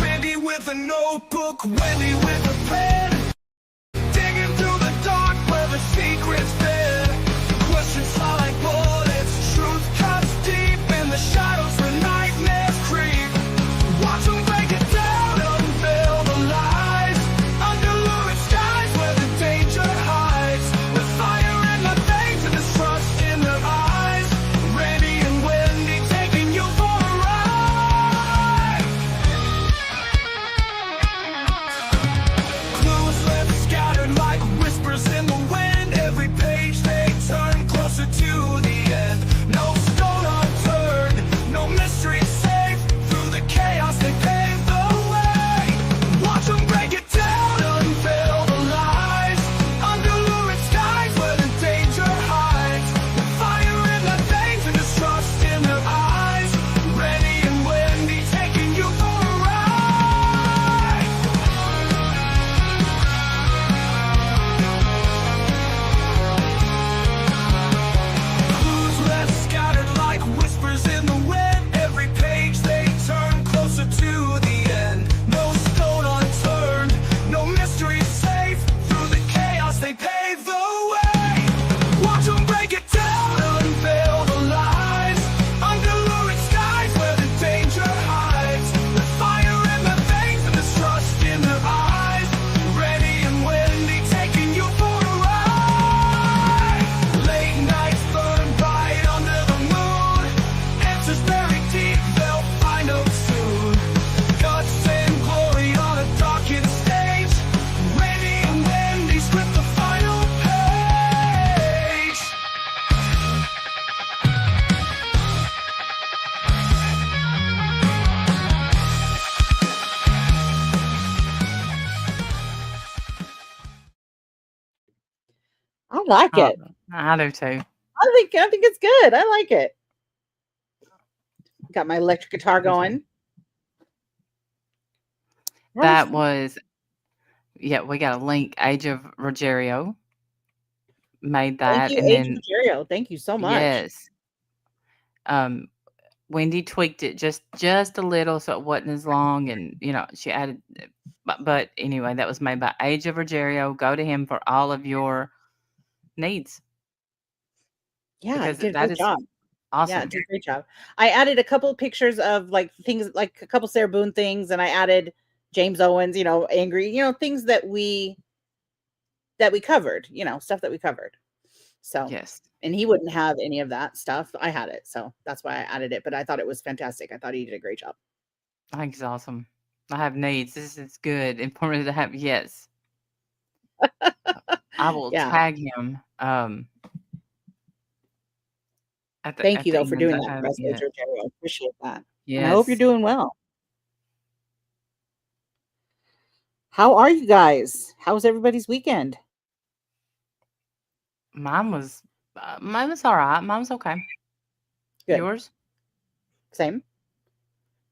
Wendy with a notebook, Wendy with a pen, digging through the dark where the secrets been. Questions fly like bullets, truth cuts deep in the shadows where nightmares creep. Watch them break it down, unveil the lies, under lurid skies where the danger hides. The fire in their veins and the trust in their eyes. Randy and Wendy taking you for a ride. Clues left scattered like whispers in the wind. Every page they turn closer to the end. No stone unturned, no mystery safe. Through the chaos they pave the way. Watch them break it down, unveil the lies, under lurid skies where the danger hides. The fire in their veins and distrust in their eyes. Randy and Wendy taking you for a ride. Clues left scattered like whispers in the wind. Every page they turn closer to the end. No stone unturned, no mystery safe. Through the chaos they pave the way. Watch them break it down, unveil the lies, under lurid skies where the danger hides. The fire in their veins and distrust in their eyes. Randy and Wendy taking you for a ride. Late nights burn bright under the moon. Answers buried deep, they'll find them soon. Guts and glory on a darkened stage. Randy and Wendy script the final page. I like Oh, it. I do too. I think it's good. I like it. Got my electric guitar going. That was, yeah, we got a link. Age of Rogerio made that. Thank you, And Age then, Rogerio. Thank you so much. yes, Wendy tweaked it just a little so it wasn't as long. And, she added, but anyway, that was made by Age of Rogerio. Go to him for all of your needs. Yeah, Because it did a that great is job. Yeah, awesome. it did a great job. I added a couple of pictures of like things, like a couple Sarah Boone things, and I added James Owens, angry, things that we covered, stuff that we covered. So, Yes. and he wouldn't have any of that stuff. I had it, so that's why I added it. But I thought it was fantastic. I thought he did a great job. I think it's awesome. I have needs. This is good. Informative to have. Yes. I will Yeah. tag him. Thank you though for doing I that have, for us, yeah. Age Rogerio. I appreciate that. And I hope you're Yes. doing well. How are you guys? How was everybody's weekend? Mine was all right. Mine was okay. Good. Yours? Same.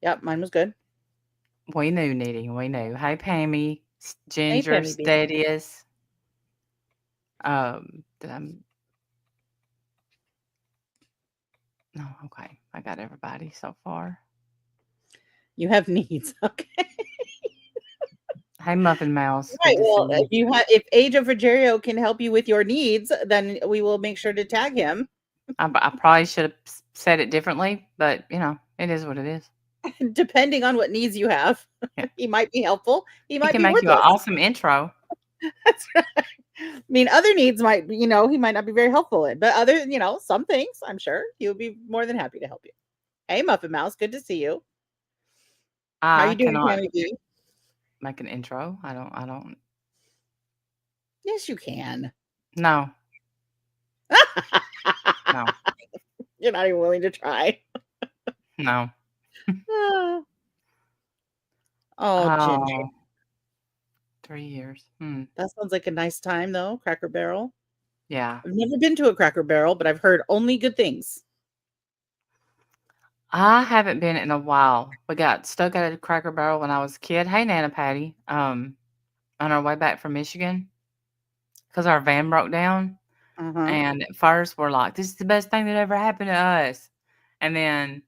Yep, mine was good. We knew, Nitty. We knew. Hey, Pammy, Ginger, Pammy B. Steadius. No, okay. I got everybody so far. You have needs, okay? Hey, Muffin Mouse. good Right. to Well, see you. if Age of Rogerio can help you with your needs, then we will make sure to tag him. I probably should have said it differently, but it is what it is. Depending on what needs you have, Yeah. he might be helpful. He might He can be make you an worthless. awesome intro. That's right. I mean, other needs might, he might not be very helpful in, but other, some things, I'm sure he would be more than happy to help you. Hey, Muffin Mouse, good to see you. How I you doing, cannot Pammy B? make an intro. I don't. Yes, you can. No. No. You're not even willing to try. No. Oh, Ginger. Oh, 3 years. That sounds like a nice time, though. Cracker Barrel. Yeah. I've never been to a Cracker Barrel, but I've heard only good things. I haven't been in a while. We got stuck at a Cracker Barrel when I was a kid. Hey, Nana Patty. On our way back from Michigan, because our van broke down. Uh-huh. And at first we're like, this is the best thing that ever happened to us. And then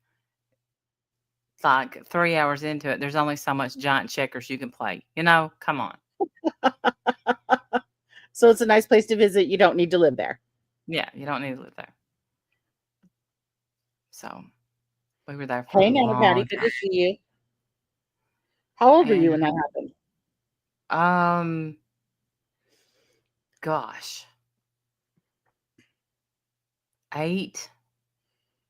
like 3 hours into it, there's only so much giant checkers you can play. Come on. So it's a nice place to visit. You don't need to live there. Yeah, you don't need to live there. So we were there for Hey, a Nana Patty, long good time. to see you. How old were you when that happened? Gosh, 8.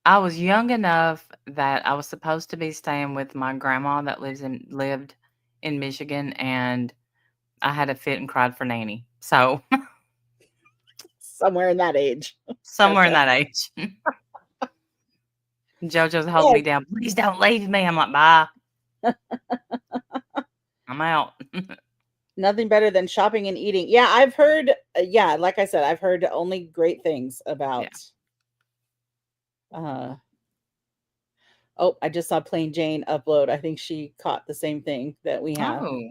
I was young enough that I was supposed to be staying with my grandma that lived in Michigan, and I had a fit and cried for Nanny. So Somewhere in that age. somewhere in Gotcha. that age. JoJo's holding Yeah, me down. Please don't leave me. I'm like, bye. I'm out. nothing better than shopping and eating. Yeah, I've heard. Yeah, like I said, I've heard only great things about. Oh, I just saw Plain Jane upload. I think she caught the same thing that we have. Oh,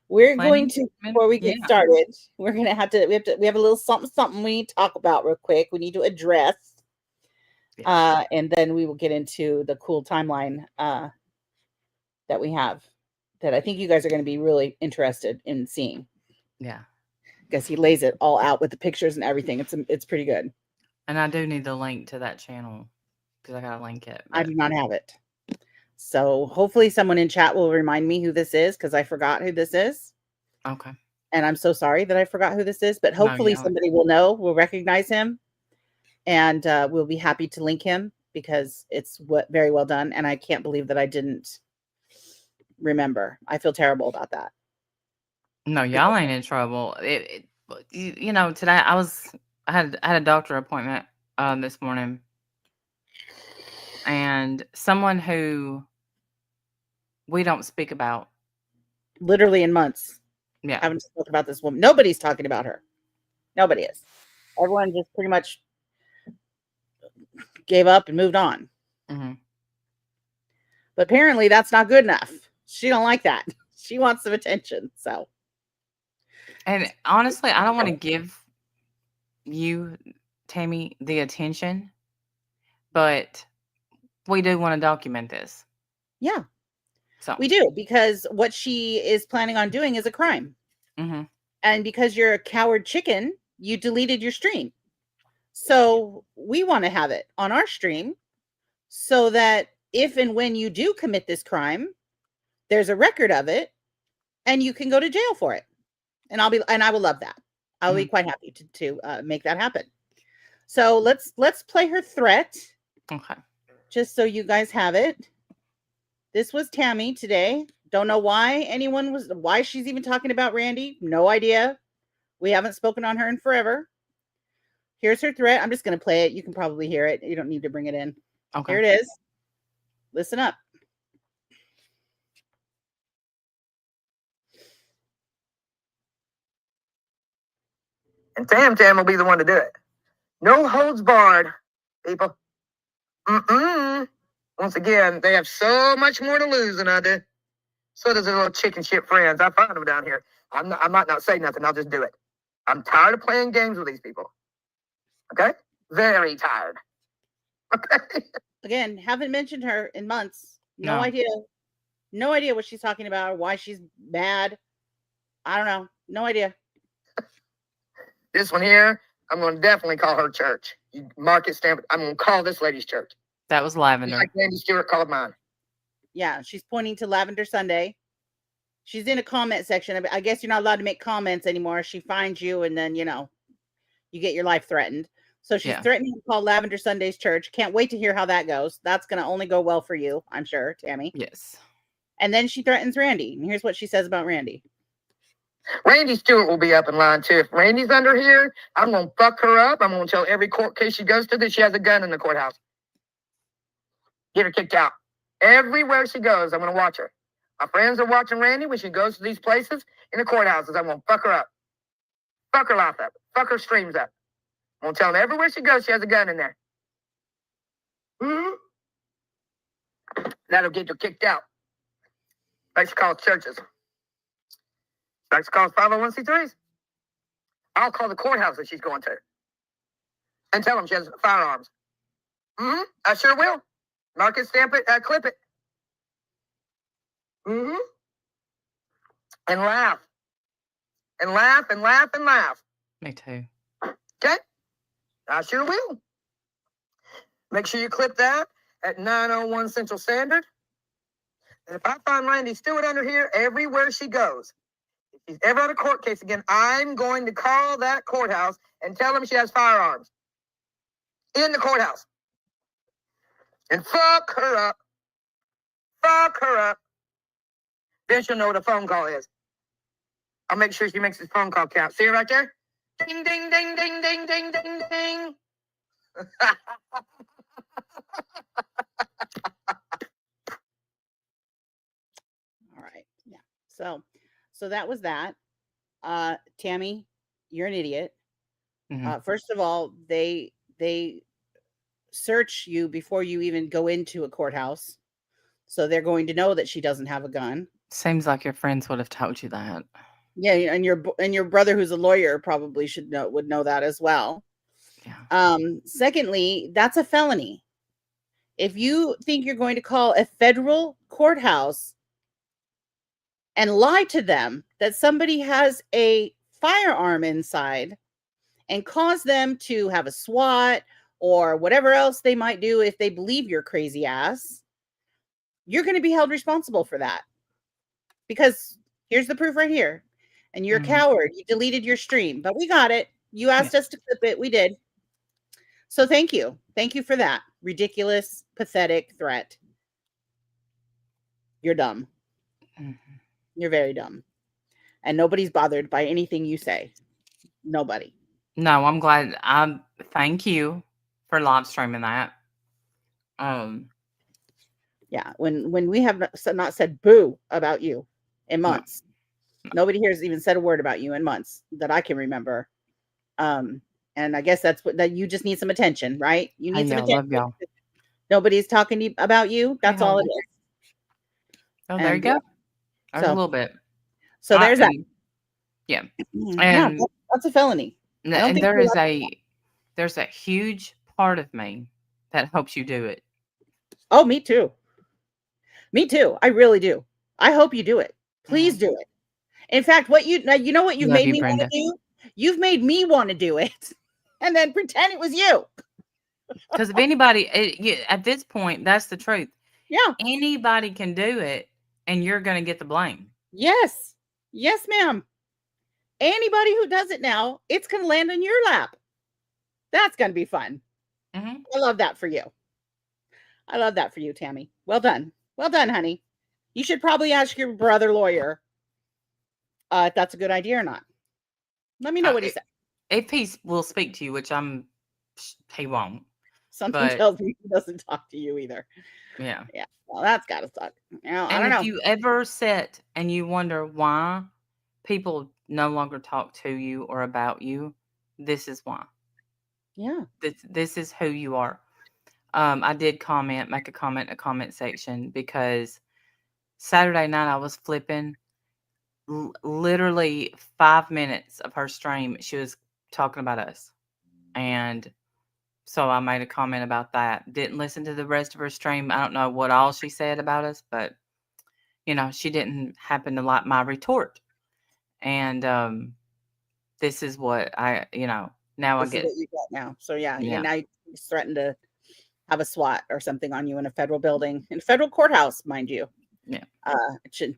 We're going planning. to, before we get Yeah. started, we're gonna have to. We have a little something we need to talk about real quick. We need to address, Yes. and then we will get into the cool timeline that we have. That I think you guys are going to be really interested in seeing. Yeah. Because he lays it all out with the pictures and everything. It's pretty good. And I do need the link to that channel because I gotta link it. I But do not have it. So hopefully someone in chat will remind me who this is because I forgot who this is. okay. And I'm so sorry that I forgot who this is, but No, hopefully yeah. somebody will know, will recognize him, and we'll be happy to link him because it's very well done. And I can't believe that I didn't remember. I feel terrible about that. No, y'all ain't in trouble. Today I had a doctor appointment this morning, and someone who we don't speak about. Literally in months. Yeah. Haven't spoken about this woman. Nobody's talking about her. Nobody is. Everyone just pretty much gave up and moved on. Mm-hmm. But apparently that's not good enough. She don't like that. She wants some attention. So, And honestly, I don't want to give you, Tammy, the attention, but we do want to document this. yeah, So we do, because what she is planning on doing is a crime. Mm-hmm. And because you're a coward chicken, you deleted your stream. So we want to have it on our stream so that if and when you do commit this crime, there's a record of it and you can go to jail for it. And I will love that. I'll be quite happy to make that happen. So let's play her threat. Okay. Just so you guys have it. This was Tammy today. Don't know why she's even talking about Randy. No idea. We haven't spoken on her in forever. Here's her threat. I'm just going to play it. You can probably hear it. You don't need to bring it in. Okay. Here it is. Listen up. And Tam will be the one to do it. No holds barred, people. Once again, they have so much more to lose than I do. So does their little chicken shit friends. I find them down here. I might not say nothing. I'll just do it. I'm tired of playing games with these people. Okay? Very tired. Okay? Again, haven't mentioned her in months. No No. idea. No idea what she's talking about or why she's mad. I don't know. No idea. This one here, I'm going to definitely call her church. You mark it, stamp it. I'm going to call this lady's church. That was Lavender. Like Randy Stewart called mine. Yeah, she's pointing to Lavender Sunday. She's in a comment section. I guess you're not allowed to make comments anymore. She finds you and then, you get your life threatened. So she's threatening to call Lavender Sunday's church. Can't wait to hear how that goes. That's going to only go well for you, I'm sure, Tammy. Yes. And then she threatens Randy. And here's what she says about Randy. Randy Stewart will be up in line too. If Randy's under here, I'm going to fuck her up. I'm going to tell every court case she goes to that she has a gun in the courthouse. Get her kicked out. Everywhere she goes, I'm going to watch her. My friends are watching Randy when she goes to these places in the courthouses. I'm going to fuck her up. Fuck her life up. Fuck her streams up. I'm going to tell them everywhere she goes, she has a gun in there. That'll get her kicked out. Like she calls churches. Like she calls 501c3s. I'll call the courthouse that she's going to. and tell them she has firearms. I sure will. Mark it, stamp it, clip it. And laugh. And laugh and laugh and laugh. Me too. Okay? I sure will. Make sure you clip that at 9:01 Central Standard. And if I find Randy Stewart under here everywhere she goes, if she's ever on a court case again, I'm going to call that courthouse and tell them she has firearms in the courthouse. And fuck her up. Fuck her up. Then she'll know what a phone call is. I'll make sure she makes this phone call count. See her right there? Ding, ding, ding, ding, ding, ding, ding, ding. All right. Yeah. So that was that. Tammy, you're an idiot. First of all, they search you before you even go into a courthouse. So they're going to know that she doesn't have a gun. Seems like your friends would have told you that. Yeah, and your brother, who's a lawyer, probably would know that as well. Yeah. Secondly, that's a felony. If you think you're going to call a federal courthouse and lie to them that somebody has a firearm inside and cause them to have a SWAT or whatever else they might do if they believe your crazy ass, you're going to be held responsible for that. Because here's the proof right here. And you're a coward. You deleted your stream, but we got it. You asked us to clip it. We did. So thank you. Thank you for that ridiculous, pathetic threat. You're dumb. You're very dumb. And nobody's bothered by anything you say. Nobody. No, I'm glad. Thank you for live streaming that. Yeah, when we have not said boo about you in months. No. Nobody here has even said a word about you in months that I can remember. And I guess that you just need some attention, right? You need some attention. Love y'all. Nobody's talking about you. That's all it is. Oh, there you go. A little bit. So there's that. Yeah. And that's a felony. And there's a huge part of me that hopes you do it. Oh, me too. Me too. I really do. I hope you do it. Please do it. In fact, you know what you've made me want to do? You've made me want to do it and then pretend it was you. Because if anybody, at this point, that's the truth. Yeah. Anybody can do it and you're going to get the blame. Yes. Yes, ma'am. Anybody who does it now, it's going to land on your lap. That's going to be fun. I love that for you. I love that for you, Tammy. Well done. Well done, honey. You should probably ask your brother lawyer if that's a good idea or not. Let me know what he said. If he will speak to you, which he won't. Something tells me he doesn't talk to you either. Yeah. Yeah. Well, that's got to suck. I don't know. If you ever sit and you wonder why people no longer talk to you or about you, this is why. Yeah. This is who you are. I did make a comment in the comment section because Saturday night I was flipping literally 5 minutes of her stream. She was talking about us. And so I made a comment about that. Didn't listen to the rest of her stream. I don't know what all she said about us, but she didn't happen to like my retort. And this is what now I get what you got now. So yeah. Now you threatened to have a SWAT or something on you in a federal building, in a federal courthouse, mind you. Yeah.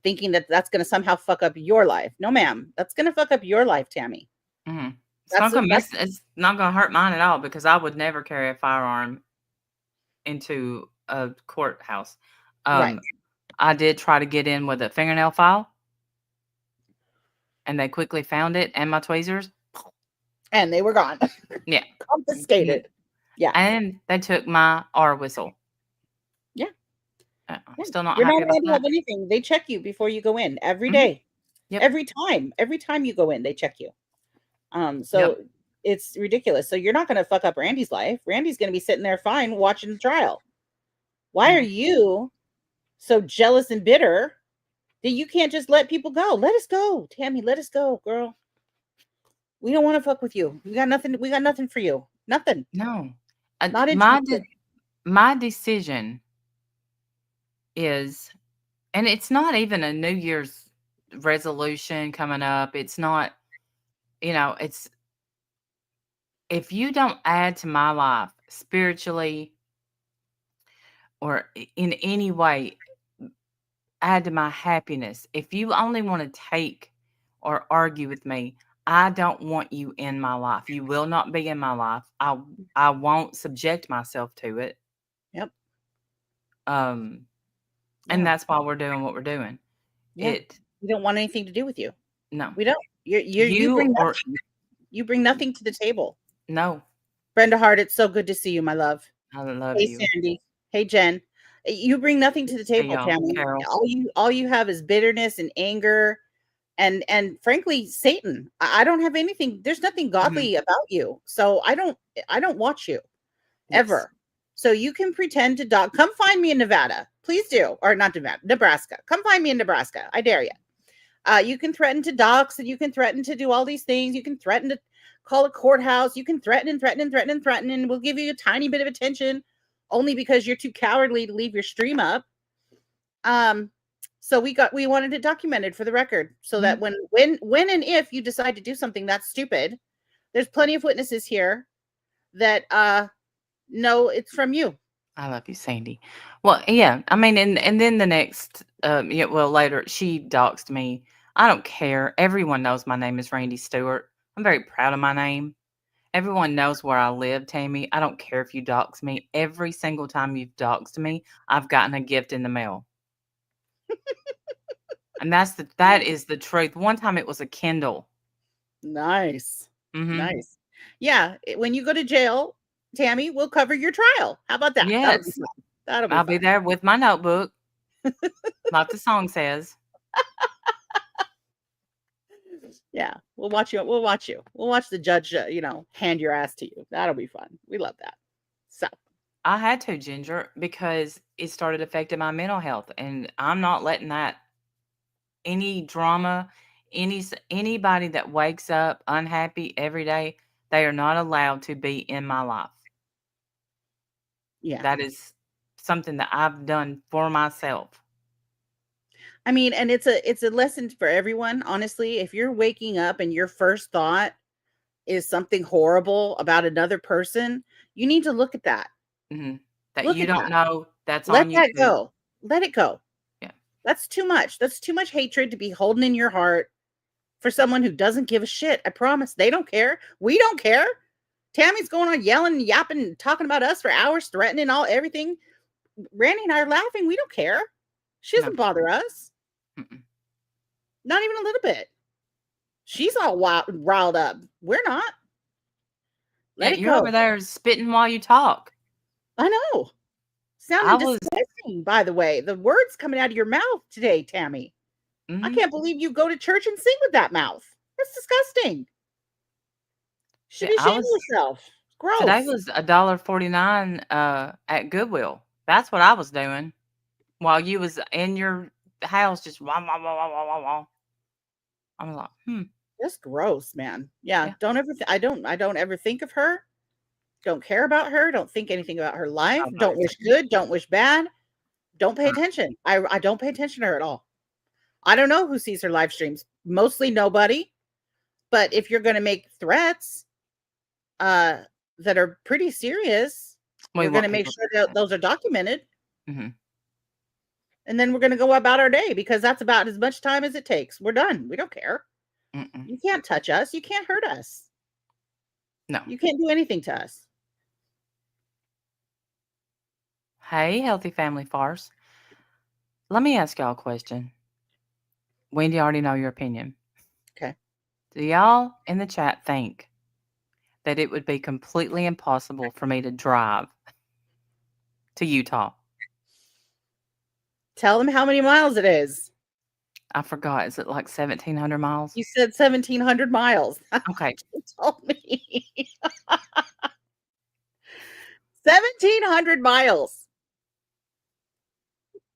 Thinking that that's going to somehow fuck up your life. No, ma'am. That's going to fuck up your life, Tammy. It's not going to hurt mine at all because I would never carry a firearm into a courthouse. Right. I did try to get in with a fingernail file and they quickly found it and my tweezers. And they were gone. Yeah. Confiscated. Yeah. And they took my R whistle. Yeah. I'm still not You're happy not allowed about to have that. anything. They check you before you go in every day. Yep. Every time you go in, they check you. So it's ridiculous. So you're not going to fuck up Randy's life. Randy's going to be sitting there fine watching the trial. Why are you so jealous and bitter that you can't just let people go? Let us go, Tammy. Let us go, girl. We don't want to fuck with you. We got nothing for you. Nothing. No. Not My interested. my decision is, and it's not even a New Year's resolution coming up. It's not, it's if you don't add to my life spiritually or in any way, add to my happiness. If you only want to take or argue with me, I don't want you in my life. You will not be in my life. I won't subject myself to it. Yep. And Yeah. that's why we're doing what we're doing. Yeah. We don't want anything to do with you. No. We don't. You You bring or nothing. You bring nothing to the table. no. Brenda Hart, it's so good to see you, my love. I love Hey, you. Sandy. Hey, Jen. You bring nothing to the See table, y'all, Tammy. Carol. All you have is bitterness and anger, and frankly, Satan. I don't have anything. There's nothing godly about you, so I don't watch you ever. So you can pretend to dog. Come find me in Nevada, please do, or not Nevada, Nebraska. Come find me in Nebraska. I dare you. You can threaten to dox, and you can threaten to do all these things. You can threaten to call a courthouse. You can threaten and threaten and threaten and threaten, and we'll give you a tiny bit of attention, only because you're too cowardly to leave your stream up. So we wanted it documented for the record, so that when and if you decide to do something that's stupid, there's plenty of witnesses here that know it's from you. I love you, Sandy. Well, yeah. I mean, and then the next, later she doxed me. I don't care. Everyone knows my name is Randy Stewart. I'm very proud of my name. Everyone knows where I live, Tammy. I don't care if you dox me. Every single time you've doxed me, I've gotten a gift in the mail. And that is the truth. One time it was a Kindle. Nice. Mm-hmm. Nice. Yeah. When you go to jail, Tammy, we'll cover your trial. How about that? Yes. I'll be there with my notebook. Like the song says. Yeah. We'll watch you. We'll watch you. We'll watch the judge, hand your ass to you. That'll be fun. We love that. So I had to, Ginger, because it started affecting my mental health, and I'm not letting that any drama, anybody that wakes up unhappy every day, they are not allowed to be in my life. yeah. That is something that I've done for myself. I mean, and it's a lesson for everyone, honestly. If you're waking up and your first thought is something horrible about another person, you need to look at that. Mm-hmm. That you don't know, that's Let on you. Let that go. Let it go. Yeah. That's too much. That's too much hatred to be holding in your heart for someone who doesn't give a shit. I promise. They don't care. We don't care. Tammy's going on yelling and yapping and talking about us for hours, threatening everything. Randy and I are laughing. We don't care. She doesn't bother us. Mm-mm. Not even a little bit. She's all riled up. We're not. Let it you're go. over there spitting while you talk. I know. Sounding disgusting, by the way. The words coming out of your mouth today, Tammy. Mm-hmm. I can't believe you go to church and sing with that mouth. That's disgusting. Should be ashamed of yourself. Gross. Today was $1.49 at Goodwill. That's what I was doing while you was in your house just wah, wah, wah, wah, wah, wah, wah. I'm like, That's gross, man. Yeah. Don't ever I don't ever think of her. Don't care about her. Don't think anything about her life. Don't wish good. Don't wish bad. Don't pay attention. I don't pay attention to her at all. I don't know who sees her live streams. Mostly nobody. But if you're going to make threats that are pretty serious, we're going to make sure that those are documented. Mm-hmm. And then we're going to go about our day, because that's about as much time as it takes. We're done. We don't care. Mm-mm. You can't touch us. You can't hurt us. No. You can't do anything to us. Hey, Healthy Family Farce. Let me ask y'all a question. Wendy, I already know your opinion. Okay. Do y'all in the chat think that it would be completely impossible for me to drive to Utah? Tell them how many miles it is. I forgot. Is it like 1,700 miles? You said 1,700 miles. Okay. You told me. 1,700 miles.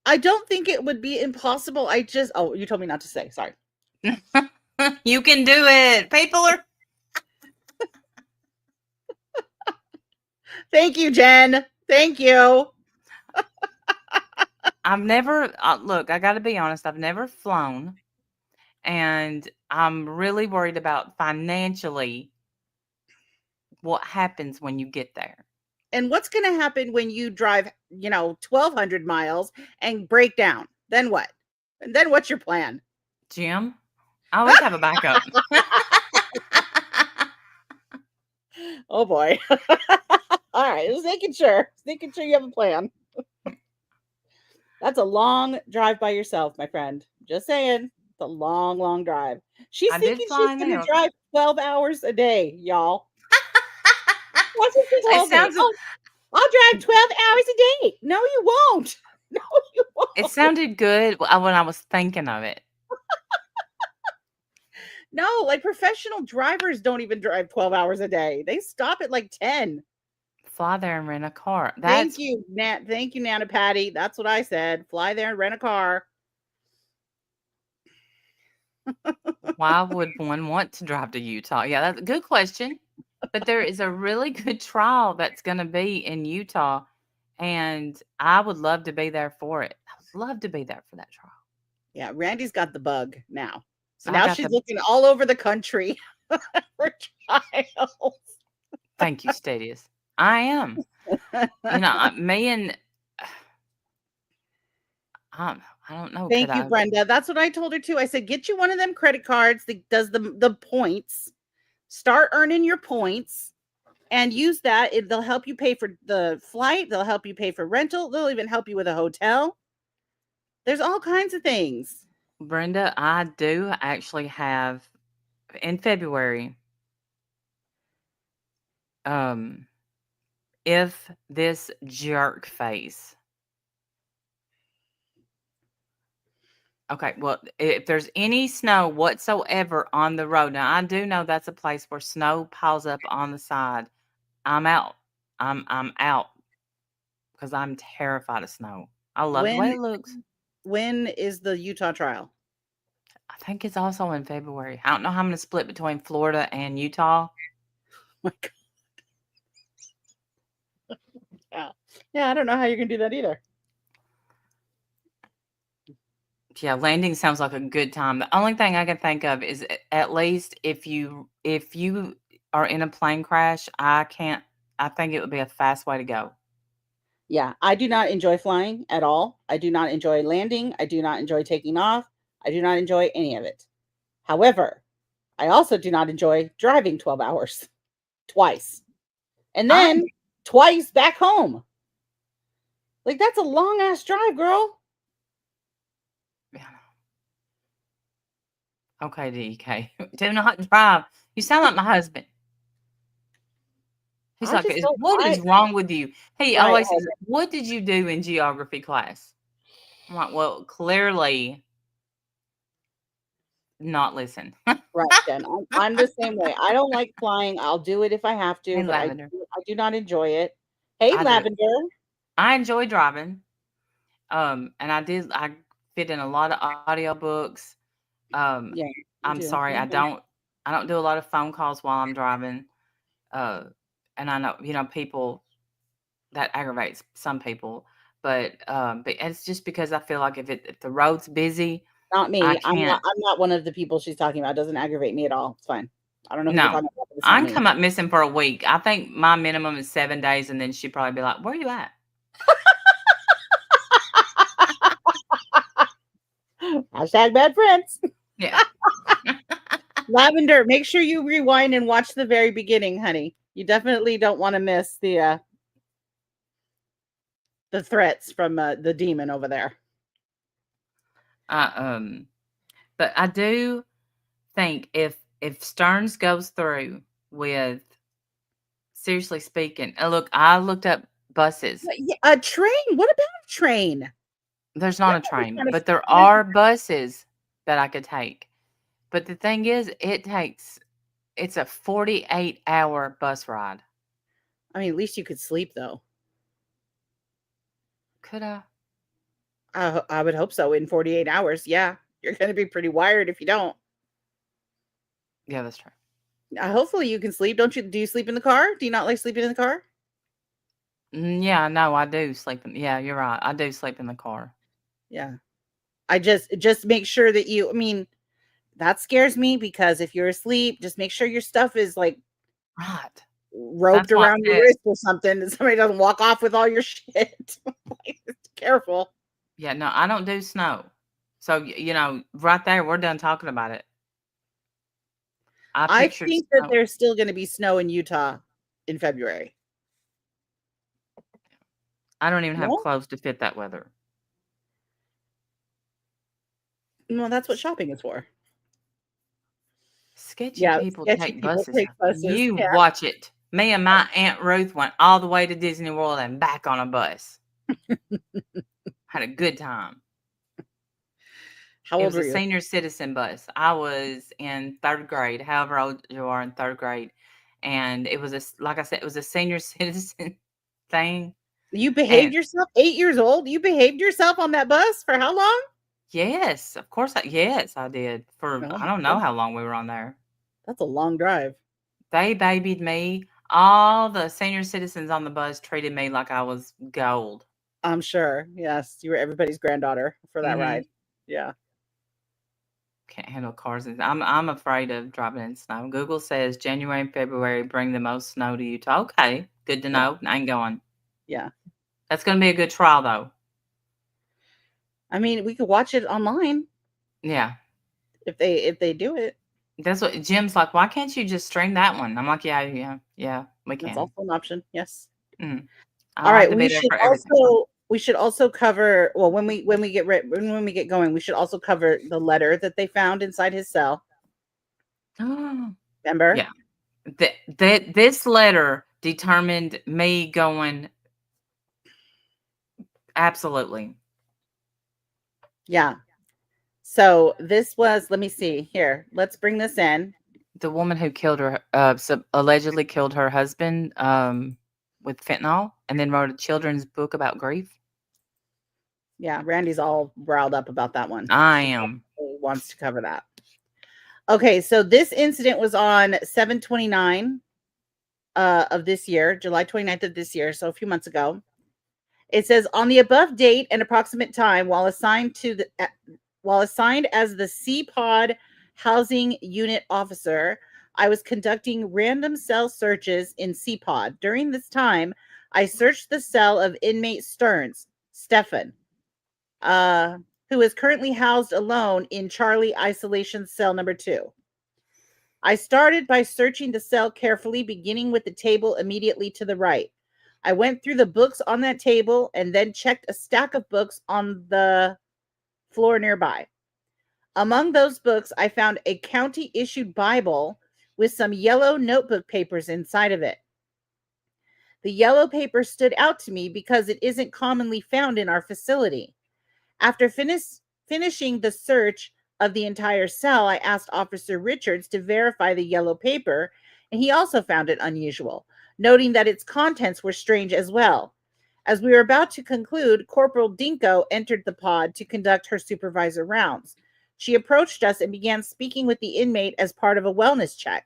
I don't think it would be impossible. You told me not to say. Sorry. You can do it. People are. Thank you, Jen. Thank you. I've never look, I got to be honest, I've never flown, and I'm really worried about financially what happens when you get there. And what's going to happen when you drive, 1,200 miles and break down? Then what? And then what's your plan? Jim, I always have a backup. Oh boy. All right, just making sure. Making sure you have a plan. That's a long drive by yourself, my friend. Just saying. It's a long, long drive. She's I did thinking fly she's in going to there. drive 12 hours a day, y'all. That's what she It told me. sounds Oh, I'll drive 12 hours a day. No, you won't. No, you won't. it sounded good when I was thinking of it. No, like professional drivers don't even drive 12 hours a day. They stop at like 10. Fly there and rent a car. Thank you, Nat. Thank you, Nana Patty. That's what I said. Fly there and rent a car. Why would one want to drive to Utah? Yeah, that's a good question. But there is a really good trial that's going to be in Utah, and I would love to be there for it. I would love to be there for that trial. Yeah, Randy's got the bug now. So I now got she's the- looking all over the country for trials. Thank you, Stadius. I am. Me and I don't know. Thank Could you, I? Brenda. That's what I told her too. I said, get you one of them credit cards that does the points. Start earning your points and use that. They'll help you pay for the flight. They'll help you pay for rental. They'll even help you with a hotel. There's all kinds of things. Brenda, I do actually have in February. If this jerk face. Okay, well, if there's any snow whatsoever on the road, now I do know that's a place where snow piles up on the side. I'm out. I'm out because I'm terrified of snow. I love the way it looks. When is the Utah trial? I think it's also in February. I don't know how I'm going to split between Florida and Utah. Oh my God. Yeah, I don't know how you're gonna do that either. Yeah, landing sounds like a good time. The only thing I can think of is at least if you are in a plane crash, I think it would be a fast way to go. Yeah, I do not enjoy flying at all. I do not enjoy landing. I do not enjoy taking off. I do not enjoy any of it. However, I also do not enjoy driving 12 hours twice. And then twice back home. Like that's a long ass drive, girl. Yeah. Okay, DK. Do not drive. You sound like my husband. He's I like, just don't- what is wrong with you? He Right, always says, what did you do in geography class? I'm like, well, clearly not listen. Right, Jen. I'm the same way. I don't like flying. I'll do it if I have to, Hey, but I Lavender. do not enjoy it. Hey, I do. Lavender. I enjoy driving. And I fit in a lot of audiobooks. Yeah, I'm sorry, I don't do a lot of phone calls while I'm driving. And I know, people that aggravates some people, but it's just because I feel like if the road's busy, Not me. I I'm can't. not one of the people she's talking about. It doesn't aggravate me at all. It's fine. I don't know who you're No, talking about. But it's I not can me. come up missing for a week. I think my minimum is 7 days, and then she'd probably be like, "Where are you at?" Hashtag bad friends. Yeah. Lavender, make sure you rewind and watch the very beginning, honey. You definitely don't want to miss the threats from the demon over there. But I do think if Stearns goes through with, seriously speaking, look, I looked up buses. A train? What about a train? There's not a That's train, kind of but there fun. are buses that I could take. But the thing is, it's a 48-hour bus ride. I mean, at least you could sleep though. Could I? I would hope so. In 48 hours, yeah, you're going to be pretty wired if you don't. Yeah, that's true. Hopefully, you can sleep. Don't you? Do you sleep in the car? Do you not like sleeping in the car? Yeah, no, I do sleep in. Yeah, you're right. I do sleep in the car. Yeah. I just make sure that I mean, that scares me because if you're asleep, just make sure your stuff is like Right. roped That's why around I your said, wrist or something, and somebody doesn't walk off with all your shit. Like, careful. yeah, no, I don't do snow. So, right there, we're done talking about it. I I pictured think that snow. there's still going to be snow in Utah in February. I don't even have No, clothes to fit that weather. no, that's what shopping is for. Sketchy Yeah, people sketchy take people buses. take buses. You Yeah, watch it. Me and my Aunt Ruth went all the way to Disney World and back on a bus. Had a good time. how It old was were a you? senior citizen bus. I was in third grade, however old you are in third grade. And it was like I said, it was a senior citizen thing. You behaved And yourself. 8 years old. You behaved yourself on that bus for how long? yes, of course, yes, I did. For Oh I my don't know goodness, how long we were on there. that's a long drive. They babied me. All the senior citizens on the bus treated me like I was gold. I'm sure. Yes, you were everybody's granddaughter for that Hmm. ride. Yeah. Can't handle cars. I'm afraid of driving in snow. Google says January and February bring the most snow to Utah. Okay, good to Yeah. know. I ain't going. Yeah. That's going to be a good trial, though. I mean, we could watch it online Yeah, if they do it. that's what Jim's like. Why can't you just stream that one? I'm like, yeah, we That's can. also an option. Yes. Mm. I All like right. to be there for everything. We should also cover, well, when we when we get going, we should also cover the letter that they found inside his cell. Remember? Yeah, that this letter determined me going. Absolutely. Yeah. So this was, let me see here. Let's bring this in. The woman who killed her, allegedly killed her husband with fentanyl, and then wrote a children's book about grief. Yeah, Randy's all riled up about that one. I She am. wants to cover that. Okay, so this incident was on 7/29 of this year, July 29th of this year, so a few months ago. It says on the above date and approximate time, while assigned as the C-Pod housing unit officer, I was conducting random cell searches in C-Pod. During this time, I searched the cell of inmate Stearns, Stefan, who is currently housed alone in Charlie Isolation Cell number 2. I started by searching the cell carefully, beginning with the table immediately to the right. I went through the books on that table and then checked a stack of books on the floor nearby. Among those books, I found a county issued Bible with some yellow notebook papers inside of it. The yellow paper stood out to me because it isn't commonly found in our facility. After finishing the search of the entire cell, I asked Officer Richards to verify the yellow paper, and he also found it unusual, noting that its contents were strange as well. As we were about to conclude, Corporal Dinko entered the pod to conduct her supervisor rounds. She approached us and began speaking with the inmate as part of a wellness check.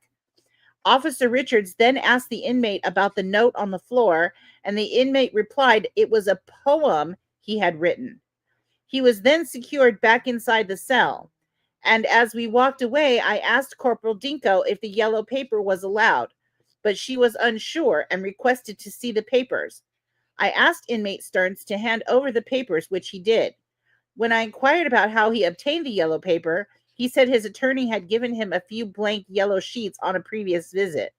Officer Richards then asked the inmate about the note on the floor, and the inmate replied it was a poem he had written. He was then secured back inside the cell. And as we walked away, I asked Corporal Dinko if the yellow paper was allowed, but she was unsure and requested to see the papers. I asked inmate Stearns to hand over the papers, which he did. When I inquired about how he obtained the yellow paper, he said his attorney had given him a few blank yellow sheets on a previous visit.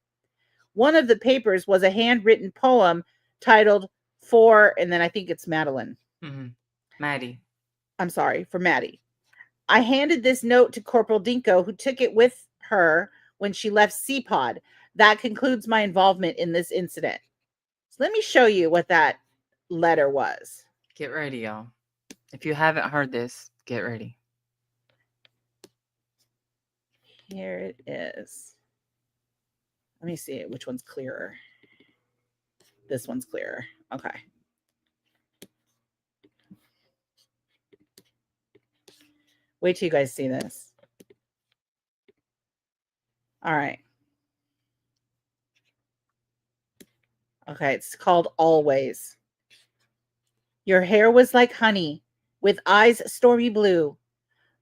One of the papers was a handwritten poem titled For, and then I think it's Madeline. Mm-hmm. Maddie. I'm sorry, for Maddie. I handed this note to Corporal Dinko, who took it with her when she left C-Pod. That concludes my involvement in this incident. So let me show you what that letter was. Get ready, y'all. If you haven't heard this, get ready. Here it is. Let me see which one's clearer. This one's clearer. Okay. Wait till you guys see this. All right. Okay, it's called Always. Your hair was like honey, with eyes stormy blue.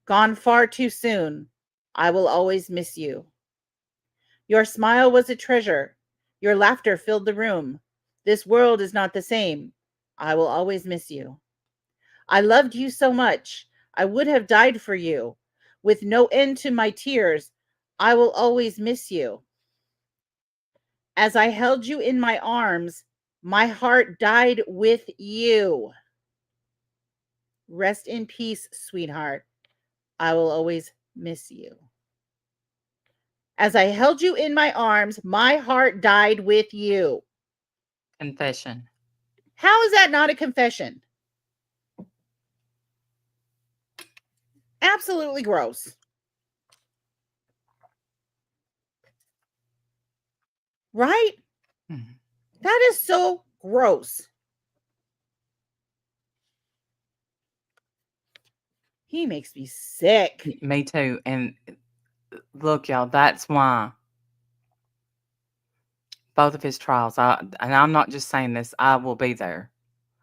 Gone far too soon. I will always miss you. Your smile was a treasure. Your laughter filled the room. This world is not the same. I will always miss you. I loved you so much. I would have died for you. With no end to my tears, I will always miss you. As I held you in my arms, my heart died with you. Rest in peace, sweetheart. I will always miss you. As I held you in my arms, my heart died with you. Confession. How is that not a confession? Absolutely gross. Right? Mhm. That is so gross. He makes me sick. Me too. And look, y'all, that's why both of his trials, and I'm not just saying this, I will be there.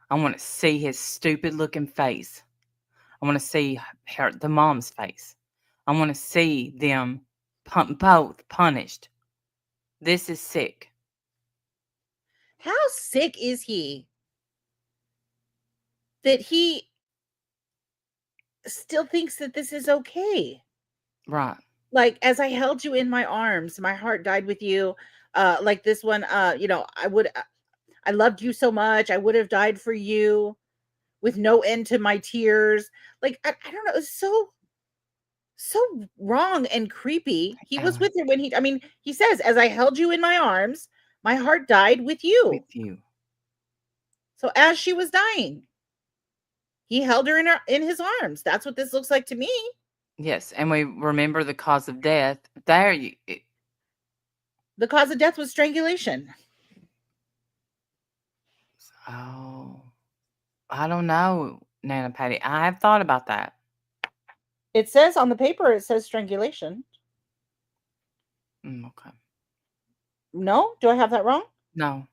I want to see his stupid looking face. I want to see the mom's face. I want to see them both punished. This is sick. How sick is he that he still thinks that this is okay? Right. Like, as I held you in my arms, my heart died with you. Like this one, I loved you so much. I would have died for you with no end to my tears. Like, I don't know. It's so wrong and creepy. He was with her when he says, as I held you in my arms, my heart died with you. With you. So as she was dying, he held her in his arms. That's what this looks like to me. Yes, and we remember the cause of death. The cause of death was strangulation. Oh, I don't know, Nana Patty. I have thought about that. It says on the paper, it says strangulation. Okay. No? Do I have that wrong? No,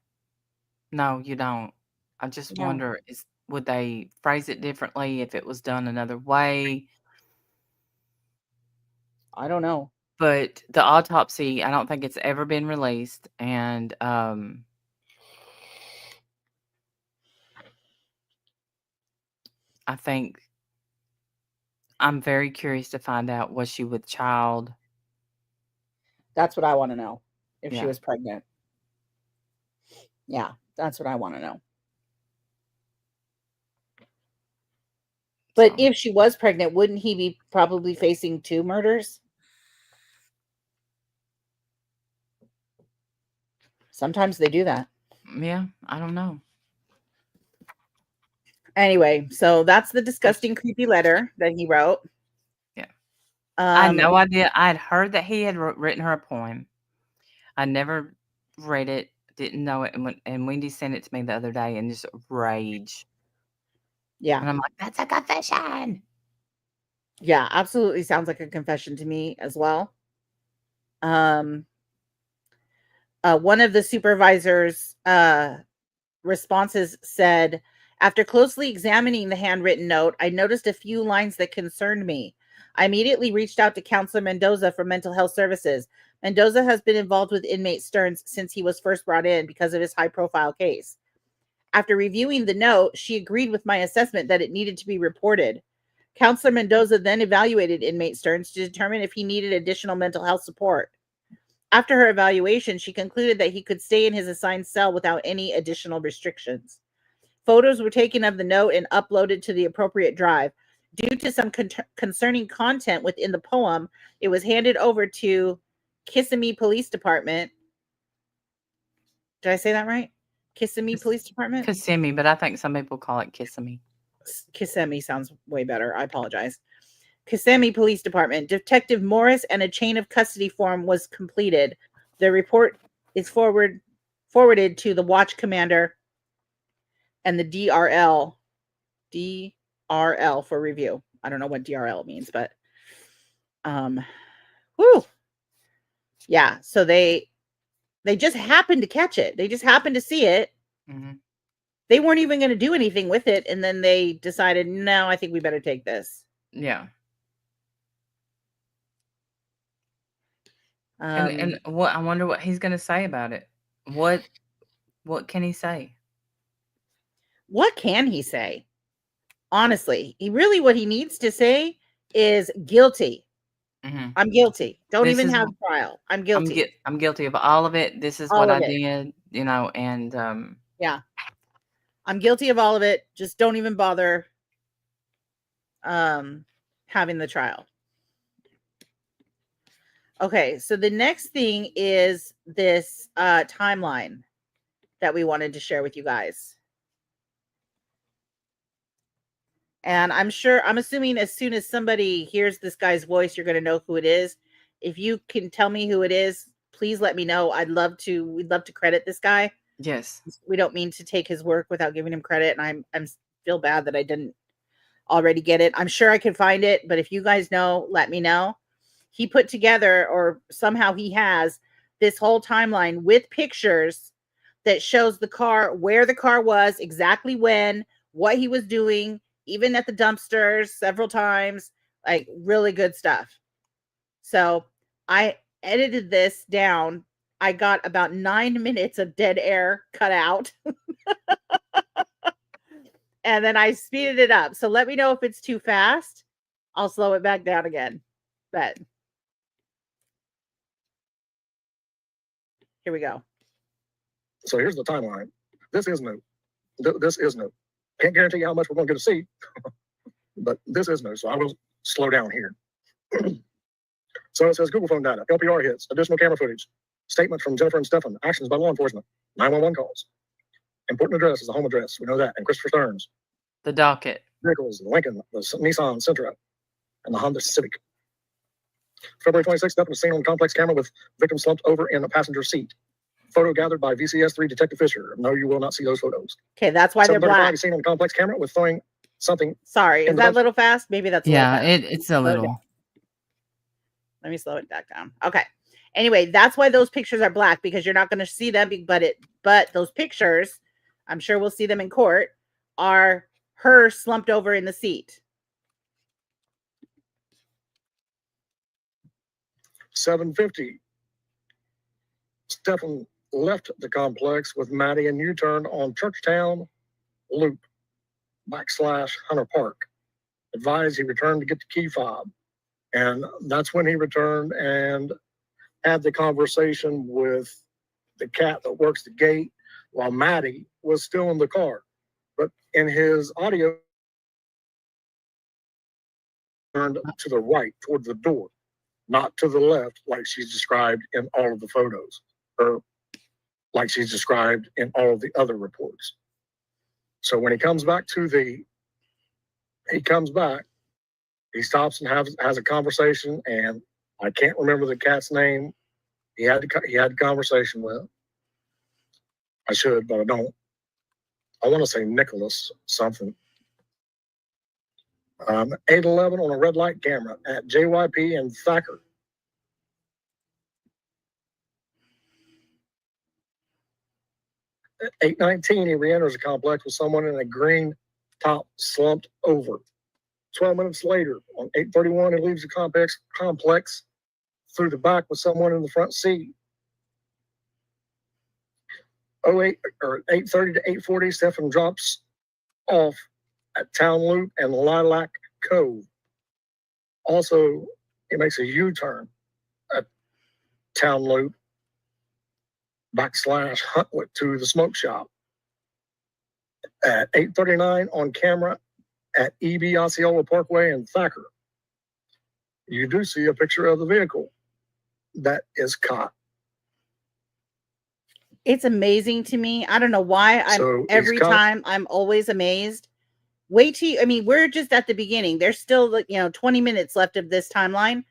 you don't. I just No. wonder, would they phrase it differently if it was done another way? I don't know. But the autopsy, I don't think it's ever been released, and I think I'm very curious to find out, was she with child? That's what I want to know. If she Yeah. was pregnant. Yeah, that's what I want to know. But So, if she was pregnant, wouldn't he be probably facing 2 murders? Sometimes they do that. yeah, I don't know. Anyway, so that's the disgusting, creepy letter that he wrote. Yeah. I had Um, no idea. I had heard that he had written her a poem. I never read it, didn't know it, and Wendy sent it to me the other day, and just rage. yeah. And I'm like, that's a confession. Yeah, absolutely sounds like a confession to me as well. One of the supervisors' responses said, after closely examining the handwritten note, I noticed a few lines that concerned me. I immediately reached out to Counselor Mendoza from Mental Health Services. Mendoza has been involved with inmate Stearns since he was first brought in because of his high-profile case. After reviewing the note, she agreed with my assessment that it needed to be reported. Counselor Mendoza then evaluated inmate Stearns to determine if he needed additional mental health support. After her evaluation, she concluded that he could stay in his assigned cell without any additional restrictions. Photos were taken of the note and uploaded to the appropriate drive. Due to some concerning content within the poem, it was handed over to Kissimmee Police Department. Did I say that right? Kissimmee Police Department? Kissimmee, but I think some people call it Kissimmee. Kissimmee sounds way better. I apologize. Kissimmee Police Department. Detective Morris and a chain of custody form was completed. The report is forwarded to the watch commander and the DRL for review. I don't know what DRL means, but whew. Yeah, so they They just happened to catch it. They just happened to see it. Mhm. They weren't even going to do anything with it. And then they decided, no, I think we better take this. Yeah. Um, And what I wonder what he's gonna say about it. What can he say? what can he say? Honestly, what he needs to say is guilty. Mhm. I'm guilty. Don't This even is have trial. I'm guilty. I'm guilty of all of it. This is what All of I it. did, you know, and Yeah. I'm guilty of all of it. Just don't even bother having the trial. Okay, so the next thing is this timeline that we wanted to share with you guys. And I'm assuming as soon as somebody hears this guy's voice, you're going to know who it is. If you can tell me who it is, please let me know. We'd love to credit this guy. yes. We don't mean to take his work without giving him credit. And I'm feel bad that I didn't already get it. I'm sure I can find it, but if you guys know, let me know. He put together, or somehow he has, this whole timeline with pictures that shows the car, where the car was, exactly when, what he was doing, even at the dumpsters several times, like really good stuff. So I edited this down. I got about 9 minutes of dead air cut out. And then I speeded it up. So let me know if it's too fast. I'll slow it back down again. But here we go. So here's the timeline. This is new. This is new. Can't guarantee you how much we're going to get to see, but this is new. So I will slow down here. So it says Google phone data, LPR hits, additional camera footage, statement from Jennifer and Stefan, actions by law enforcement, 911 calls. Important address is the home address. We know that. And Christopher Stearns. The docket. Vehicles, the Lincoln, the Nissan Sentra, and the Honda Civic. February 26th, Stefan was seen on complex camera with victim slumped over in a passenger seat. Photo gathered by VCS3 Detective Fisher. No, you will not see those photos. Okay, that's why they're 7:35 black. is seen on complex camera with throwing something. Sorry, is in the that a dumpster. little fast? Maybe that's a Yeah, little fast. it's a little. Let me slow it back down. Okay. Anyway, that's why those pictures are black, because you're not going to see them. But those pictures, I'm sure we'll see them in court, are her slumped over in the seat. 7:50. Stefan left the complex with Maddie and U-turn on Churchtown Loop / Hunter Park. Advised he returned to get the key fob. And that's when he returned and had the conversation with the cat that works the gate while Maddie was still in the car. But in his audio, turned to the right toward the door, not to the left like she's described in all of the photos, or like she's described in all of the other reports. So when he comes back, he stops and has a conversation, and I can't remember the cat's name. He had a conversation with. I should, but I don't. I want to say Nicholas something. 811 on a red light camera at JYP and Thacker. At 8:19, he re-enters the complex with someone in a green top slumped over. 12 minutes later, on 8:31, he leaves the complex through the back with someone in the front seat. 8:30 to 8:40, Stefan drops off at Town Loop and Lilac Cove. Also, he makes a U-turn at Town Loop / Huntwood to the smoke shop. At 8:39 on camera at EB Osceola Parkway and Thacker, you do see a picture of the vehicle that is caught. It's amazing to me. I don't know why. Every time I'm always amazed. We're just at the beginning. There's still 20 minutes left of this timeline.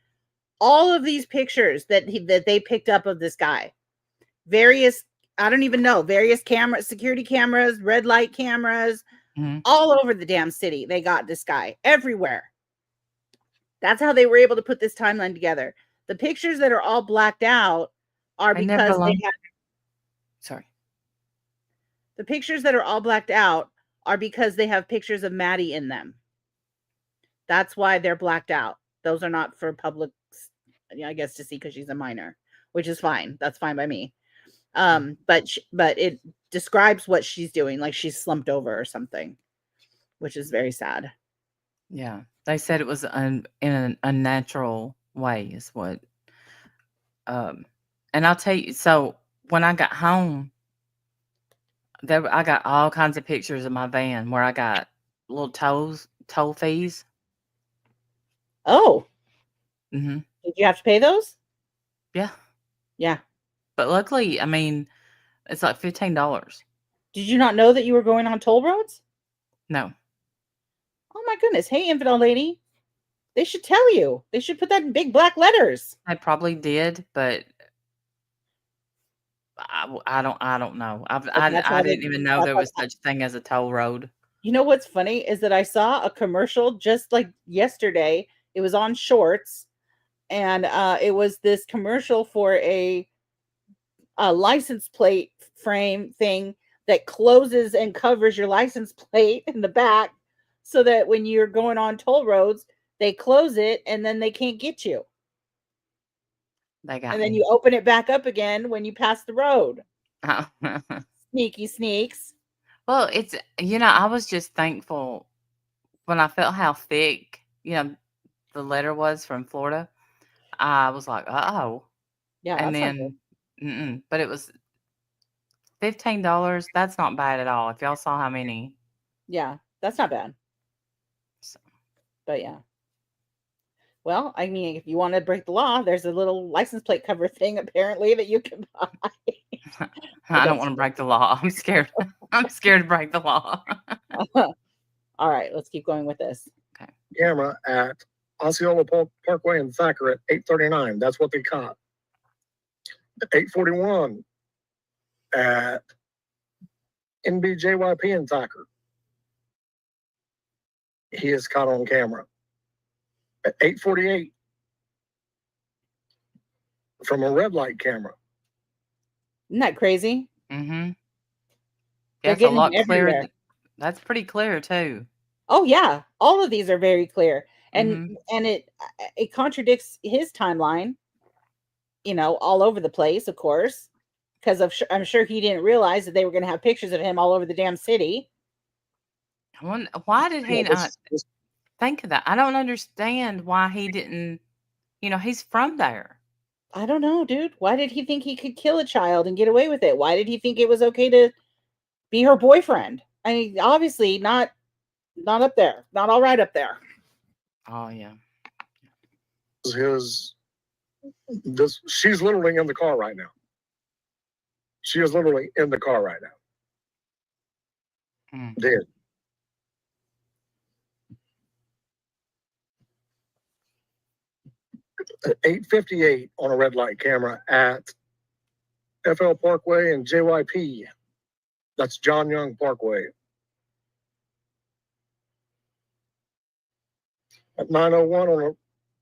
All of these pictures that they picked up of this guy, various cameras, security cameras, red light cameras, all over the damn city. They got this guy everywhere. That's how they were able to put this timeline together. The pictures that are all blacked out are because The pictures that are all blacked out are because they have pictures of Maddie in them. That's why they're blacked out. Those are not for public, I guess, to see because she's a minor, which is fine. That's fine by me. But it describes what she's doing, like she's slumped over or something, which is very sad. Yeah, they said it was in an unnatural way, is what. And I'll tell you. So when I got home, I got all kinds of pictures of my van where I got little toll fees. Oh, Mm-hmm. did you have to pay those? Yeah, Yeah. but luckily, I mean, it's like $15. Did you not know that you were going on toll roads? No, Oh my goodness. Hey, infidel lady. They should tell you. They should put that in big black letters. I probably did, but I don't know. I didn't even know there was such a thing as a toll road. You know what's funny is that I saw a commercial just like yesterday. It was on Shorts, and it was this commercial for a license plate frame thing that closes and covers your license plate in the back, so that when you're going on toll roads, they close it and then they can't get you. They got And then me. you open it back up again when you pass the road. Oh. Sneaky sneaks. Well, it's I was just thankful when I felt how thick the letter was from Florida. I was like, oh, Yeah, and that's not good. then but it was $15. That's not bad at all. If y'all saw how many. Yeah, that's not bad. So. But yeah. Well, I mean, if you want to break the law, there's a little license plate cover thing apparently that you can buy. I don't want to break the law. I'm scared. I'm scared to break the law. All right, let's keep going with this. Okay. Camera at Osceola Parkway and Thacker at 8:39. That's what they caught. 8:41 at NBJYP and Thacker. He is caught on camera. At 8:48 from a red light camera. Isn't that crazy? Mm-hmm. They're That's a getting lot them clearer. everywhere. That's pretty clear too. Oh yeah, all of these are very clear, and Mhm. and it contradicts his timeline. All over the place, of course, because I'm sure he didn't realize that they were going to have pictures of him all over the damn city. Why did he not think of that? I don't understand why he didn't. He's from there. I don't know, dude. Why did he think he could kill a child and get away with it? Why did he think it was okay to be her boyfriend? I mean, obviously not up there. Not all right up there. Oh yeah. She's literally in the car right now. She is literally in the car right now. Dead. At 8:58 on a red light camera at FL Parkway and JYP. That's John Young Parkway. At 9:01 on a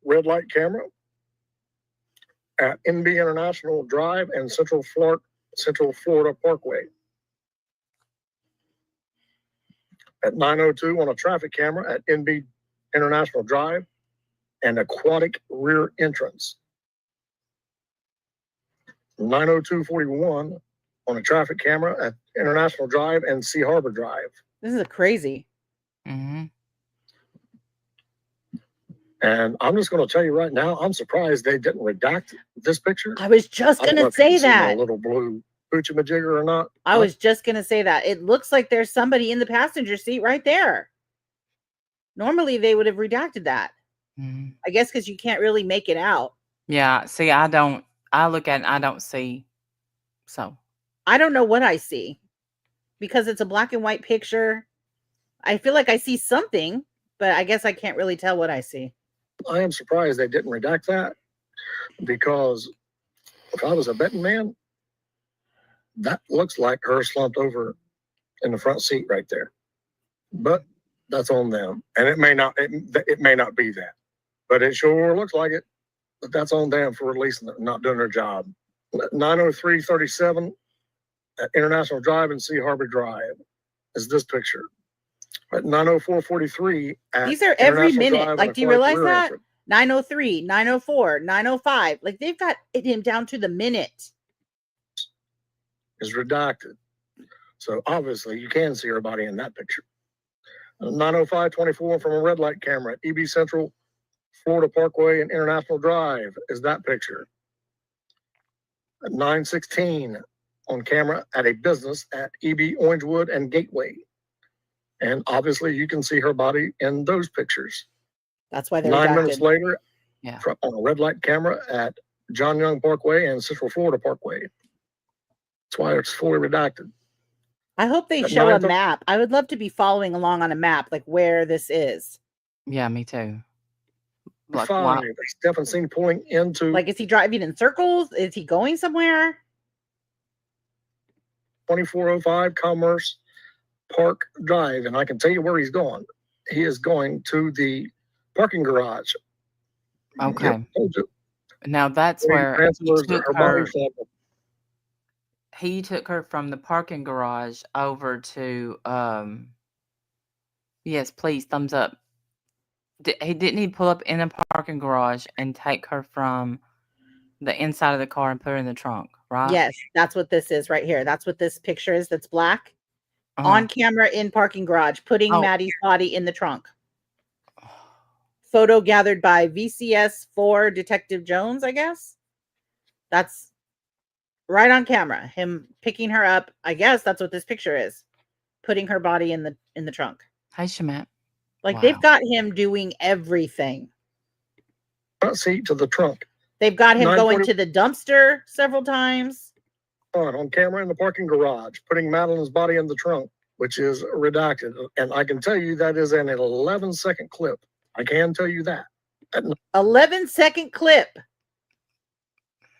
red light camera at NB International Drive and Central Florida Parkway. At 9:02 on a traffic camera at NB International Drive and Aquatic Rear Entrance. 9:02:41 on a traffic camera at International Drive and Sea Harbor Drive. This is crazy. Mm-hmm. And I'm just going to tell you right now, I'm surprised they didn't redact this picture. I was just going to say that. A little blue poochie-majigger or not. I was just going to say that. It looks like there's somebody in the passenger seat right there. Normally, they would have redacted that. Mm-hmm. I guess because you can't really make it out. Yeah. See, I look at it and I don't see. So. I don't know what I see. Because it's a black and white picture. I feel like I see something, but I guess I can't really tell what I see. I am surprised they didn't redact that, because if I was a betting man, that looks like her slumped over in the front seat right there. But that's on them, and it may not be that, but it sure looks like it. But that's on them for releasing it, not doing their job. 9:03:37 at International Drive and Sea Harbor Drive is this picture. At 9:04:43 at These are every International minute. Drive Like, and do you Aquatic realize Rear that? Entrance. 9:03, 9:04, 9:05. Like, they've got him down to the minute. Is redacted. So obviously you can see her body in that picture. 9:05:24 from a red light camera at EB Central, Florida Parkway and International Drive is that picture. At 9:16 on camera at a business at EB Orangewood and Gateway. And obviously you can see her body in those pictures. That's why they're 9 minutes redacted. later, Yeah. on a red light camera at John Young Parkway and Central Florida Parkway. That's why it's fully redacted. I hope they At show a 9:30 map. I would love to be following along on a map, like where this is. Yeah, me too. Like, 5, Stephen seen pulling into Like, is he driving in circles? Is he going somewhere? 2405 Commerce Park Drive, and I can tell you where he's going. He is going to the parking garage. Okay. Yep, told you. Now that's Where he where he transfers took her body her. from He took her from the parking garage over to. Yes, please, thumbs up. Didn't he pull up in a parking garage and take her from the inside of the car and put her in the trunk? Right. Yes, that's what this is right here. That's what this picture is. That's black. Uh-huh. On camera in parking garage, putting Oh. Maddie's body in the trunk. Photo gathered by VCS4 Detective Jones, I guess. That's right on camera. Him picking her up. I guess that's what this picture is. Putting her body in the trunk. Hey, Shamat. Like, Wow. they've got him doing everything. front seat to the trunk. They've got him going 9:40 to the dumpster several times. On camera in the parking garage, putting Madeline's body in the trunk, which is redacted. And I can tell you that is an 11-second clip. I can tell you that. 11-second clip.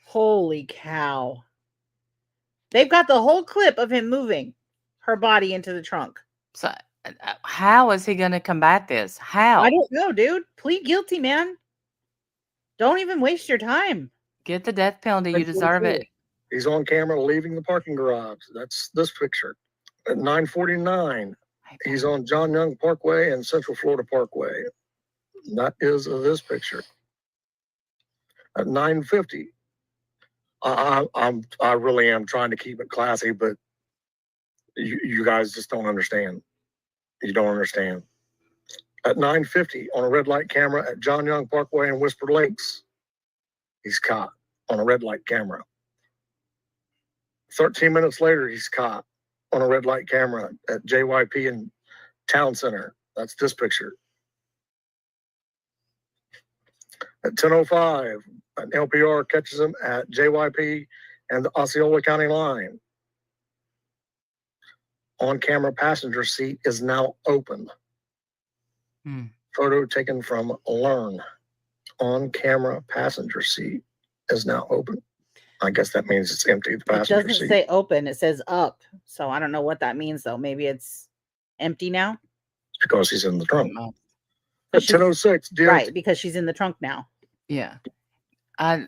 Holy cow. They've got the whole clip of him moving her body into the trunk. So, how is he going to combat this? How? I don't know, dude. Plead guilty, man. Don't even waste your time. Get the death penalty. You deserve it. He's on camera leaving the parking garage. That's this picture. At 9:49, he's on John Young Parkway and Central Florida Parkway. That is this picture. At 9:50, I really am trying to keep it classy, but you guys just don't understand. You don't understand. At 9:50, on a red light camera at John Young Parkway and Whisper Lakes, he's caught on a red light camera. 13 minutes later, he's caught on a red light camera at JYP and Town Center. That's this picture. At 10:05, an LPR catches him at JYP and the Osceola County line. On-camera passenger seat is now open. Photo taken from Learn. On-camera passenger seat is now open. I guess that means it's empty. The It passenger doesn't seat. say open. It says up. So I don't know what that means, though. Maybe it's empty now. Because he's in the trunk. Oh, But At she's- 10:06, right, because she's in the trunk now. yeah. I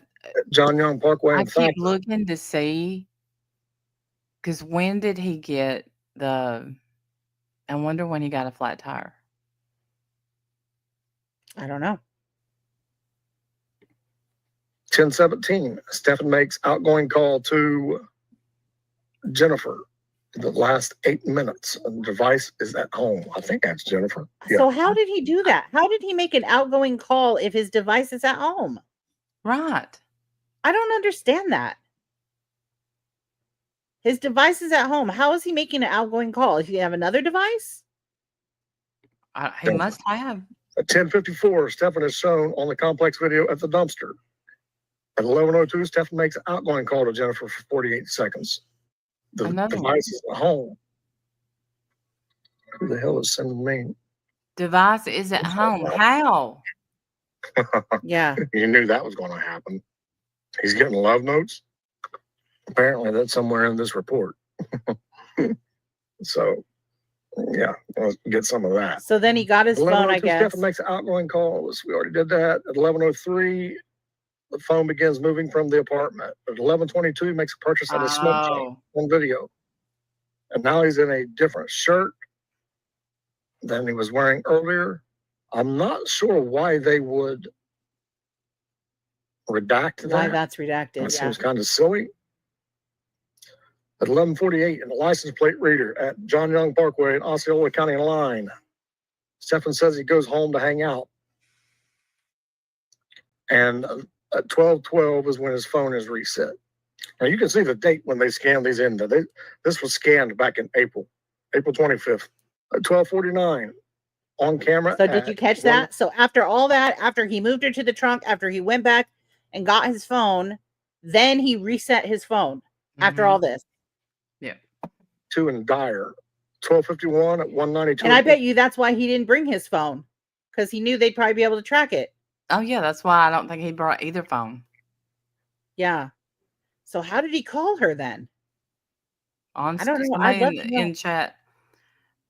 John Young Parkway and keep Falcon. looking to see, because when did he get the? I wonder when he got a flat tire. I don't know. 10:17, Stephen makes outgoing call to Jennifer. The last 8 minutes, the device is at home. I think that's Jennifer. Yeah. So how did he do that? How did he make an outgoing call if his device is at home? Right. I don't understand that. His device is at home. How is he making an outgoing call? If you have another device? He must have. At 10:54, Stephen is shown on the complex video at the dumpster. At 11:02, Stephen makes an outgoing call to Jennifer for 48 seconds. The Another one. device is at home. Who the hell is sending me? Device is at home. How? Yeah. You knew that was going to happen. He's getting love notes. Apparently, that's somewhere in this report. So, yeah, let's get some of that. So then he got his phone, I 11:02, guess. Stephen makes an outgoing call. We already did that. At 11:03, the phone begins moving from the apartment. At 11:22, he makes a purchase at a smoke shop Oh, on video. And now he's in a different shirt than he was wearing earlier. I'm not sure why they would redact Why that. that's redacted. That Yeah. seems kind of silly. At 11:48, in the license plate reader at John Young Parkway and Osceola County line, Stephen says he goes home to hang out. And at 12:12 is when his phone is reset. Now you can see the date when they scanned these in. This was scanned back in April 25th. At 12:49, on camera. So did you catch that? So after all that, after he moved her to the trunk, after he went back and got his phone, then he reset his phone after all this. Yeah. 2 in Dyer. 12:51 at 192. And I bet you that's why he didn't bring his phone, because he knew they'd probably be able to track it. Oh, yeah. That's why I don't think he brought either phone. Yeah. So how did he call her then? On I don't know. somebody I'd love to know. in chat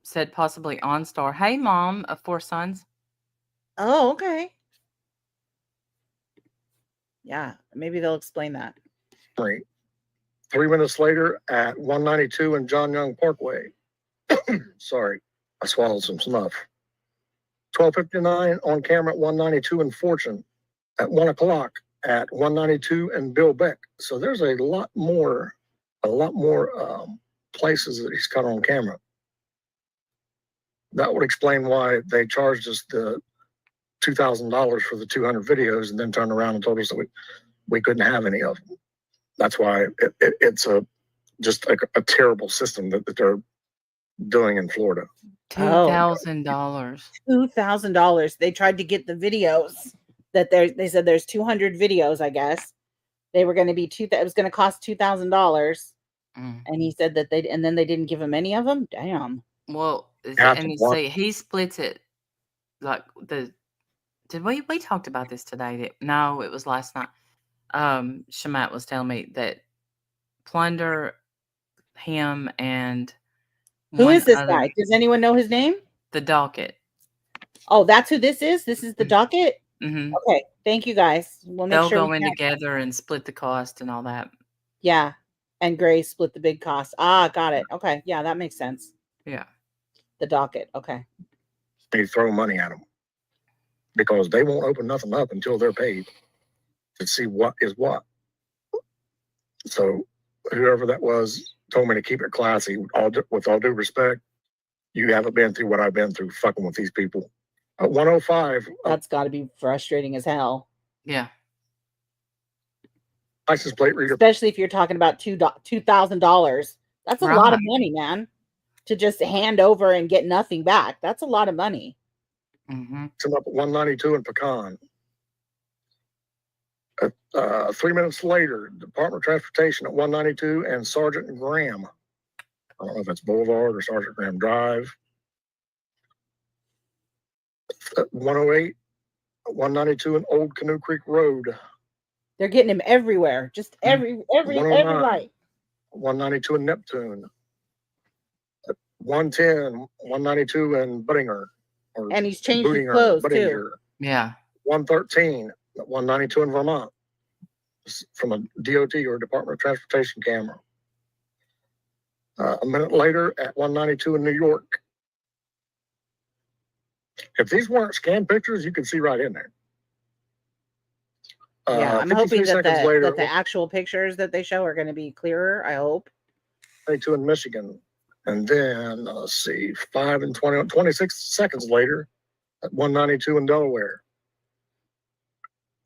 said possibly OnStar. Hey, mom of 4 sons. Oh, okay. Yeah, maybe they'll explain that. 3 minutes later at 192 in John Young Parkway. Sorry, I swallowed some snuff. 12:59 on camera at 192 in Fortune. At 1 o'clock at 192 and Bill Beck. So there's a lot more places that he's caught on camera. That would explain why they charged us the $2,000 for the 200 videos and then turned around and told us that we couldn't have any of them. That's why it's just a terrible system that they're doing in Florida. $2,000. $2,000. They tried to get the videos that they said there's 200 videos, I guess. They were going to be it was going to cost $2,000. And he said that and then they didn't give him any of them. Damn. Well, and you see, he splits it like did we talked about this today? No, it was last night. Shamat was telling me that Plunder, him, and who is this guy? Does anyone know his name? The Docket. Oh, that's who this is? This is the Docket? Mm-hmm. Okay. Thank you, guys. We'll make They'll sure go in together and split the cost and all that. Yeah. And Gray split the big cost. Ah, got it. Okay. Yeah, that makes sense. Yeah. The Docket. Okay. They throw money at them because they won't open nothing up until they're paid to see what is what. So whoever that was told me to keep it classy. With all due respect, you haven't been through what I've been through fucking with these people. At 105. That's got to be frustrating as hell. Yeah. License plate reader. Especially if you're talking about $2,000. That's a lot of money, man. To just hand over and get nothing back. That's a lot of money. Mm-hmm. Come up at 192 in Pecan. 3 minutes later, Department of Transportation at 192 and Sergeant Graham. I don't know if that's Boulevard or Sergeant Graham Drive. At 108, 192 and Old Canoe Creek Road. They're getting him everywhere. Just every light. 192 in Neptune. At 110, 192 in Buttinger. And he's changed his clothes too. Yeah. 113 at 192 in Vermont. From a DOT or Department of Transportation camera. A minute later at 192 in New York. If these weren't scanned pictures, you can see right in there. Yeah, I'm hoping that the actual pictures that they show are going to be clearer. I hope. 22 in Michigan. And then, let's see, 26 seconds later at 192 in Delaware.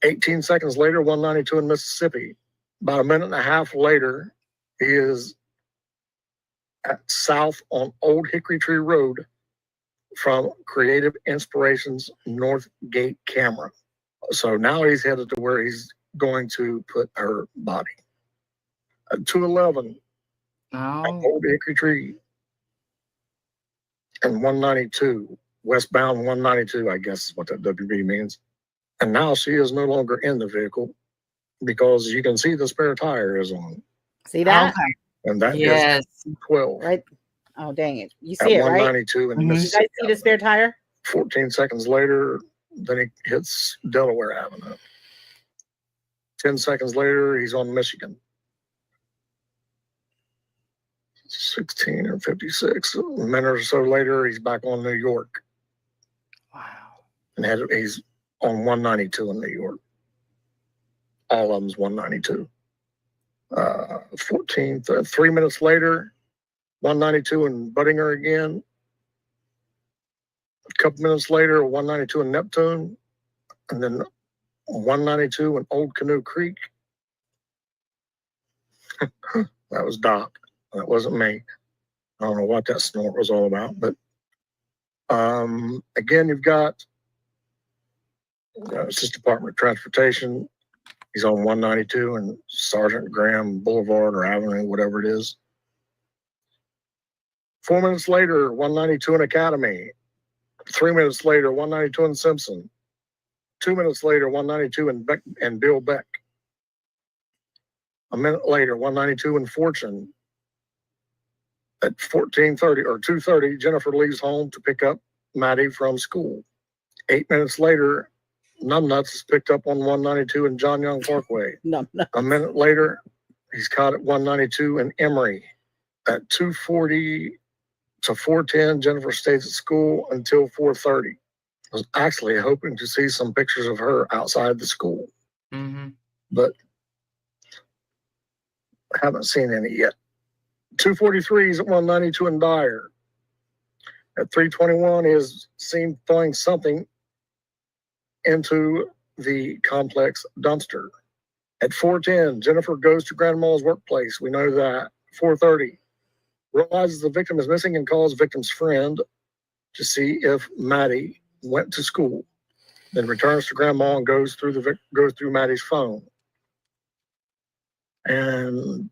18 seconds later, 192 in Mississippi. About a minute and a half later, he is at south on Old Hickory Tree Road from Creative Inspirations North Gate camera. So now he's headed to where he's going to put her body. At 211 at Old Hickory Tree and 192, westbound 192, I guess is what that WB means. And now she is no longer in the vehicle because you can see the spare tire is on. See that? Okay. And that is 12. Right. Oh, dang it. You see it, right? 192 in Mississippi. You guys see the spare tire? 14 seconds later, then he hits Delaware Avenue. 10 seconds later, he's on Michigan. 16 or 56. A minute or so later, he's back on New York. Wow. And he's on 192 in New York. All of them's 192. 3 minutes later, 192 in Buttinger again. A couple minutes later, 192 in Neptune. And then 192 in Old Canoe Creek. That was Doc. That wasn't me. I don't know what that snort was all about, but again, you've got it's just Department of Transportation. He's on 192 and Sergeant Graham Boulevard or Avenue, whatever it is. 4 minutes later, 192 in Academy. 3 minutes later, 192 in Simpson. 2 minutes later, 192 in Beck and Bill Beck. A minute later, 192 in Fortune. At 14:30 or 2:30, Jennifer leaves home to pick up Maddie from school. 8 minutes later, Numbnuts is picked up on 192 in John Young Parkway. Numbnuts. A minute later, he's caught at 192 in Emory. At 2:40 to 4:10, Jennifer stays at school until 4:30. I was actually hoping to see some pictures of her outside the school, but I haven't seen any yet. 2:43 is at 192 in Dyer. At 3:21, he is seen throwing something into the complex dumpster. At 4:10, Jennifer goes to Grandma's workplace. We know that. 4:30, realizes the victim is missing and calls victim's friend to see if Maddie went to school. Then returns to Grandma and goes through Maddie's phone. And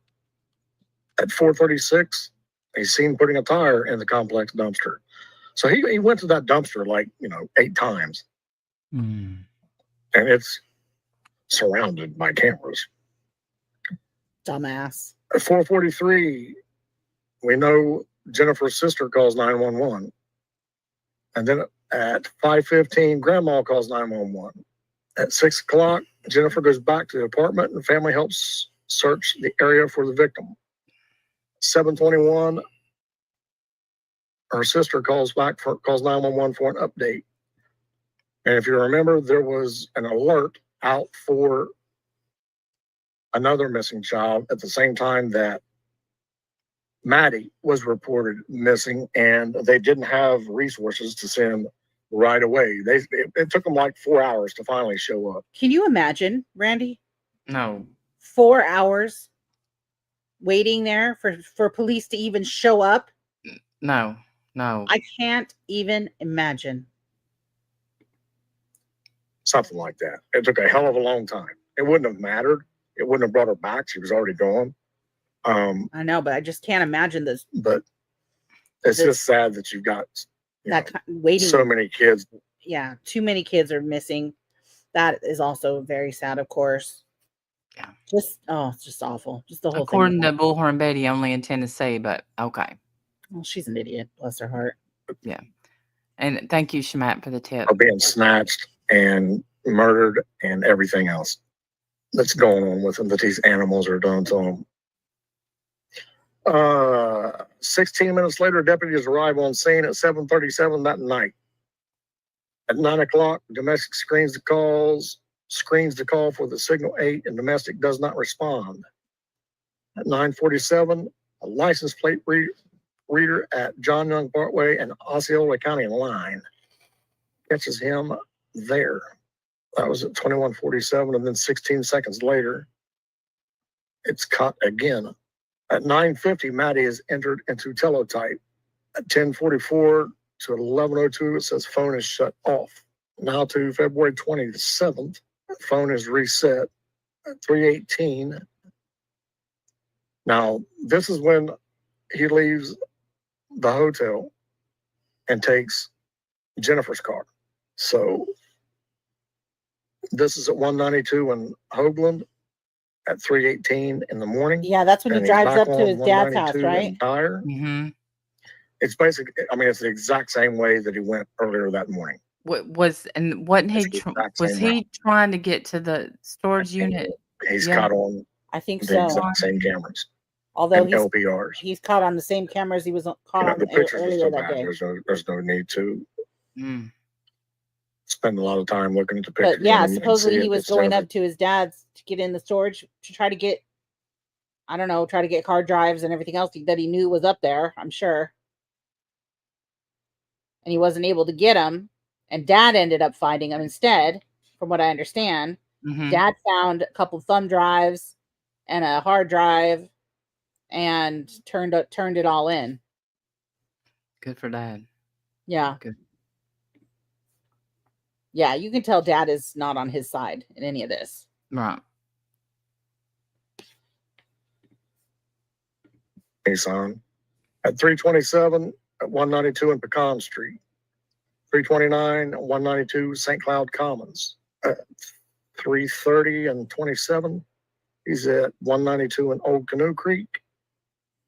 at 4:36, he's seen putting a tire in the complex dumpster. So he went to that dumpster 8 times. And it's surrounded by cameras. Dumbass. At 4:43, we know Jennifer's sister calls 911. And then at 5:15, Grandma calls 911. At 6 o'clock, Jennifer goes back to the apartment and family helps search the area for the victim. 7:21, her sister calls 911 for an update. And if you remember, there was an alert out for another missing child at the same time that Maddie was reported missing, and they didn't have resources to send right away. It took them like 4 hours to finally show up. Can you imagine, Randy? No. 4 hours waiting there for police to even show up? No. I can't even imagine. Something like that. It took a hell of a long time. It wouldn't have mattered. It wouldn't have brought her back. She was already gone. I know, but I just can't imagine this. But it's just sad that you've got waiting. So many kids. Yeah, too many kids are missing. That is also very sad, of course. Yeah. It's just awful. Just the whole According thing. to Bullhorn Betty, only in Tennessee, but okay. Well, she's an idiot. Bless her heart. Yeah. And thank you, Shamat, for the tip. Are being snatched and murdered and everything else that's going on with them, that these animals are done to them. 16 minutes later, deputies arrive on scene at 7:37 that night. At 9 o'clock, domestic screens the call for the signal 8, and domestic does not respond. At 9:47, a license plate reader at John Young Parkway and Osceola County line catches him there. That was at 21:47, and then 16 seconds later, it's caught again. At 9:50, Maddie is entered into teletype. At 10:44 to 11:02, it says phone is shut off. Now to February 27th, phone is reset at 3:18. Now, this is when he leaves the hotel and takes Jennifer's car. So this is at 192 in Hoagland at 3:18 in the morning. Yeah, that's when he And he's drives back up to on his dad's house, 192 in right? Dyer. Mm-hmm. It's basically, it's the exact same way that he went earlier that morning. Wasn't he It's the exact was same he trying to get to the storage unit? He's Yeah. caught on I think the so. exact same cameras. Although and LPRs. he's caught on the same cameras he was caught on The pictures are earlier so that bad. day. There's no need to Mm. spend a lot of time looking at the pictures. But yeah, and see supposedly he it was instead going of up to his dad's to get in the storage to try to get, I don't know, try to get hard drives and everything else that he knew was up there, I'm sure. And he wasn't able to get them. And Dad ended up finding them instead, from what I understand. Mhm. Dad found a couple thumb drives and a hard drive and turned it all in. Good for Dad. Yeah. Good. Yeah, you can tell Dad is not on his side in any of this. Right. Nissan at 327 at 192 in Pecan Street, 329 192 St. Cloud Commons, at 330 and 27. He's at 192 in Old Canoe Creek.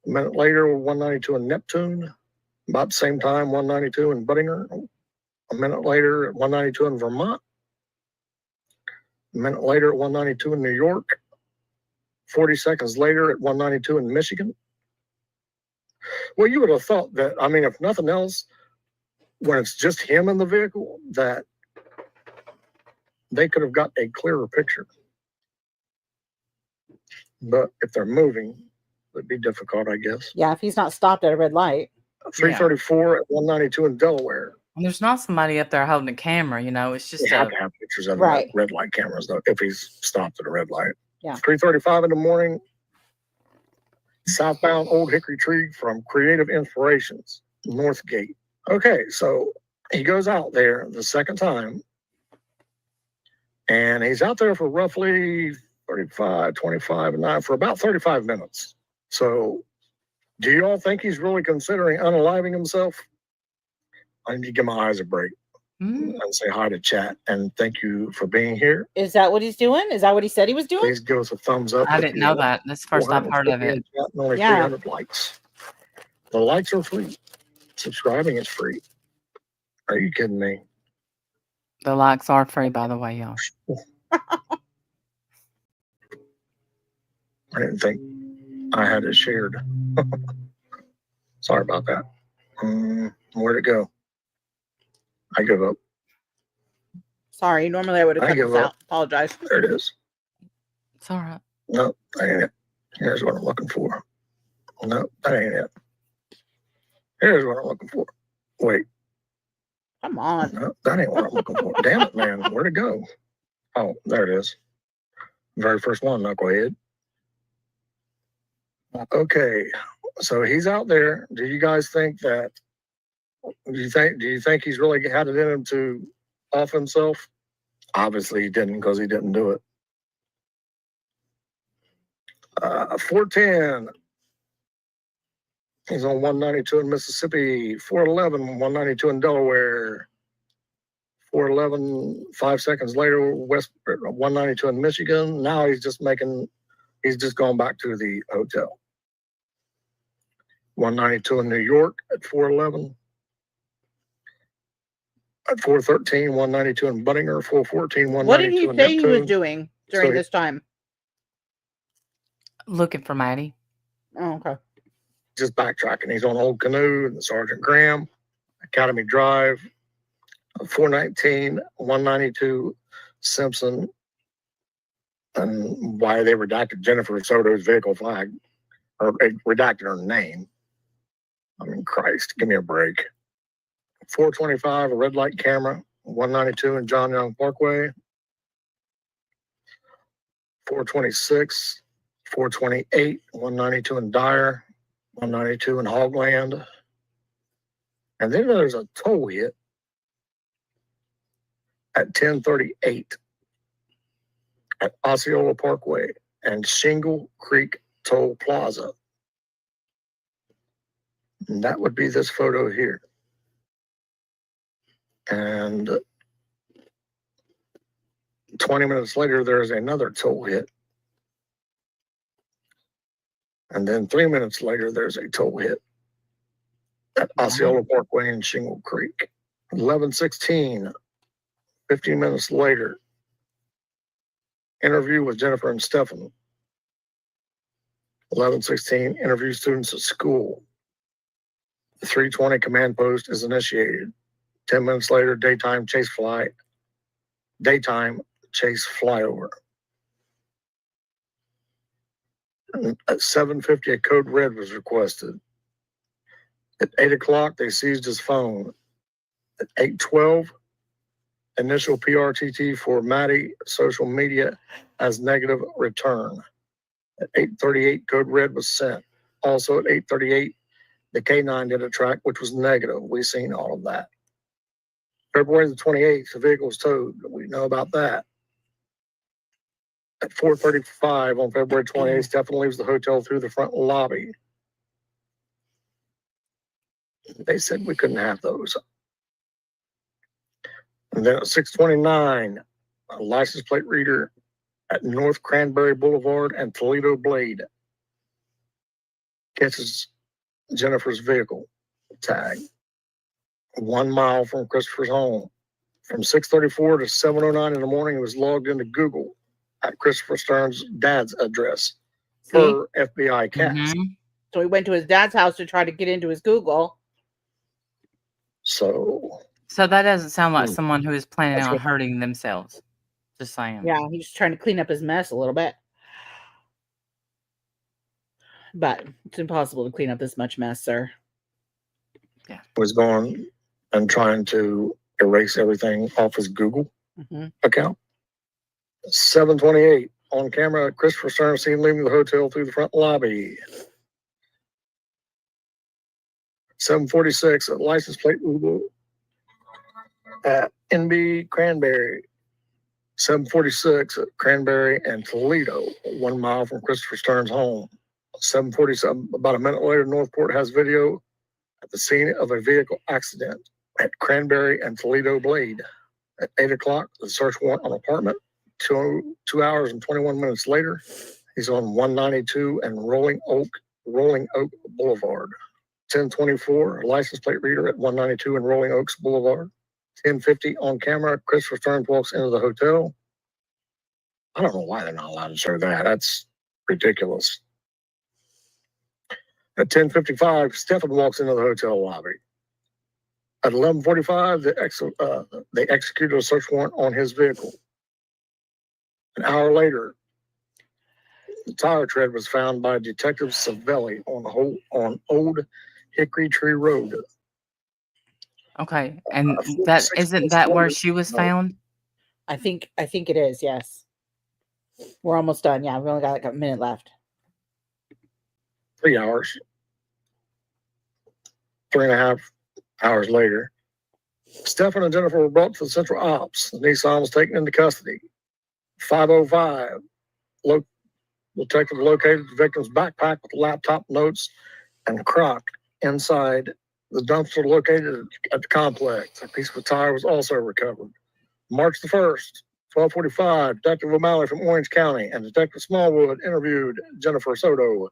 A minute later, 192 in Neptune. About the same time, 192 in Buttinger. A minute later, at 192 in Vermont. A minute later, at 192 in New York. 40 seconds later, at 192 in Michigan. Well, you would have thought that, I mean, if nothing else, when it's just him in the vehicle, that they could have got a clearer picture. But if they're moving, it'd be difficult, I guess. Yeah, if he's not stopped at a red light. 334 at 192 in Delaware. And there's not somebody up there holding a camera, you know. It's just You have to have pictures of Right. red light cameras, though, if he's stopped at a red light. Yeah. 3:35 in the morning, southbound Old Hickory Tree from Creative Inspirations, North Gate. Okay, so he goes out there the second time, and he's out there for roughly 35, 25, and 9 for about 35 minutes. So do you all think he's really considering unaliving himself? I need to give my eyes a break and say hi to chat and thank you for being here. Is that what he's doing? Is that what he said he was doing? Please give us a thumbs up. I if didn't you know want. that. That's the first I've heard of 450 in it. chat and only Yeah. 300 likes. The likes are free. Subscribing is free. Are you kidding me? The likes are free, by the way, y'all. I didn't think I had it shared. Sorry about that. Where'd it go? I give up. Sorry, normally I would have I cut give this up. out. Apologize. There it is. It's all right. No, that ain't it. Here's what I'm looking for. No, that ain't it. Here's what I'm looking for. Wait, Come on. no, that ain't what I'm looking for. Damn it, man. Where'd it go? Oh, there it is. Very first one, knucklehead. Okay, so he's out there. Do you guys think that? Do you think he's really had it in him to off himself? Obviously, he didn't because he didn't do it. 410. He's on 192 in Mississippi. 411, 192 in Delaware. 411, 5 seconds later, West 192 in Michigan. Now he's just going back to the hotel. 192 in New York at 411. At 413, 192 in Buttinger. 414, 192 What did he in say he was Neptune. doing during So this time? Looking for Maddie. Oh, okay. Just backtracking. He's on Old Canoe and Sergeant Graham, Academy Drive, 419, 192 Simpson, and why they redacted Jennifer Soto's vehicle flag, or redacted her name. I mean, Christ, give me a break. 425, a red light camera, 192 in John Young Parkway. 426, 428, 192 in Dyer, 192 in Hogland. And then there's a toll hit at 1038 at Osceola Parkway and Shingle Creek Toll Plaza. And that would be this photo here. And 20 minutes later, there's another toll hit. And then 3 minutes later, there's a toll hit at Osceola Parkway and Shingle Creek. 11:16, 15 minutes later, interview with Jennifer and Stephen. 11:16, interview students at school. 3:20, command post is initiated. 10 minutes later, daytime chase flyover. At 7:50, a code red was requested. At 8 o'clock, they seized his phone. At 8:12, initial PRTT for Maddie social media as negative return. At 8:38, code red was sent. Also at 8:38, the K9 did a track, which was negative. We've seen all of that. February the 28th, the vehicle was towed. We know about that. At 4:35 on February 28th, Stefan leaves the hotel through the front lobby. They said we couldn't have those. And then at 6:29, a license plate reader at North Cranberry Boulevard and Toledo Blade catches Jennifer's vehicle tag 1 mile from Christopher's home. From 6:34 to 7:09 in the morning, it was logged into Google at Christopher Stern's dad's address per FBI cast. So he went to his dad's house to try to get into his Google. So that doesn't sound like someone who is planning That's on what- hurting themselves. Just saying. Yeah, he's trying to clean up his mess a little bit. But it's impossible to clean up this much mess, sir. was going and trying to erase everything off his Google account. 7:28 on camera, Christopher Stern seen leaving the hotel through the front lobby. 7:46 at license plate reader at NB Cranberry. 7:46 at Cranberry and Toledo, 1 mile from Christopher Stern's home. 7:47, about a minute later, Northport has video at the scene of a vehicle accident at Cranberry and Toledo Blade. At 8 o'clock, the search warrant on apartment. 2 hours and 21 minutes later, he's on 192 and Rolling Oak Boulevard. 10:24, license plate reader at 192 and Rolling Oaks Boulevard. 10:50 on camera, Christopher Stern walks into the hotel. I don't know why they're not allowed to show that. That's ridiculous. At 10:55, Stefan walks into the hotel lobby. At 11:45, they executed a search warrant on his vehicle. An hour later, the tire tread was found by Detective Savelli on Old Hickory Tree Road. Okay, and that isn't that where she was found? I think it is, yes. We're almost done. Yeah, we only got like a minute left. 3 hours. 3.5 hours later, Stefan and Jennifer were brought to the Central Ops. The Nissan was taken into custody. 5:05, detective located the victim's backpack with laptop, notes, and crock inside the dumpster located at the complex. A piece of a tire was also recovered. March the 1st, 12:45, Detective O'Malley from Orange County and Detective Smallwood interviewed Jennifer Soto.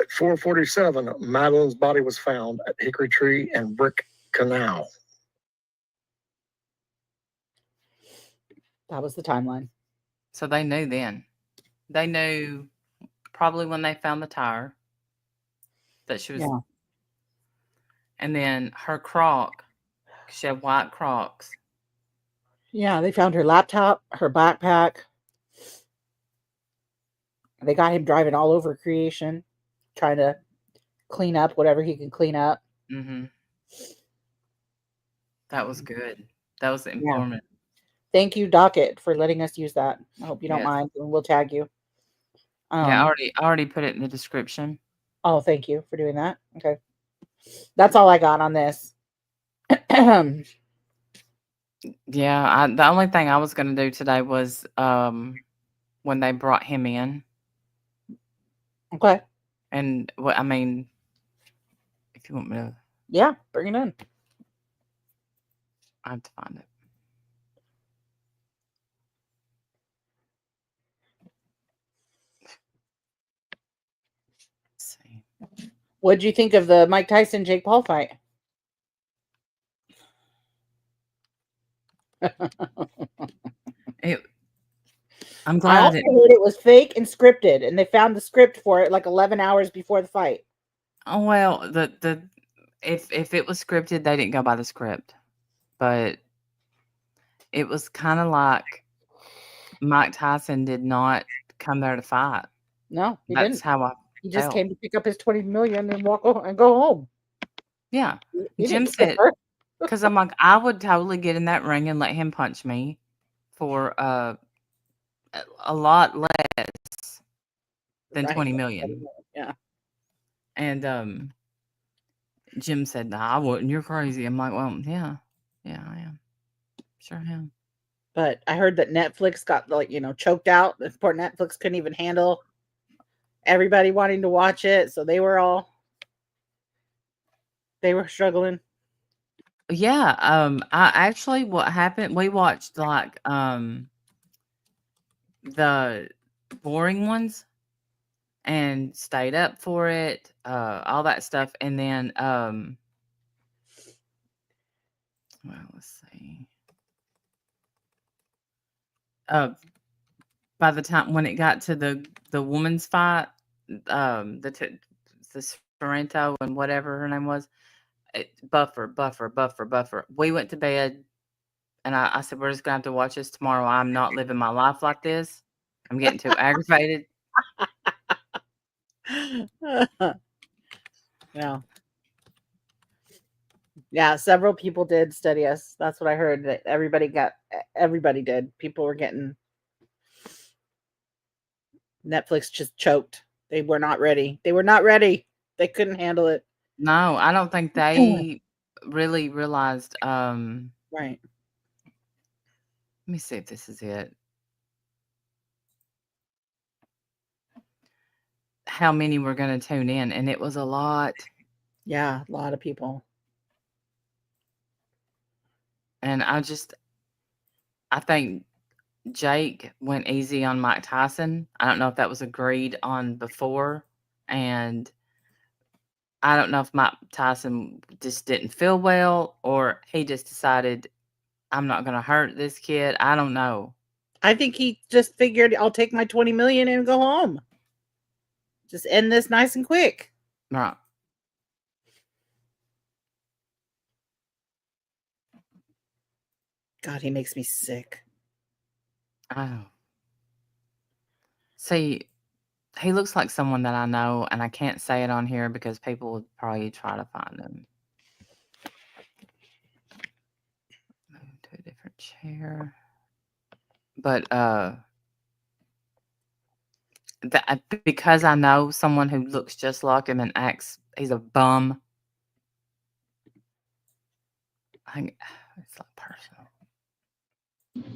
At 4:47, Madeline's body was found at Hickory Tree and Brick Canal. That was the timeline. So they knew then. They knew probably when they found the tire that she was. Yeah. And then her croc, she had white Crocs. Yeah, they found her laptop, her backpack. They got him driving all over creation, trying to clean up whatever he can clean up. Mm-hmm. That was good. That was informative. Thank you, Docket, for letting us use that. I hope you don't Yes. mind, and we'll tag you. Yeah, I already put it in the description. Oh, thank you for doing that. Okay. That's all I got on this. Yeah, the only thing I was going to do today was when they brought him in. Okay. And what I mean, if you want me to, Yeah, bring it in. I have to find it. Let's see. What did you think of the Mike Tyson Jake Paul fight? I'm I glad I also didn't. heard it was fake and scripted, and they found the script for it like 11 hours before the fight. Oh well, the if it was scripted, they didn't go by the script, but it was kind of like Mike Tyson did not come there to fight. No, he That's didn't. how I He just felt. came to pick up his 20 million and and go home. Yeah, He Jim didn't care. said, because I'm like, I would totally get in that ring and let him punch me for a lot less than Right. 20 million. Yeah. And Jim said, "Nah, I wouldn't. You're crazy." I'm like, "Well, yeah, I am. Sure am." But I heard that Netflix got choked out. The poor Netflix couldn't even handle everybody wanting to watch it, so they were struggling. Yeah, I actually what happened, we watched like the boring ones and stayed up for it, all that stuff, and then well, let's see. By the time when it got to the woman's fight, the Sorrento and whatever her name was, Buffer. We went to bed, and I said, "We're just gonna have to watch this tomorrow. I'm not living my life like this. I'm getting too aggravated." Yeah. Yeah, several people did study us. That's what I heard. That everybody did. People were getting Netflix just choked. They were not ready. They were not ready. They couldn't handle it. No, I don't think they really realized. Right. Let me see if this is it. How many were going to tune in, and it was a lot. Yeah, a lot of people. And I think Jake went easy on Mike Tyson. I don't know if that was agreed on before, and I don't know if Mike Tyson just didn't feel well or he just decided, I'm not going to hurt this kid. I don't know. I think he just figured, I'll take my 20 million and go home. Just end this nice and quick. Right. God, he makes me sick. Oh. See, he looks like someone that I know, and I can't say it on here because people would probably try to find him. Move to a different chair. But because I know someone who looks just like him and acts, he's a bum. It's like personal.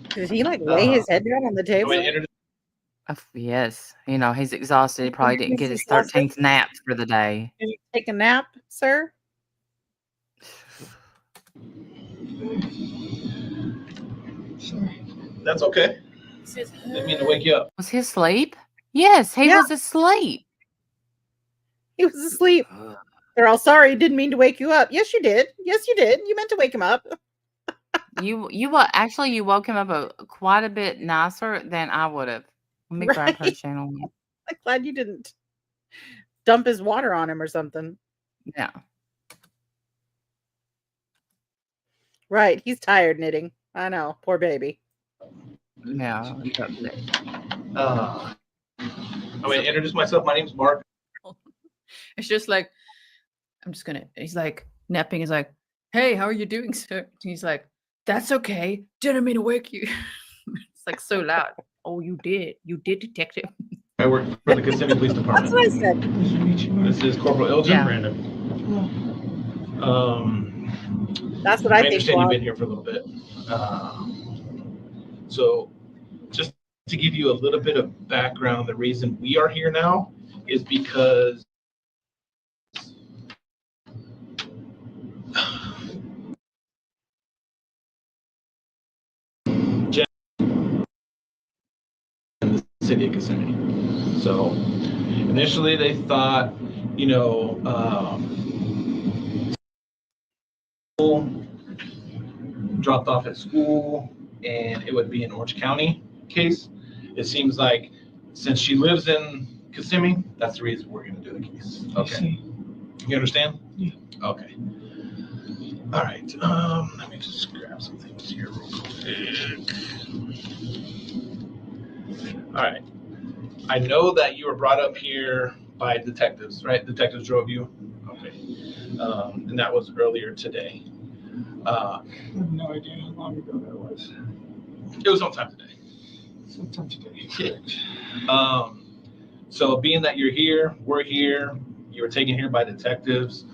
Did he lay his head down on the table? Yes, he's exhausted. He probably didn't get his 13th nap for the day. Can you take a nap, sir? That's okay. Didn't mean to wake you up. Was he asleep? Yes, he was asleep. He was asleep. They're all sorry. Didn't mean to wake you up. Yes, you did. Yes, you did. You meant to wake him up. You actually you woke him up quite a bit nicer than I would have. Let me grab her Right. channel. I'm glad you didn't dump his water on him or something. Yeah. Right. He's tired knitting. I know. Poor baby. Yeah. I'm going to introduce myself. My name's Mark. It's just like, he's like, napping is like, "Hey, how are you doing, sir?" And he's like, "That's okay. Didn't mean to wake you." It's like so loud. "Oh, you did, detective." I work for the Kissimmee Police Department. That's what I said. This is Corporal Elgin. Yeah. Brandon. That's what I think. understand you've been here for a little bit. So just to give you a little bit of background, the reason we are here now is because in the city of Kissimmee. So initially they thought, dropped off at school and it would be an Orange County case. It seems like since she lives in Kissimmee, that's the reason we're going to do the case. Okay. You understand? Yeah. Okay. All right. Let me just grab some things here real quick. All right. I know that you were brought up here by detectives, right? Detectives drove you? Okay. And that was earlier today. I have no idea how long ago that was. It was sometime today. Sometime today. Correct. So being that you're here, we're here, you were taken here by detectives,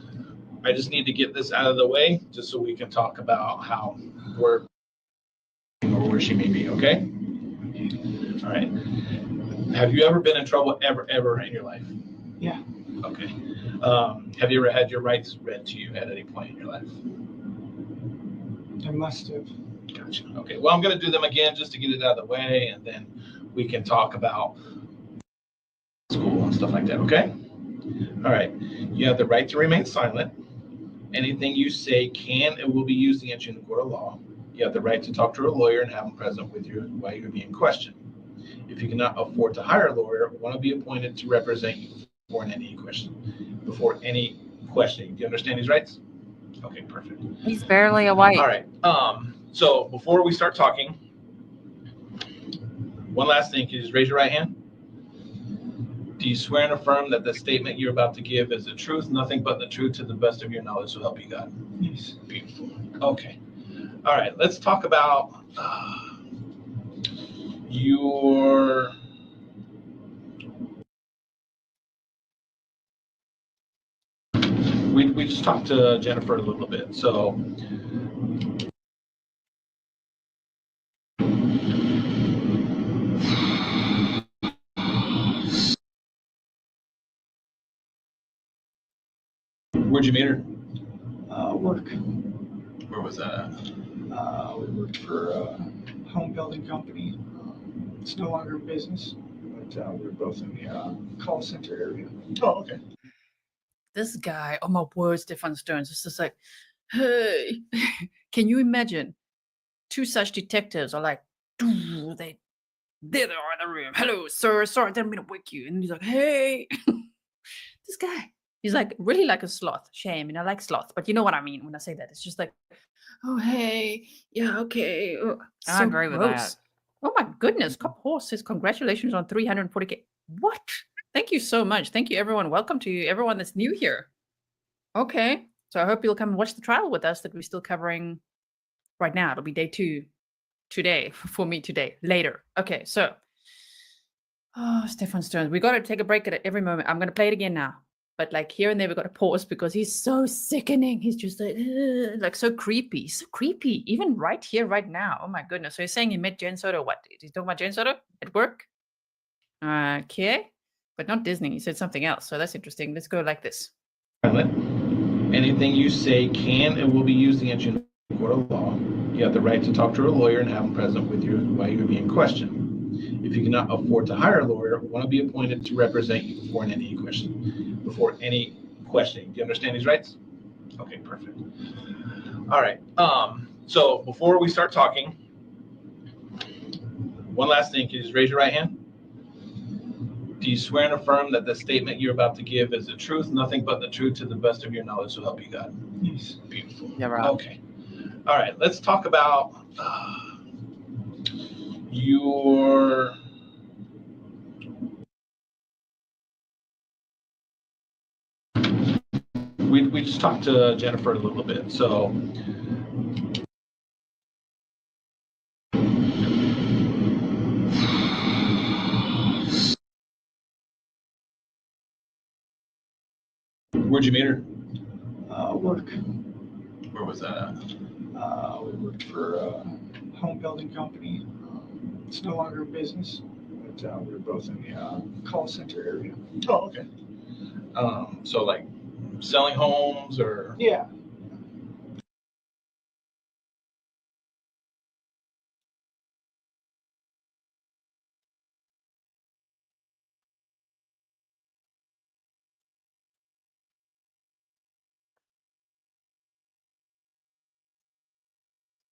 I just need to get this out of the way just so we can talk about how we're or where she may be, okay? All right. Have you ever been in trouble ever in your life? Yeah. Okay. Have you ever had your rights read to you at any point in your life? I must have. Gotcha. Okay. Well, I'm going to do them again just to get it out of the way, and then we can talk about school and stuff like that, okay? All right. You have the right to remain silent. Anything you say can and will be used against you in the court of law. You have the right to talk to a lawyer and have him present with you while you're being questioned. If you cannot afford to hire a lawyer, one will be appointed to represent you before any questioning. Do you understand these rights? Okay, perfect. He's barely awake. All right. So before we start talking, one last thing. Can you just raise your right hand? Do you swear and affirm that the statement you're about to give is the truth, nothing but the truth, to the best of your knowledge, so help you God? Yes. Beautiful. Okay. All right. Let's talk about your. We just talked to Jennifer a little bit. So where'd you meet her? Work. Where was that at? We worked for a home building company. It's no longer in business, but we were both in the call center area. Oh, okay. This guy, oh my word, Stefan Stearns, it's just like, hey, can you imagine? Two such detectives are like, there they are in the room. Hello, sir. Sorry, I didn't mean to wake you. And he's like, hey, this guy. He's like really like a sloth. Shame, I like sloths, but you know what I mean when I say that. It's just like, oh hey, yeah, okay. Oh, I so agree with gross. that. Oh my goodness, Cop Horse says congratulations on 340K. What? Thank you so much. Thank you, everyone. Welcome to everyone that's new here. Okay, so I hope you'll come and watch the trial with us that we're still covering right now. It'll be day 2 today for me today. Later. Okay, so Stefan Stearns, we got to take a break at every moment. I'm going to play it again now. But like here and there, we got to pause because he's so sickening. He's just like so creepy. So creepy. Even right here, right now. Oh my goodness. So he's saying he met Jen Soto. What? He's talking about Jen Soto at work? Okay. But not Disney. He said something else. So that's interesting. Let's go like this. Anything you say can and will be used against you in the court of law. You have the right to talk to a lawyer and have him present with you while you're being questioned. If you cannot afford to hire a lawyer, one will be appointed to represent you before any questioning. Do you understand these rights? Okay, perfect. All right. So before we start talking, one last thing. Can you just raise your right hand? Do you swear and affirm that the statement you're about to give is the truth, nothing but the truth, to the best of your knowledge, so help you God? Yes. Beautiful. Yeah, right. Okay. All right. Let's talk about your. We just talked to Jennifer a little bit. So where'd you meet her? Work. Where was that at? We worked for a home building company. It's no longer in business, but we were both in the call center area. Oh, okay. So like selling homes or? Yeah.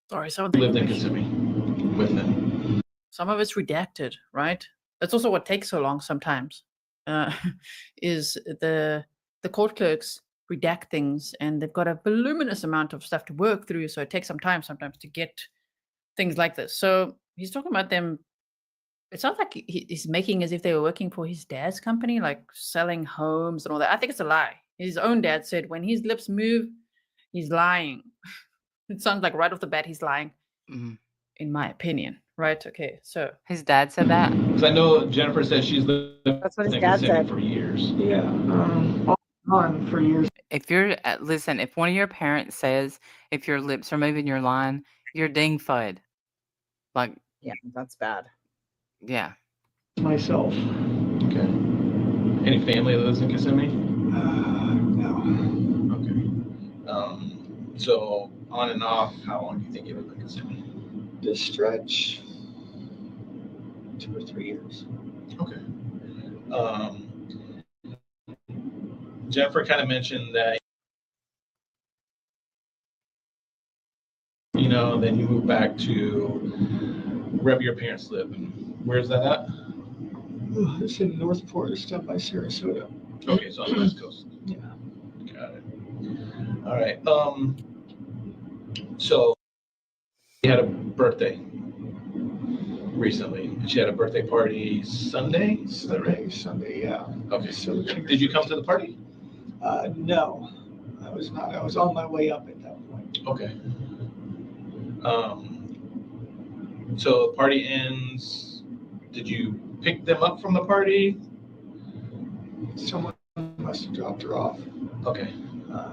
Sorry, someone Lived in Kissimmee with him. some of it's redacted, right? That's also what takes so long sometimes. Is the court clerks redact things, and they've got a voluminous amount of stuff to work through, so it takes some time sometimes to get things like this. So he's talking about them. It sounds like he's making as if they were working for his dad's company, like selling homes and all that. I think it's a lie. His own dad said when his lips move, he's lying. It sounds like right off the bat he's lying, in my opinion. Right? Okay. So His dad said that. Because I know Jennifer said she's lived That's what his in dad Kissimmee said. for years. Yeah, on for years. If you're listen, if one of your parents says if your lips are moving, you're lying, you're ding fud. Like, Yeah, that's bad. yeah. Myself. Okay. Any family that lives in Kissimmee? No. Okay. So on and off, how long do you think you lived in Kissimmee? This stretch, 2 or 3 years. Okay. Jennifer kind of mentioned that, then you moved back to wherever your parents live. And where's that at? It's in Northport. It's down by Sarasota. Okay, so on the West Coast. Yeah. Got it. All right. So she had a birthday recently. She had a birthday party Sunday. Is that right? Sunday, yeah. Okay. So Did you come to the party? No, I was not. I was on my way up at that point. Okay. So the party ends. Did you pick them up from the party? Someone must have dropped her off. Okay.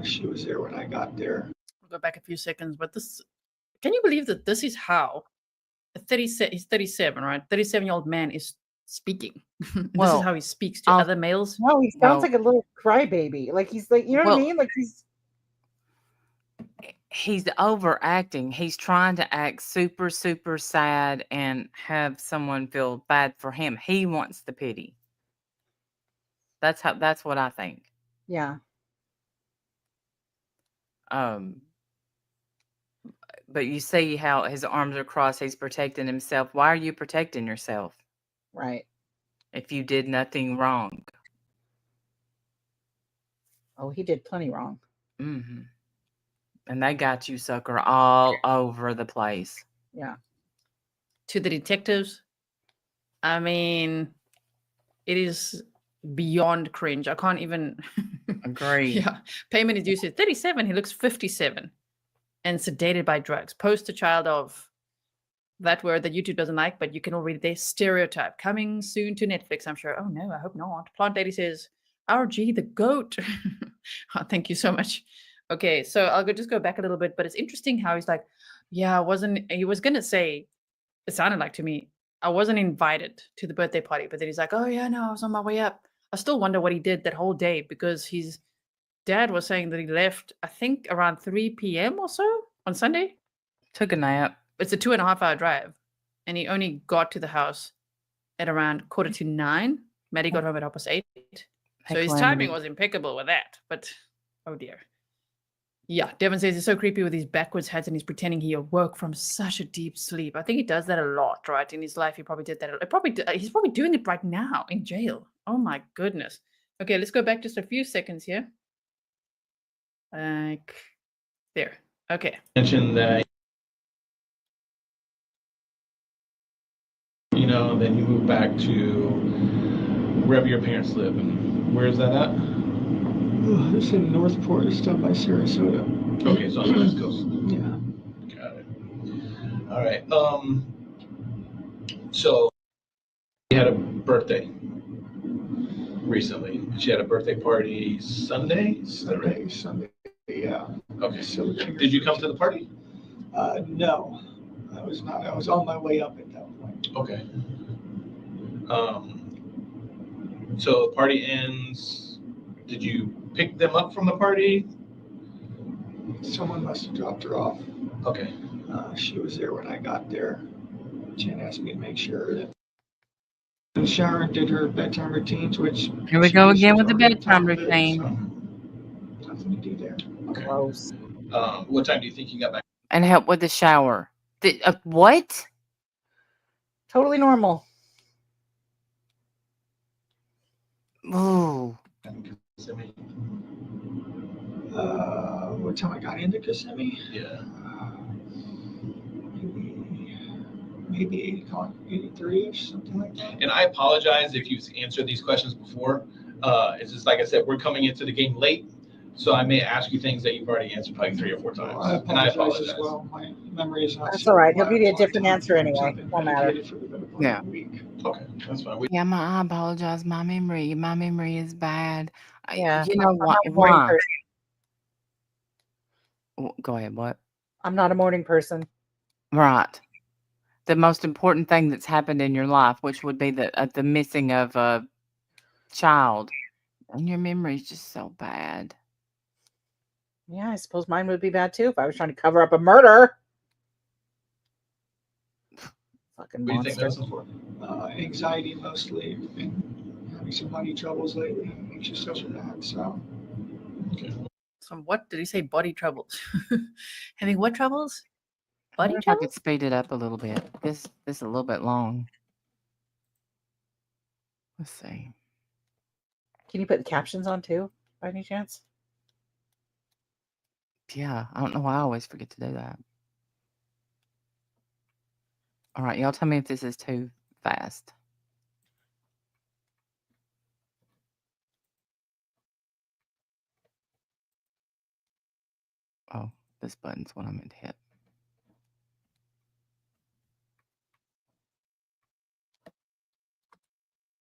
She was there when I got there. I'll go back a few seconds, but this, can you believe that this is how he's 37, right? 37-year-old man is speaking. This Well, is how he speaks to I'll- other males. No, he sounds Well- like a little crybaby. Like he's like, you know what Well- I mean? Like he's overacting. He's trying to act super, super sad and have someone feel bad for him. He wants the pity. That's what I think. yeah. But you see how his arms are crossed, he's protecting himself. Why are you protecting yourself Right. if you did nothing wrong? Oh, he did plenty wrong. Mm-hmm. And they got you, sucker, all over the place. Yeah. To the detectives, I mean, it is beyond cringe. I can't even. Agree. Yeah. Payment is due to 37. He looks 57 and sedated by drugs. Poster child of that word that YouTube doesn't like, but you can all read their stereotype. Coming soon to Netflix, I'm sure. Oh, no, I hope not. Plant Lady says, RG the goat. Oh, thank you so much. Okay, so I'll just go back a little bit, but it's interesting how he's like, yeah, he was going to say, it sounded like to me, I wasn't invited to the birthday party, but then he's like, oh, yeah, no, I was on my way up. I still wonder what he did that whole day because his dad was saying that he left, I think, around 3 p.m. or so on Sunday. Took a nap. It's a 2.5-hour drive, and he only got to the house at around 9:15. Maddie got home at 8:30. So his timing was impeccable with that, but oh dear. Yeah, Devin says he's so creepy with his backwards hats and he's pretending he awoke from such a deep sleep. I think he does that a lot, right? In his life, he probably did that. He's probably doing it right now in jail. Oh my goodness. Okay, let's go back just a few seconds here. Like there. Okay. Mentioned that, then you move back to wherever your parents live. And where's that at? It's in Northport. It's down by Sarasota. Okay, so on the West Coast. Yeah. Got it. All right. So she had a birthday recently. She had a birthday party Sunday. Is that right? Sunday, yeah. Okay. So Did you come to the party? No, I was not. I was on my way up at that point. Okay. So the party ends. Did you pick them up from the party? Someone must have dropped her off. Okay. She was there when I got there. Jen asked me to make sure that the shower and did her bedtime routines, which Here we she go was again with the already bedtime on top of it, routine. so nothing to do there. Okay. Gross. What time do you think you got back? And help with the shower. What? Totally normal. Ooh. What time I got into Kissimmee? Yeah. Maybe 83-ish, something like that. And I apologize if you've answered these questions before. It's just like I said, we're coming into the game late, so I may ask you things that you've already answered probably 3 or 4 times. I And I apologize as well. My memory is not. That's so all right. He'll reliable give you a all the different time answer because anyway. I've been Won't matter. medicated for the better part Yeah. of a week. Okay, that's fine. Yeah, I apologize. My memory is bad. Yeah, You know I'm what? not a morning Why? person. Go ahead. What? I'm not a morning person. Right. The most important thing that's happened in your life, which would be the missing of a child, and your memory is just so bad. Yeah, I suppose mine would be bad too if I was trying to cover up a murder. Fucking What do you think, monster. Madeline? Anxiety mostly. Been having some money troubles lately. Anxious over that. So Okay. Some what did he say? Body troubles. Having what troubles? I Body wonder if I could troubles? speed it up a little bit. This is a little bit long. Let's see. Can you put captions on too, by any chance? Yeah, I don't know why I always forget to do that. All right, y'all tell me if this is too fast. Oh, this button's what I meant to hit.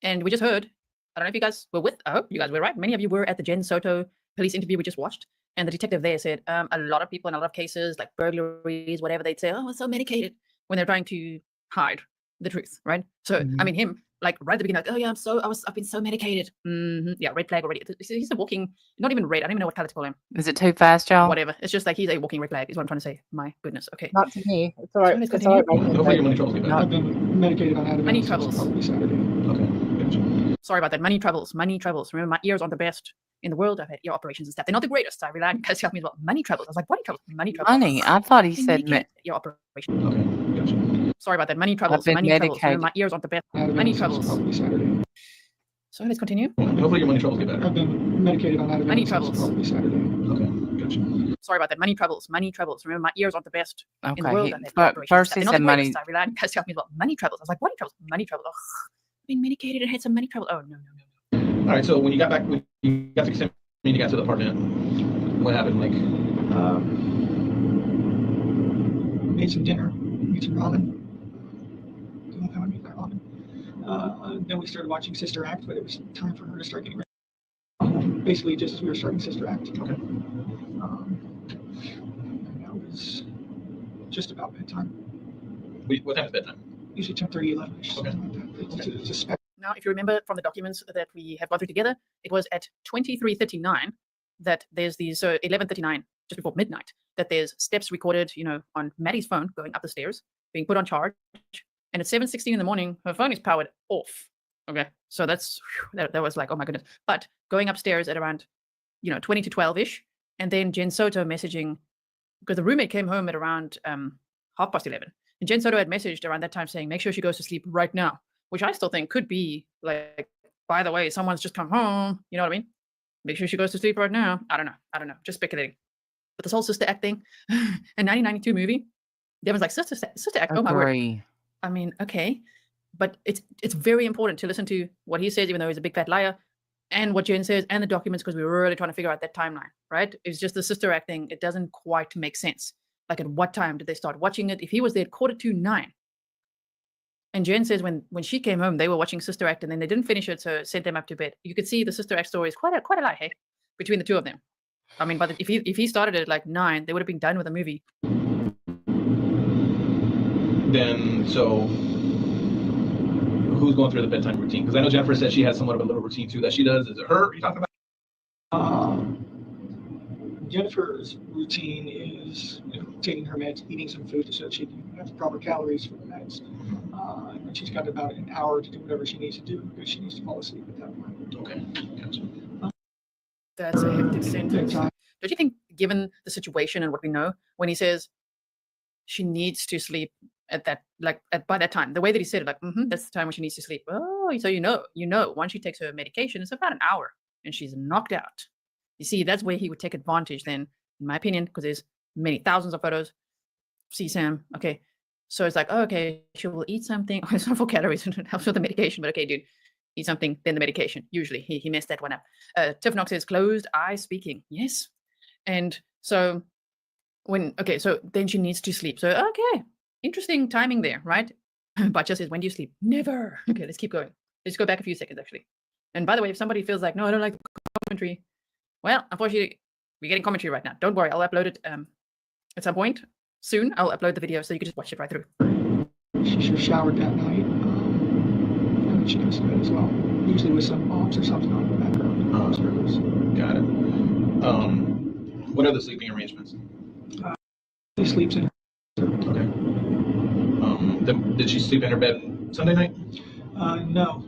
And we just heard, I don't know if you guys were with, I hope you guys were right. Many of you were at the Jen Soto police interview we just watched. And the detective there said a lot of people in a lot of cases, like burglaries, whatever, they'd say, oh, we're so medicated when they're trying to hide the truth, right? So, I mean, him, like right at the beginning, like, oh yeah, I've been so medicated. Yeah, red flag already. He's a walking, not even red. I don't even know what color to call him. Is it too fast, y'all? Whatever. It's just like he's a walking red flag is what I'm trying to say. My goodness. Okay. Not to me. It's all right. So let's It's all right. continue. Mike. Hopefully your money troubles get better. I've been medicated on Ativan Money since troubles. probably Saturday. Okay, gotcha. Sorry about that. Money troubles. Money troubles. Remember, my ears aren't the best in the world. I've had ear operations and stuff. They're not the greatest. I rely on guys help me as well. Money troubles. I was like, body troubles. Money troubles. Money. I thought he Been said medicated. Ear operation. Okay, gotcha. Sorry about that. Money troubles. been Money troubles. medicated. Remember, my ears aren't the best. Ativan Money since troubles. probably Saturday. So let's continue. Hopefully your money troubles get better. I've been medicated on Ativan Money since troubles. probably Saturday. Okay, gotcha. Sorry about that. Money troubles. Money troubles. Remember, my ears aren't the best in the Okay, world. he- I've had ear but operations and first stuff. he They're not said the money- greatest. I rely on guys help me as well. Money troubles. I was like, body troubles. Money troubles. Ugh. Been medicated and had some money trouble. Oh no. All right, so when you got back, when you got to Kissimmee, you got to the apartment, what happened? Like, Made some dinner, made some ramen. Don't know how I made that ramen. Then we started watching Sister Act, but it was time for her to start getting ready. Basically, just as we were starting Sister Act. okay. And that was just about bedtime. What time is bedtime? Usually 10:30, 11ish, Okay. something like that. It's a spec. Now, if you remember from the documents that we have gone through together, it was at 23:39 that there's these, so 11:39, just before midnight, that there's steps recorded, on Maddie's phone going up the stairs, being put on charge. And at 7:16 in the morning, her phone is powered off. Okay. So that's, that was like, oh my goodness. But going upstairs at around, 20 to 12-ish, and then Jen Soto messaging, because the roommate came home at around 11:30. And Jen Soto had messaged around that time saying, make sure she goes to sleep right now, which I still think could be like, by the way, someone's just come home. You know what I mean? Make sure she goes to sleep right now. I don't know. Just speculating. But this whole Sister Act thing, a 1992 movie, Devin's like, Sister Act, oh my word. Agree. I mean, okay. But it's very important to listen to what he says, even though he's a big fat liar, and what Jen says, and the documents, because we were really trying to figure out that timeline, right? It's just the Sister Act thing. It doesn't quite make sense. Like, at what time did they start watching it? If he was there at 9:45, and Jen says when she came home, they were watching Sister Act, and then they didn't finish it, so sent them up to bed. You could see the Sister Act story is quite a lie, hey, between the two of them. I mean, but if he started it at like 9, they would have been done with the movie. Then, so who's going through the bedtime routine? Because I know Jennifer said she has somewhat of a little routine too that she does. Is it her you're talking about? Jennifer's routine is taking her meds, eating some food so that she can have proper calories for the meds. And then she's got about an hour to do whatever she needs to do because she needs to fall asleep at that point. Okay, gotcha. That's a hectic sentence. Bedtime. Don't you think, given the situation and what we know, when he says she needs to sleep at that, like by that time. The way that he said it, like, that's the time when she needs to sleep. Oh, so you know, once she takes her medication, it's about an hour and she's knocked out. You see, that's where he would take advantage then, in my opinion, because there's many thousands of photos. See, Sam, okay. So it's like, oh, okay, she will eat something. It's not for calories, it helps with the medication, but okay, dude, eat something, then the medication. Usually he messed that one up. Tiff Knox says, closed eye speaking. Yes. And so so then she needs to sleep. So, okay, interesting timing there, right? But just says, when do you sleep? Never. Okay, let's keep going. Let's go back a few seconds, actually. And by the way, if somebody feels like, no, I don't like the commentary, well, unfortunately, we're getting commentary right now. Don't worry, I'll upload it at some point soon. I'll upload the video so you can just watch it right through. She showered that night. And she goes to bed as well. Usually with some moms or something on the background. Got it. What are the sleeping arrangements? She sleeps in. Okay. Did she sleep in her bed Sunday night? No.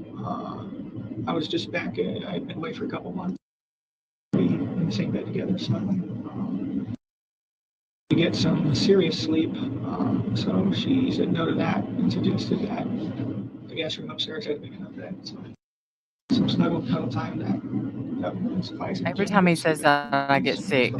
I was just back. I'd been away for a couple months. We in the same bed together, so we get some serious sleep. So she said no to that and suggested that the guest room upstairs had a big enough bed. So some snuggle cuddle time that would suffice. Every time he says that, I get sick.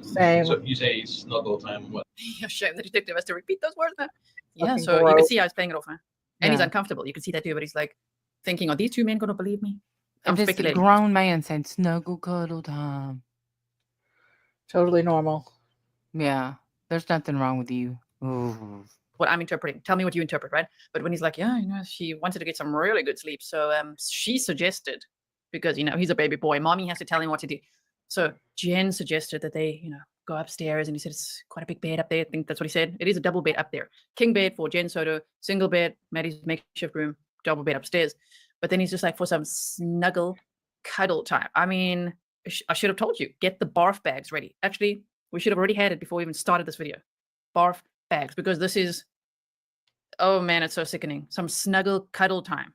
Same. So you say snuggle time. What? Yeah, shame the detective has to repeat those words now. Yeah, Fucking so you can gross. see I was playing it off, man. And he's Yeah. uncomfortable. You can see that too, but he's like thinking, are these two men going to believe me? I'm And this speculating. grown man saying snuggle cuddle time. Totally normal. Yeah, there's nothing wrong with you. Ooh. What I'm interpreting. Tell me what you interpret, right? But when he's like, yeah, she wanted to get some really good sleep. So she suggested, because, he's a baby boy, mommy has to tell him what to do. So Jen suggested that they, go upstairs, and he said it's quite a big bed up there. I think that's what he said. It is a double bed up there. King bed for Jen Soto, single bed, Maddie's makeshift room, double bed upstairs. But then he's just like, for some snuggle cuddle time. I mean, I should have told you, get the barf bags ready. Actually, we should have already had it before we even started this video. Barf bags, because this is, oh man, it's so sickening. Some snuggle cuddle time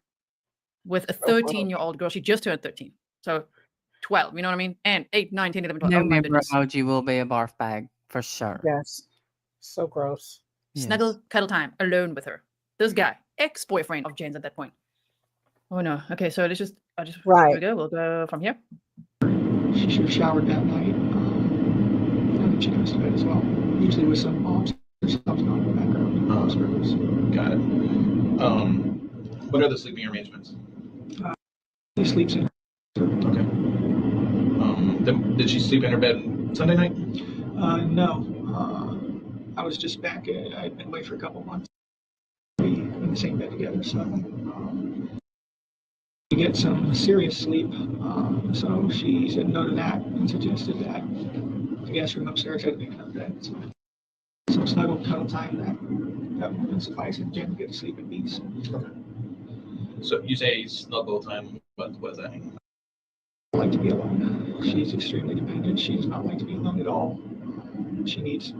with a 13-year-old girl. She just turned 13. So 12, you know what I mean? And 8, 9, 10, 11, 12. No Oh my member goodness. emoji will be a barf bag for sure. Yes. So gross. Yes. Snuggle cuddle time alone with her. This guy, ex-boyfriend of Jen's at that point. Oh no. Okay, so let's just, Right. Here we go. We'll go from here. She showered that night. And she goes to bed as well. Usually with some moms or something on the background. Got it. What are the sleeping arrangements? She sleeps in. Okay. Did she sleep in her bed Sunday night? No. I was just back. I'd been away for a couple months. We in the same bed together, so we get some serious sleep. So she said no to that and suggested that the guest room upstairs had a big enough bed. So some snuggle cuddle time that would suffice, and Jen would get to sleep in peace. So you say snuggle time. What does that mean? I like to be alone. She's extremely dependent. She does not like to be alone at all. She needs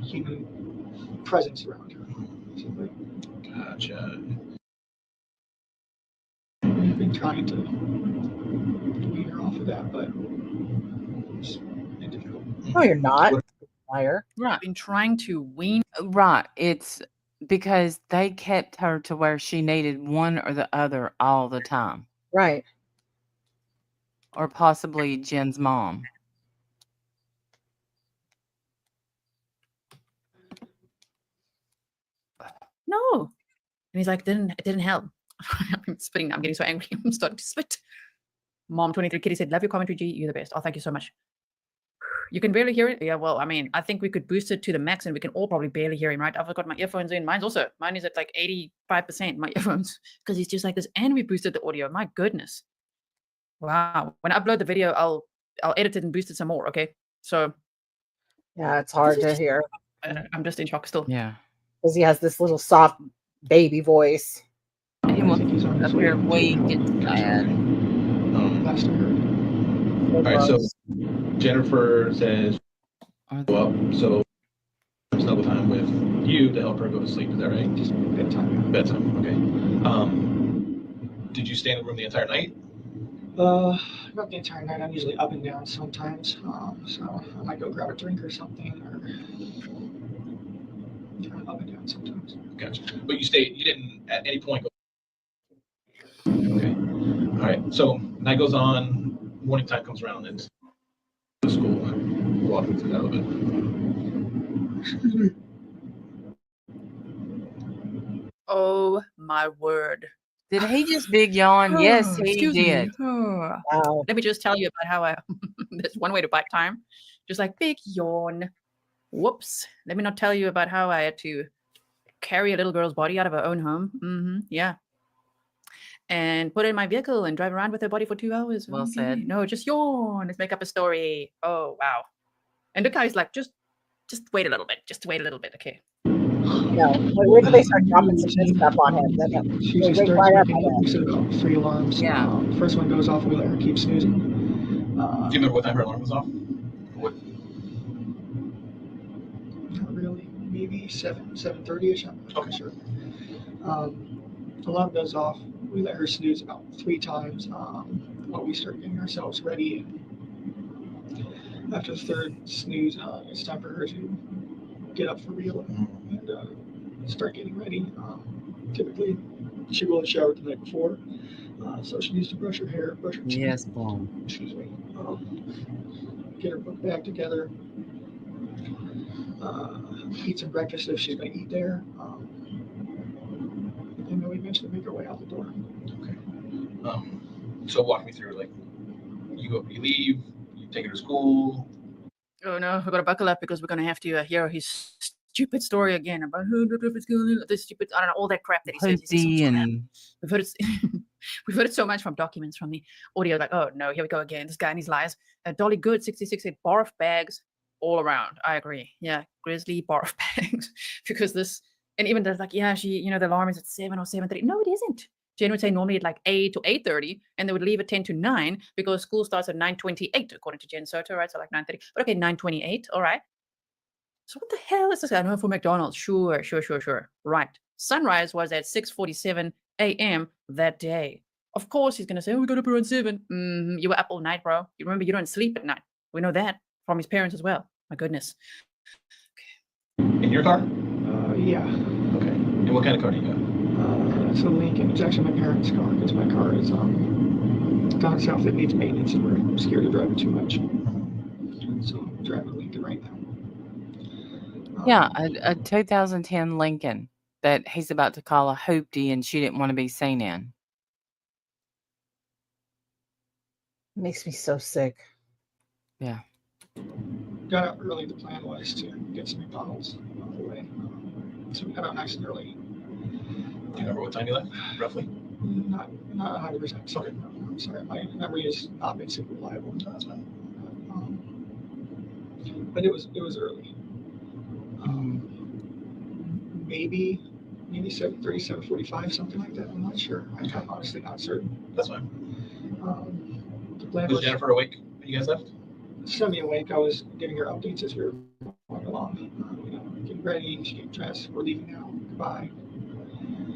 human presence around her. Basically. Gotcha. I've been trying to wean her off of that, but it's been difficult. No, you're not. Liar. Right. Been trying to wean. Right. It's because they kept her to where she needed one or the other all the time. Right. Or possibly Jen's mom. No. And he's like, it didn't help. I'm spitting. I'm getting so angry. I'm starting to spit. Mom 23 Kitty said, love your commentary, G. You're the best. Oh, thank you so much. You can barely hear it. Yeah, well, I mean, I think we could boost it to the max and we can all probably barely hear him, right? I've got my earphones in. Mine is at like 85%, my earphones, because he's just like this. And we boosted the audio. My goodness. Wow. When I upload the video, I'll edit it and boost it some more. Okay. So Yeah, it's hard to hear I'm just in shock still. Yeah. because he has this little soft baby voice. He I was think he's on his up way. here weak and sad. Last I heard. So All right. So gross. Jennifer says, Are they- well, so snuggle time with you to help her go to sleep. Is that right? Just bedtime. Bedtime. Okay. Did you stay in the room the entire night? Not the entire night. I'm usually up and down sometimes. So I might go grab a drink or something, or up and down sometimes. Gotcha. But you didn't at any point go. Okay. All right. So night goes on, morning time comes around, and to school. Walk me through that a little bit. Oh my word. Did he just big yawn? Yes, he Excuse me. did. Wow. Let me just tell you about how I. There's one way to bite time. Just like big yawn. Whoops. Let me not tell you about how I had to carry a little girl's body out of her own home. Yeah. And put it in my vehicle and drive around with her body for 2 hours. Well Okay. said. No, just yawn. Let's make up a story. Oh, wow. And the guy's like, just wait a little bit. Just wait a little bit. Okay. No. Wait till they start dropping some good stuff on him. Then She they just wake starts right up making on we set about 3 alarms. Yeah. First one goes off, we let her keep snoozing. Do you remember what time her alarm was off? What? Not really. Maybe 7:30ish. I'm not sure. Alarm goes off. We let her snooze about 3 times while we start getting ourselves ready. And after the third snooze, it's time for her to get up for real and start getting ready. Typically, she will have showered the night before, so she needs to brush her hair, brush her teeth. Yes, boy. Excuse me. Get her book bag together. Eat some breakfast if she's going to eat there. And then we eventually make our way out the door. Okay. So walk me through, like, you leave, you take her to school. Oh no, we gotta buckle up because we're gonna have to hear his stupid story again about this stupid, I don't know, all that crap that he says. He says so much Hoopty crap. and We've heard it. We've heard it so much from documents from the audio. Like, oh no, here we go again. This guy and his lies. Dolly Good 66 said barf bags all around. I agree. Yeah, grizzly barf bags because this, and even there's like, yeah, she, the alarm is at 7 or 7:30. No, it isn't. Jen would say normally at like 8 to 8:30, and they would leave at 10 to 9 because school starts at 9:28 according to Jen Soto, right? So like 9:30. But okay, 9:28. All right. So what the hell is this? I know for McDonald's. Sure. Right. Sunrise was at 6:47 a.m. that day. Of course, he's gonna say, "Oh, we got up around 7." You were up all night, bro. You remember you don't sleep at night. We know that from his parents as well. My goodness. In your car? Yeah. Okay. And what kind of car do you got? It's a Lincoln. It's actually my parents' car because my car is down south. It needs maintenance, and we're scared to drive it too much. So I'm driving a Lincoln right now. yeah, a 2010 Lincoln that he's about to call a hoopty and she didn't want to be seen in. makes me so sick. Yeah. Got out early. The plan was to get some McDonald's on the way. So we got out nice and early. Do you remember what time you left, roughly? Not 100%. Sorry, no, I'm sorry. My memory has not been super reliable. No, that's fine. But it was early. Maybe 7:30, 7:45, something like that. I'm not sure. I'm honestly not certain. That's fine. The plan Was was Jennifer awake when you guys left? semi-awake. I was giving her updates as we were going along. Getting ready, she's getting dressed. We're leaving now. Goodbye.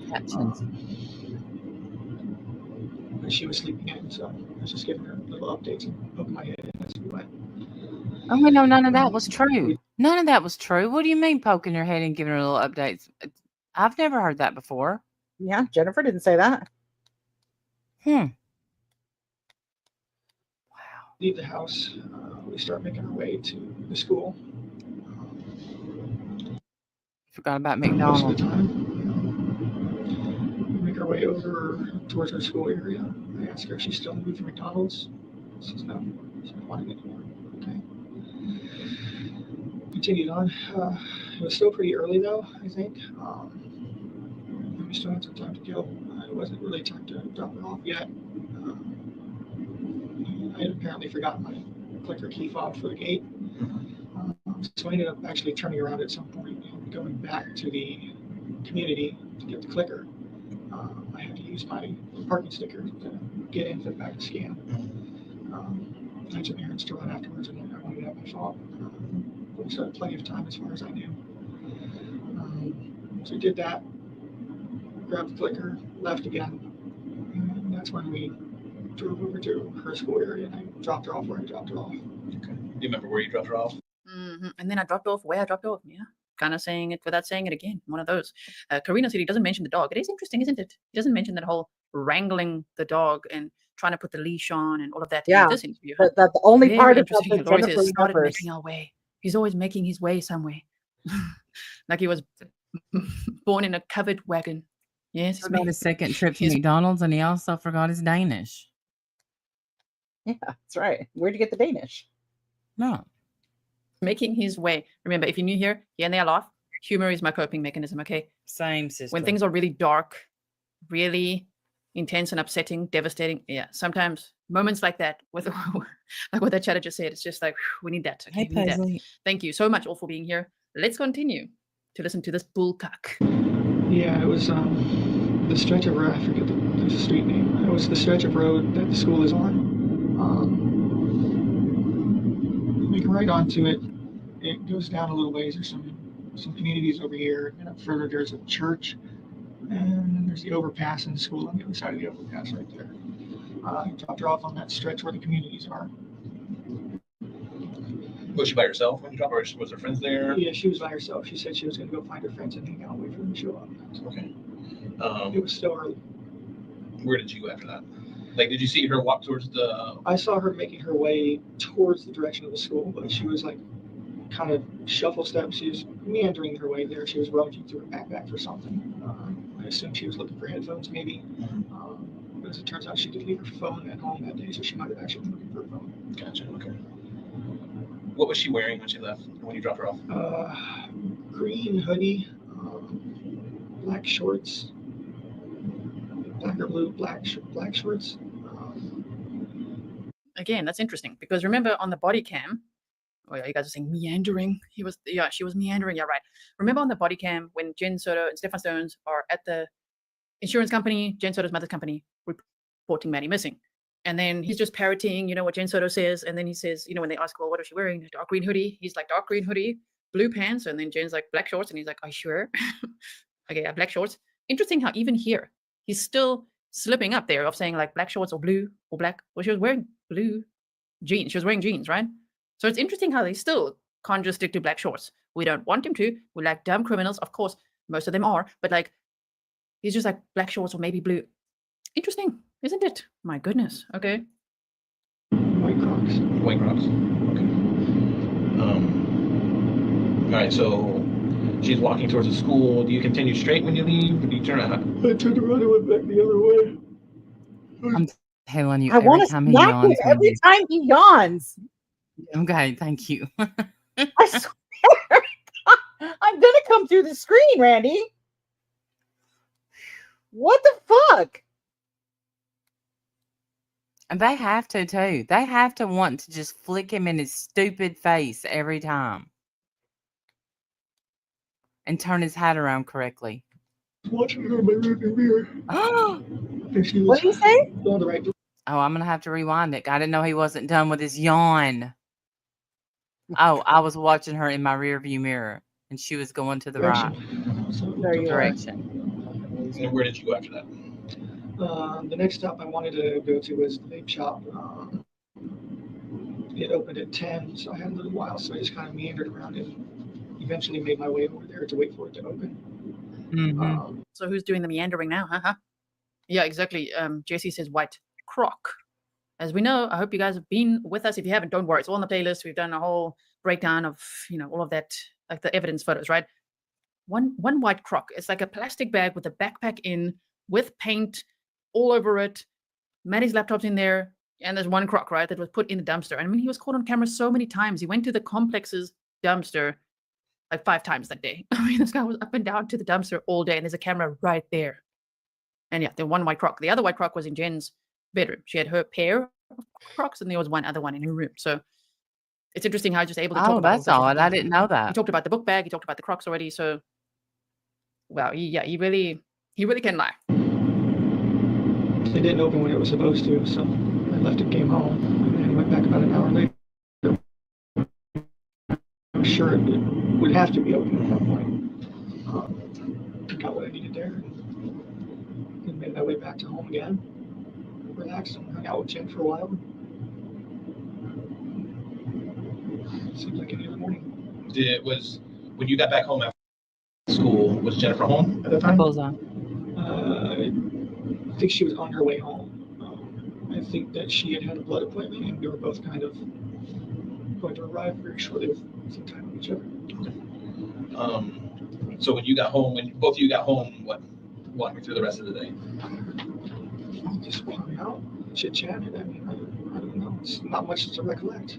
Captions. But she was sleeping in, so I was just giving her little updates and poking my head in as we went. Oh, we know none of that was true. None of that was true. What do you mean poking your head and giving her little updates? I've never heard that before. Yeah, Jennifer didn't say that. Wow. Leave the house. We start making our way to the school. Forgot about Most of McDonald's. the time, we make our way over towards our school area. I ask her if she's still in the mood for McDonald's. She says no. She doesn't want it anymore. Okay. Continued on. It was still pretty early though, I think. We still had some time to go. It wasn't really time to drop her off yet. I had apparently forgotten my clicker key fob for the gate. So I ended up actually turning around at some point and going back to the community to get the clicker. I had to use my parking sticker to get in for the back to scan. I had some errands to run afterwards, and I wanted to have my fob. We still had plenty of time as far as I knew. So we did that, grabbed the clicker, left again, and that's when we drove over to her school area, and I dropped her off where I dropped her off. Okay. Do you remember where you dropped her off? And then I dropped off where I dropped off. Yeah. kind of saying it without saying it again. One of those. Karina said he doesn't mention the dog. It is interesting, isn't it? He doesn't mention that whole wrangling the dog and trying to put the leash on and all of that Yeah, in this interview. But that's the only Very part of that interesting. that Laurie Jennifer says, started remembers. making our way. He's always making his way somewhere. Like he was born in a covered wagon. Yes, he's Forgot making, his second trip to he's McDonald's, and he also forgot his Danish. Yeah, that's right. Where'd you get the Danish? No. making his way. Remember, if you're new here and they laugh, humor is my coping mechanism, okay? Same sister. When things are really dark, really intense and upsetting, devastating, yeah, sometimes moments like that, with like what that chatter just said, it's just like, we need that. Okay, Hey, we need that. Paisley. Thank you so much all for being here. Let's continue to listen to this bullcock. Yeah, it was the stretch of road. I forget the street name. It was the stretch of road that the school is on. We can right onto it. It goes down a little ways. There's some communities over here, and up further there's a church, and then there's the overpass in the school on the other side of the overpass right there. I dropped her off on that stretch where the communities are. Was she by herself when you dropped her? Was her friends there? Yeah, she was by herself. She said she was going to go find her friends and hang out, wait for them to show up. Okay. It was still early. Where did you go after that? Like, did you see her walk towards the? I saw her making her way towards the direction of the school, but she was like kind of shuffle steps. She was meandering her way there. She was rummaging through her backpack for something. I assume she was looking for headphones, maybe. But as it turns out, she did leave her phone at home that day, so she might have actually been looking for her phone. Gotcha. Okay. What was she wearing when she left? When you dropped her off? Green hoodie, black shorts, black or blue, black shorts. Again, that's interesting because remember on the body cam, oh yeah, you guys are saying meandering. She was meandering. Yeah, right. Remember on the body cam when Jen Soto and Stefan Stones are at the insurance company, Jen Soto's mother's company, reporting Maddie missing. And then he's just parroting, what Jen Soto says. And then he says, when they ask, well, what is she wearing? A dark green hoodie. He's like, dark green hoodie, blue pants. And then Jen's like, black shorts. And he's like, are you sure? Okay, yeah, black shorts. Interesting how even here, he's still slipping up there of saying like black shorts or blue or black. Well, she was wearing blue jeans. She was wearing jeans, right? So it's interesting how they still can't just stick to black shorts. We don't want him to. We're like dumb criminals. Of course, most of them are. But like, he's just like black shorts or maybe blue. Interesting, isn't it? My goodness. Okay. White Crocs. White Crocs. Okay. All right. So she's walking towards the school. Do you continue straight when you leave, or do you turn out? I turned around and went back the other way. I'm telling you, I want every to time he smack him yawns. every time he yawns. Okay, thank you. I swear. I'm gonna come through the screen, Randy. What the fuck? And they have to too. They have to want to just flick him in his stupid face every time. And turn his hat around correctly. Watching her in my rearview mirror. Oh, And she was What did he say? going the right direction. I'm going to have to rewind it. I didn't know he wasn't done with his yawn. Oh, I was watching her in my rearview mirror. And she was going to the right So There you are. direction. And where did you go after that? the next stop I wanted to go to was the vape shop. It opened at 10, so I had a little while, so I just kind of meandered around and eventually made my way over there to wait for it to open. Mm-hmm. So who's doing the meandering now? Huh? Yeah, exactly. Jesse says white croc. As we know, I hope you guys have been with us. If you haven't, don't worry. It's all on the playlist. We've done a whole breakdown of, all of that, like the evidence photos, right? One white croc. It's like a plastic bag with a backpack in, with paint all over it. Maddie's laptop's in there, and there's one croc, right, that was put in the dumpster. I mean, he was caught on camera so many times. He went to the complex's dumpster like 5 times that day. I mean, this guy was up and down to the dumpster all day, and there's a camera right there. And yeah, the one white croc. The other white croc was in Jen's bedroom. She had her pair of crocs, and there was one other one in her room. So it's interesting how he's just able to talk Oh, about that's odd. I didn't know He that. talked about the book bag. He talked about the crocs already. So, wow, he really can lie. It didn't open when it was supposed to, so I left it, came home, and then went back about an hour later. I'm sure it would have to be open at that point. Got what I needed there, and made my way back to home again. Relaxed and hung out with Jen for a while. Seems like any other morning. When you got back home after school, was Jennifer home at the time? Bullseye. I think she was on her way home. I think that she had a blood appointment, and we were both kind of going to arrive very shortly with some time with each other. So when you got home, when both of you got home, what? Walk me through the rest of the day. Just hung out, chit-chatted. I mean, I don't know. It's not much to recollect.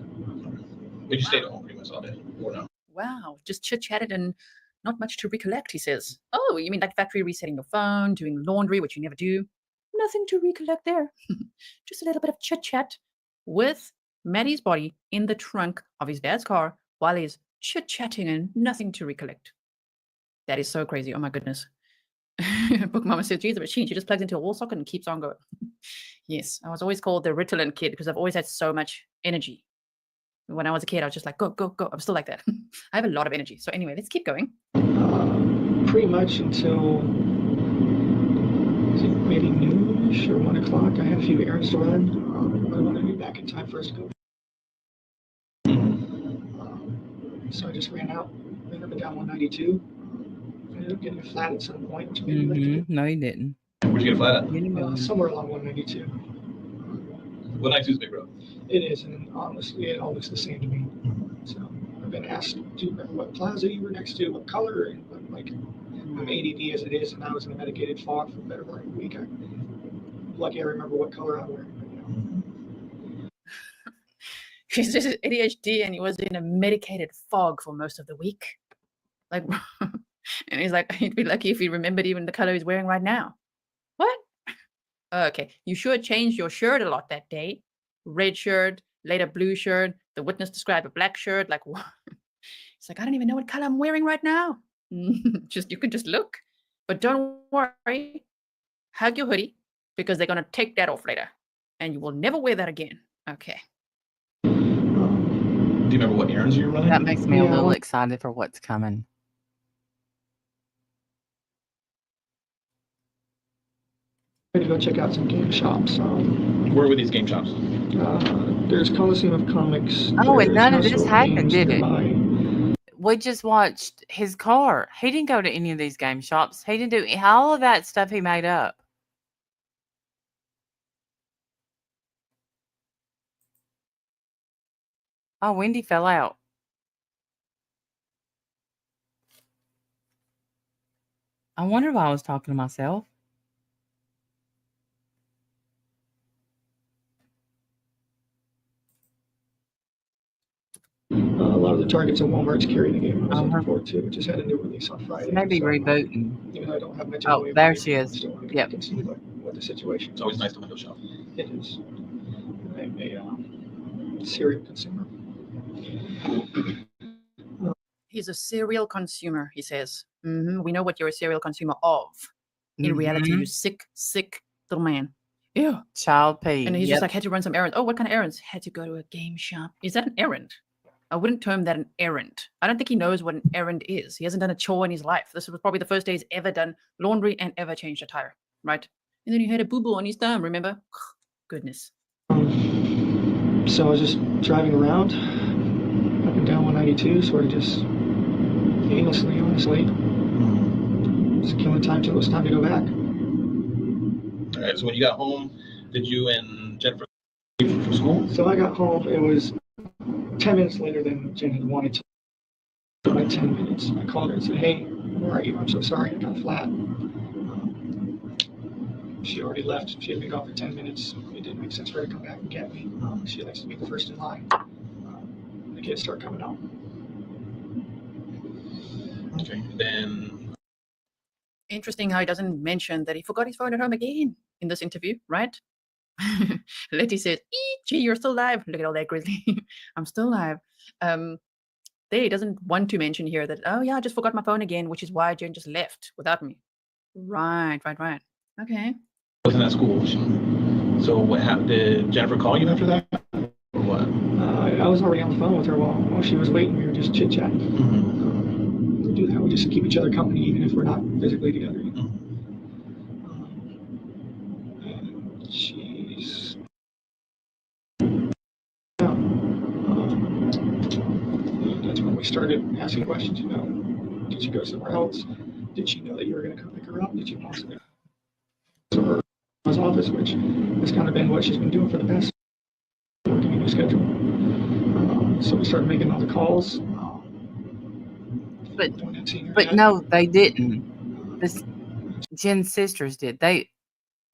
But you stayed at home pretty much all day, or no? Wow, just chit-chatted and not much to recollect, he says. Oh, you mean like factory resetting your phone, doing laundry, which you never do? Nothing to recollect there. Just a little bit of chit-chat with Maddie's body in the trunk of his dad's car while he's chit-chatting and nothing to recollect. That is so crazy. Oh my goodness. Book Mama says, geez, the machine, she just plugs into a wall socket and keeps on going. Yes, I was always called the Ritalin kid because I've always had so much energy. When I was a kid, I was just like, go, go, go. I'm still like that. I have a lot of energy. So anyway, let's keep going. Pretty much until maybe noonish or 1 o'clock. I had a few errands to run. I wanted to be back in time for us to go. So I just ran out, ran up and down 192. I ended up getting a flat at some point. Which made me late. No, you didn't. Where'd you get a flat at? Somewhere along 192. 192 is a big road. It is, and honestly, it all looks the same to me. So I've been asked, do you remember what plaza you were next to, what color? And I'm like, I'm ADD as it is, and I was in a medicated fog for a better part of a week. I'm lucky I remember what color I'm wearing right now. He's just ADHD and he was in a medicated fog for most of the week. Like, and he's like, he'd be lucky if he remembered even the color he's wearing right now. What? Okay, you sure changed your shirt a lot that day. Red shirt, later blue shirt. The witness described a black shirt. Like, what? It's like, I don't even know what color I'm wearing right now. Just, you can just look. But don't worry. Hug your hoodie because they're going to take that off later. And you will never wear that again. Okay. Do you remember what errands you were running? That makes me a little excited for what's coming. I'm going to go check out some game shops. Where were these game shops? There's Coliseum of Comics. Oh, and there's none of House this of happened, Games did it? nearby. We just watched his car. He didn't go to any of these game shops. He didn't do all of that stuff he made up. Oh, Wendy fell out. I wonder why I was talking to myself. A lot of the Targets and Walmart's carry the game I was Uh-huh. looking forward to. It just had a new release on Friday. Maybe so, rebooting. Even though I don't have much. Oh, there she is. Still want to Yep. and see what the situation is. It's always nice to window shop. It is. I'm a serial consumer. He's a serial consumer, he says. We know what you're a serial consumer of. In reality, you sick, sick little man. Ew. Child pee. And he's Yep. just like, had to run some errands. Oh, what kind of errands? Had to go to a game shop. Is that an errand? I wouldn't term that an errand. I don't think he knows what an errand is. He hasn't done a chore in his life. This was probably the first day he's ever done laundry and ever changed a tire, right? And then he had a boo-boo on his thumb, remember? Goodness. So I was just driving around up and down 192, sort of just aimlessly, honestly. Just killing time till it was time to go back. All right, so when you got home, did you and Jennifer leave from school? So I got home, it was 10 minutes later than Jen had wanted to. By 10 minutes, I called her and said, hey, where are you? I'm so sorry, I got flat. She already left. She had been gone for 10 minutes. It didn't make sense for her to come back and get me. She likes to be the first in line. The kids start coming out. Okay, then. Interesting how he doesn't mention that he forgot his phone at home again in this interview, right? Letty says, gee, you're still alive. Look at all that, Grizzly. I'm still alive. There he doesn't want to mention here that, oh yeah, I just forgot my phone again, which is why Jen just left without me. Right. Okay. Wasn't at school. So what happened? Did Jennifer call you after that? Or what? I was already on the phone with her while she was waiting. We were just chit-chatting. We do that. We just keep each other company even if we're not physically together. You know? And she's... that's when we started asking questions, you know. Did she go somewhere else? Did she know that you were going to come pick her up? Did she possibly go to her office, which has kind of been what she's been doing for the past working in her schedule. So we started making all the calls. But Don't have seen her but yet. no, they didn't. This Jen's sisters did.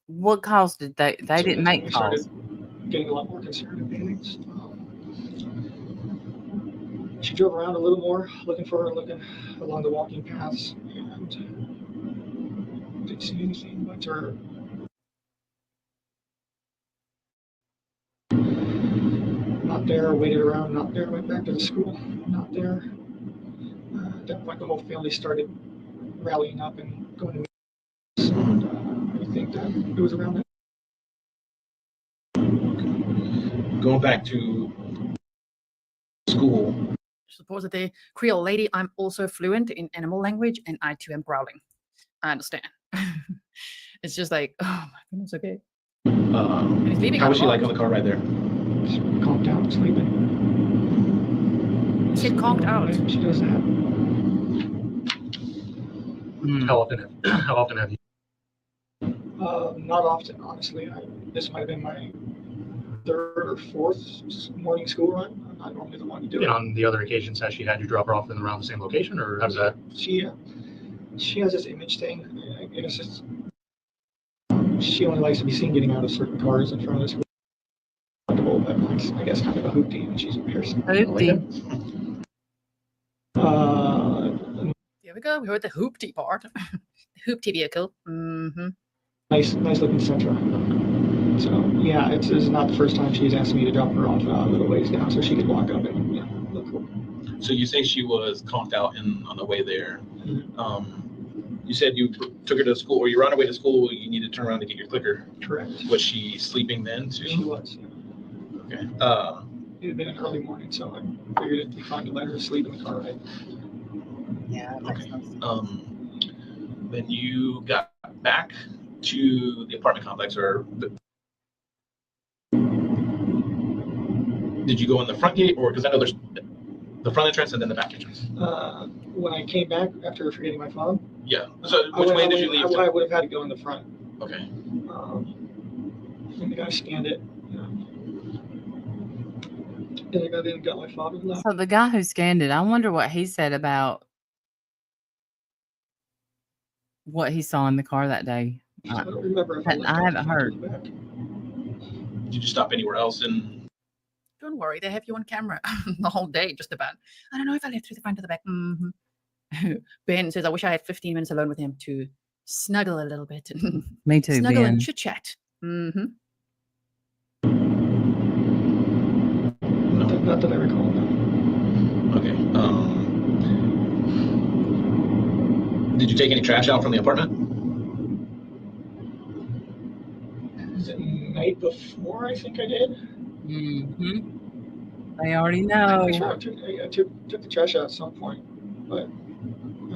What calls did they? They So didn't that's when make we calls. started getting a lot more concerned and things. She drove around a little more, looking for her, looking along the walking paths, and didn't see anything but her. Not there, waited around, not there, went back to the school, not there. At that point, the whole family started rallying up and going to meetings, and I think that it was around that. Going back to school. Supposedly, Creole lady, I'm also fluent in animal language, and I too am growling. I understand. It's just like, oh my goodness, okay. he's leaving How out was a she like lot. on the car ride there? Just calmed down, sleeping. He said conked out. She does that. Mm. How often have you? Not often, honestly. This might have been my third or fourth morning school run. I'm not normally the one to do And it. on the other occasions, has she had you drop her off in around the same location, or how does that? She has this image thing. I guess it's, she only likes to be seen getting out of certain cars in front of the school. But I guess kind of a hoopty, and she's a person. Hoopty. Here we go. We heard the hoopty part. The hoopty vehicle. Mm-hmm. Nice looking Sentra. So yeah, it's not the first time she's asked me to drop her off a little ways down so she could walk up and look cool. So you say she was conked out on the way there. You said you took her to school, or you were on her way to school. You needed to turn around to get your clicker. Correct. Was she sleeping then too? She was. Yeah. Okay. It had been an early morning, so I figured it'd be fine to let her sleep in the car ride. Yeah. Okay. Then you got back to the apartment complex, did you go in the front gate, or because I know there's the front entrance and then the back entrance? When I came back after forgetting my phone. Yeah. So which way did you leave? I would have had to go in the front. Okay. And the guy scanned it. And I got in and got my phone and left. So the guy who scanned it, I wonder what he said about what he saw in the car that day. I don't remember if I haven't heard. Did you stop anywhere else in? Don't worry, they have you on camera the whole day, just about. I don't know if I left through the front or the back. Mm-hmm. Ben says, I wish I had 15 minutes alone with him to snuggle a little bit. Me too, Snuggle Ben. and chit-chat. Mm-hmm. Not that I recall. Okay. Did you take any trash out from the apartment? The night before, I think I did. Mm-hmm. They already I'm know. pretty sure I took the trash out at some point, but I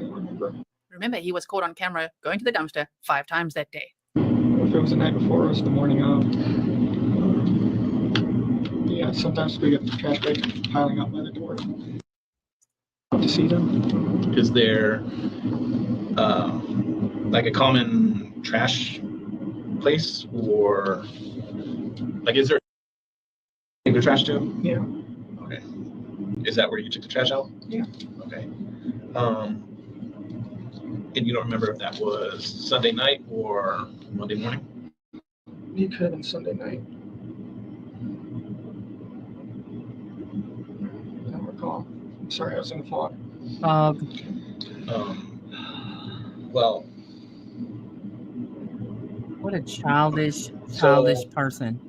don't remember. Remember, he was caught on camera going to the dumpster 5 times that day. If it was the night before, it was the morning of. Yeah, sometimes we get the trash bags piling up by the door. To see them. Is there like a common trash place, or like is there take the trash to? Yeah. Okay. Is that where you took the trash out? Yeah. Okay. And you don't remember if that was Sunday night or Monday morning? It could have been Sunday night. I don't recall. I'm sorry, I was in the fog. Well, What a childish person.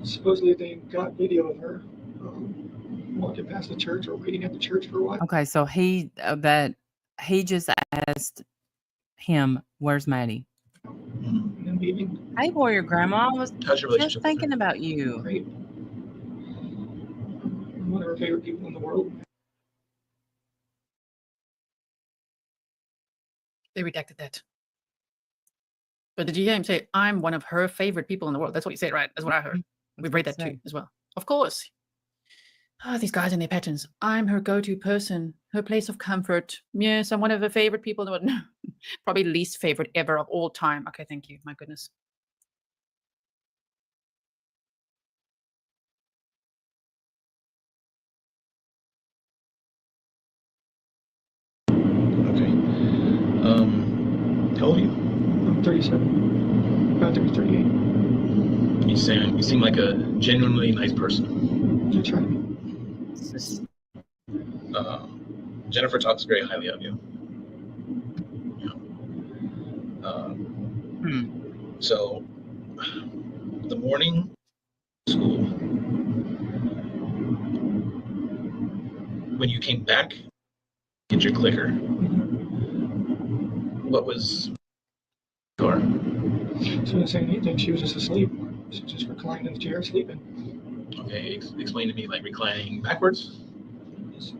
Supposedly they got video of her walking past the church or waiting at the church for a while. Okay, so he just asked him, "Where's Maddie?" And then leaving. Hey, Warrior Grandma, I was how's your just relationship? thinking about you. Great. One of her favorite people in the world. They redacted that. But did you hear him say, I'm one of her favorite people in the world? That's what he said, right? That's what I heard. That's We've what read he that too said. as well. Of course. Oh, these guys and their patterns. I'm her go-to person, her place of comfort. Yes, I'm one of her favorite people in the world. No, probably least favorite ever of all time. Okay, thank you. My goodness. Okay. How old are you? I'm 37, about to be 38. You seem like a genuinely nice person. That's right. Jennifer talks very highly of you. So, the morning school, when you came back, get your clicker. What was your? She didn't say anything. She was just asleep. She just reclined in the chair, sleeping. Okay, explain to me, like reclining backwards. Just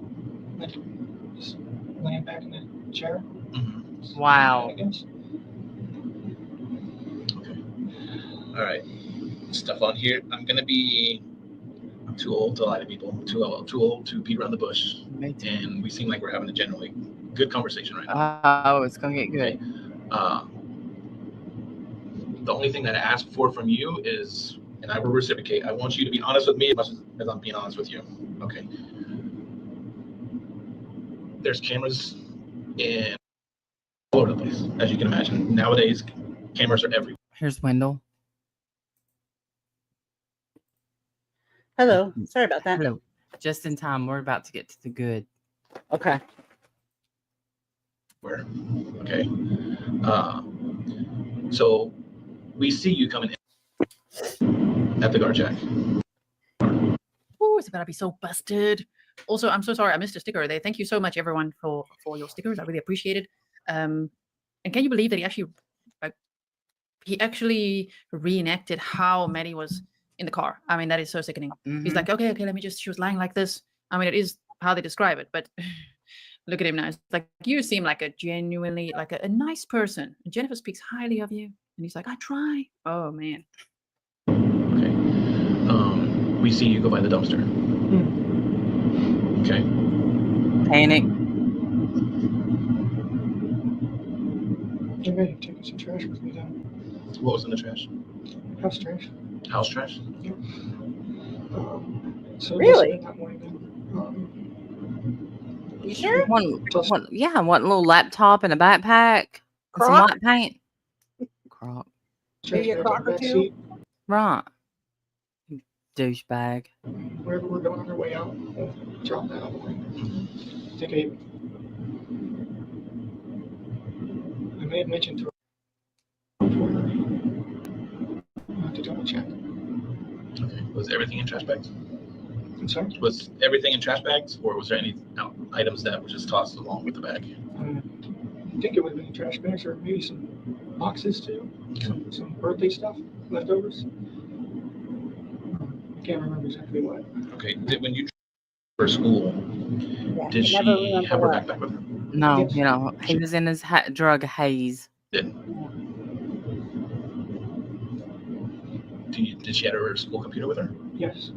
laying back in the chair. Mm-hmm. Wow. I guess. Okay. All right. Stuff on here. I'm too old to lie to people. Too old to beat around the bush. Me too. And we seem like we're having a generally good conversation right now. Oh, it's gonna get good. The only thing that I ask for from you is, and I will reciprocate, I want you to be honest with me as much as I'm being honest with you. Okay. There's cameras in all over the place, as you can imagine. Nowadays, cameras are everywhere. Here's Wendell. Hello. Sorry about that. Hello. Just in time. We're about to get to the good. Okay. Okay. So we see you coming in at the guard jack. Oh, it's about to be so busted. Also, I'm so sorry I missed a sticker there. Thank you so much, everyone, for your stickers. I really appreciate it. And can you believe that he actually reenacted how Maddie was in the car? I mean, that is so sickening. He's like, okay, let me just. She was lying like this. I mean, it is how they describe it, but look at him now. It's like, you seem like a genuinely like a nice person. And Jennifer speaks highly of you, and he's like, I try. Oh man. Okay. We see you go by the dumpster. Okay. Panic. I may have taken some trash with me then. What was in the trash? House trash. House trash? Yep. So Really? that morning then. You sure? One little laptop and a backpack. And some Croc? white paint. Croc. Maybe a trash crock or back two? seat. Right. Douchebag. Wherever we're going on our way out, we'll drop that on the way. I think I may have mentioned to her before to double check. Okay. Was everything in trash bags? I'm sorry? Was everything in trash bags, or was there any items that were just tossed along with the bag? I think it would have been trash bags or maybe some boxes too. Some birthday stuff, leftovers. I can't remember exactly what. Okay. When you for school, Yeah, did I she never remember have her what. backpack with her? No, Yes. you know, he was in his drug haze. Did she have her school computer with her? Yes.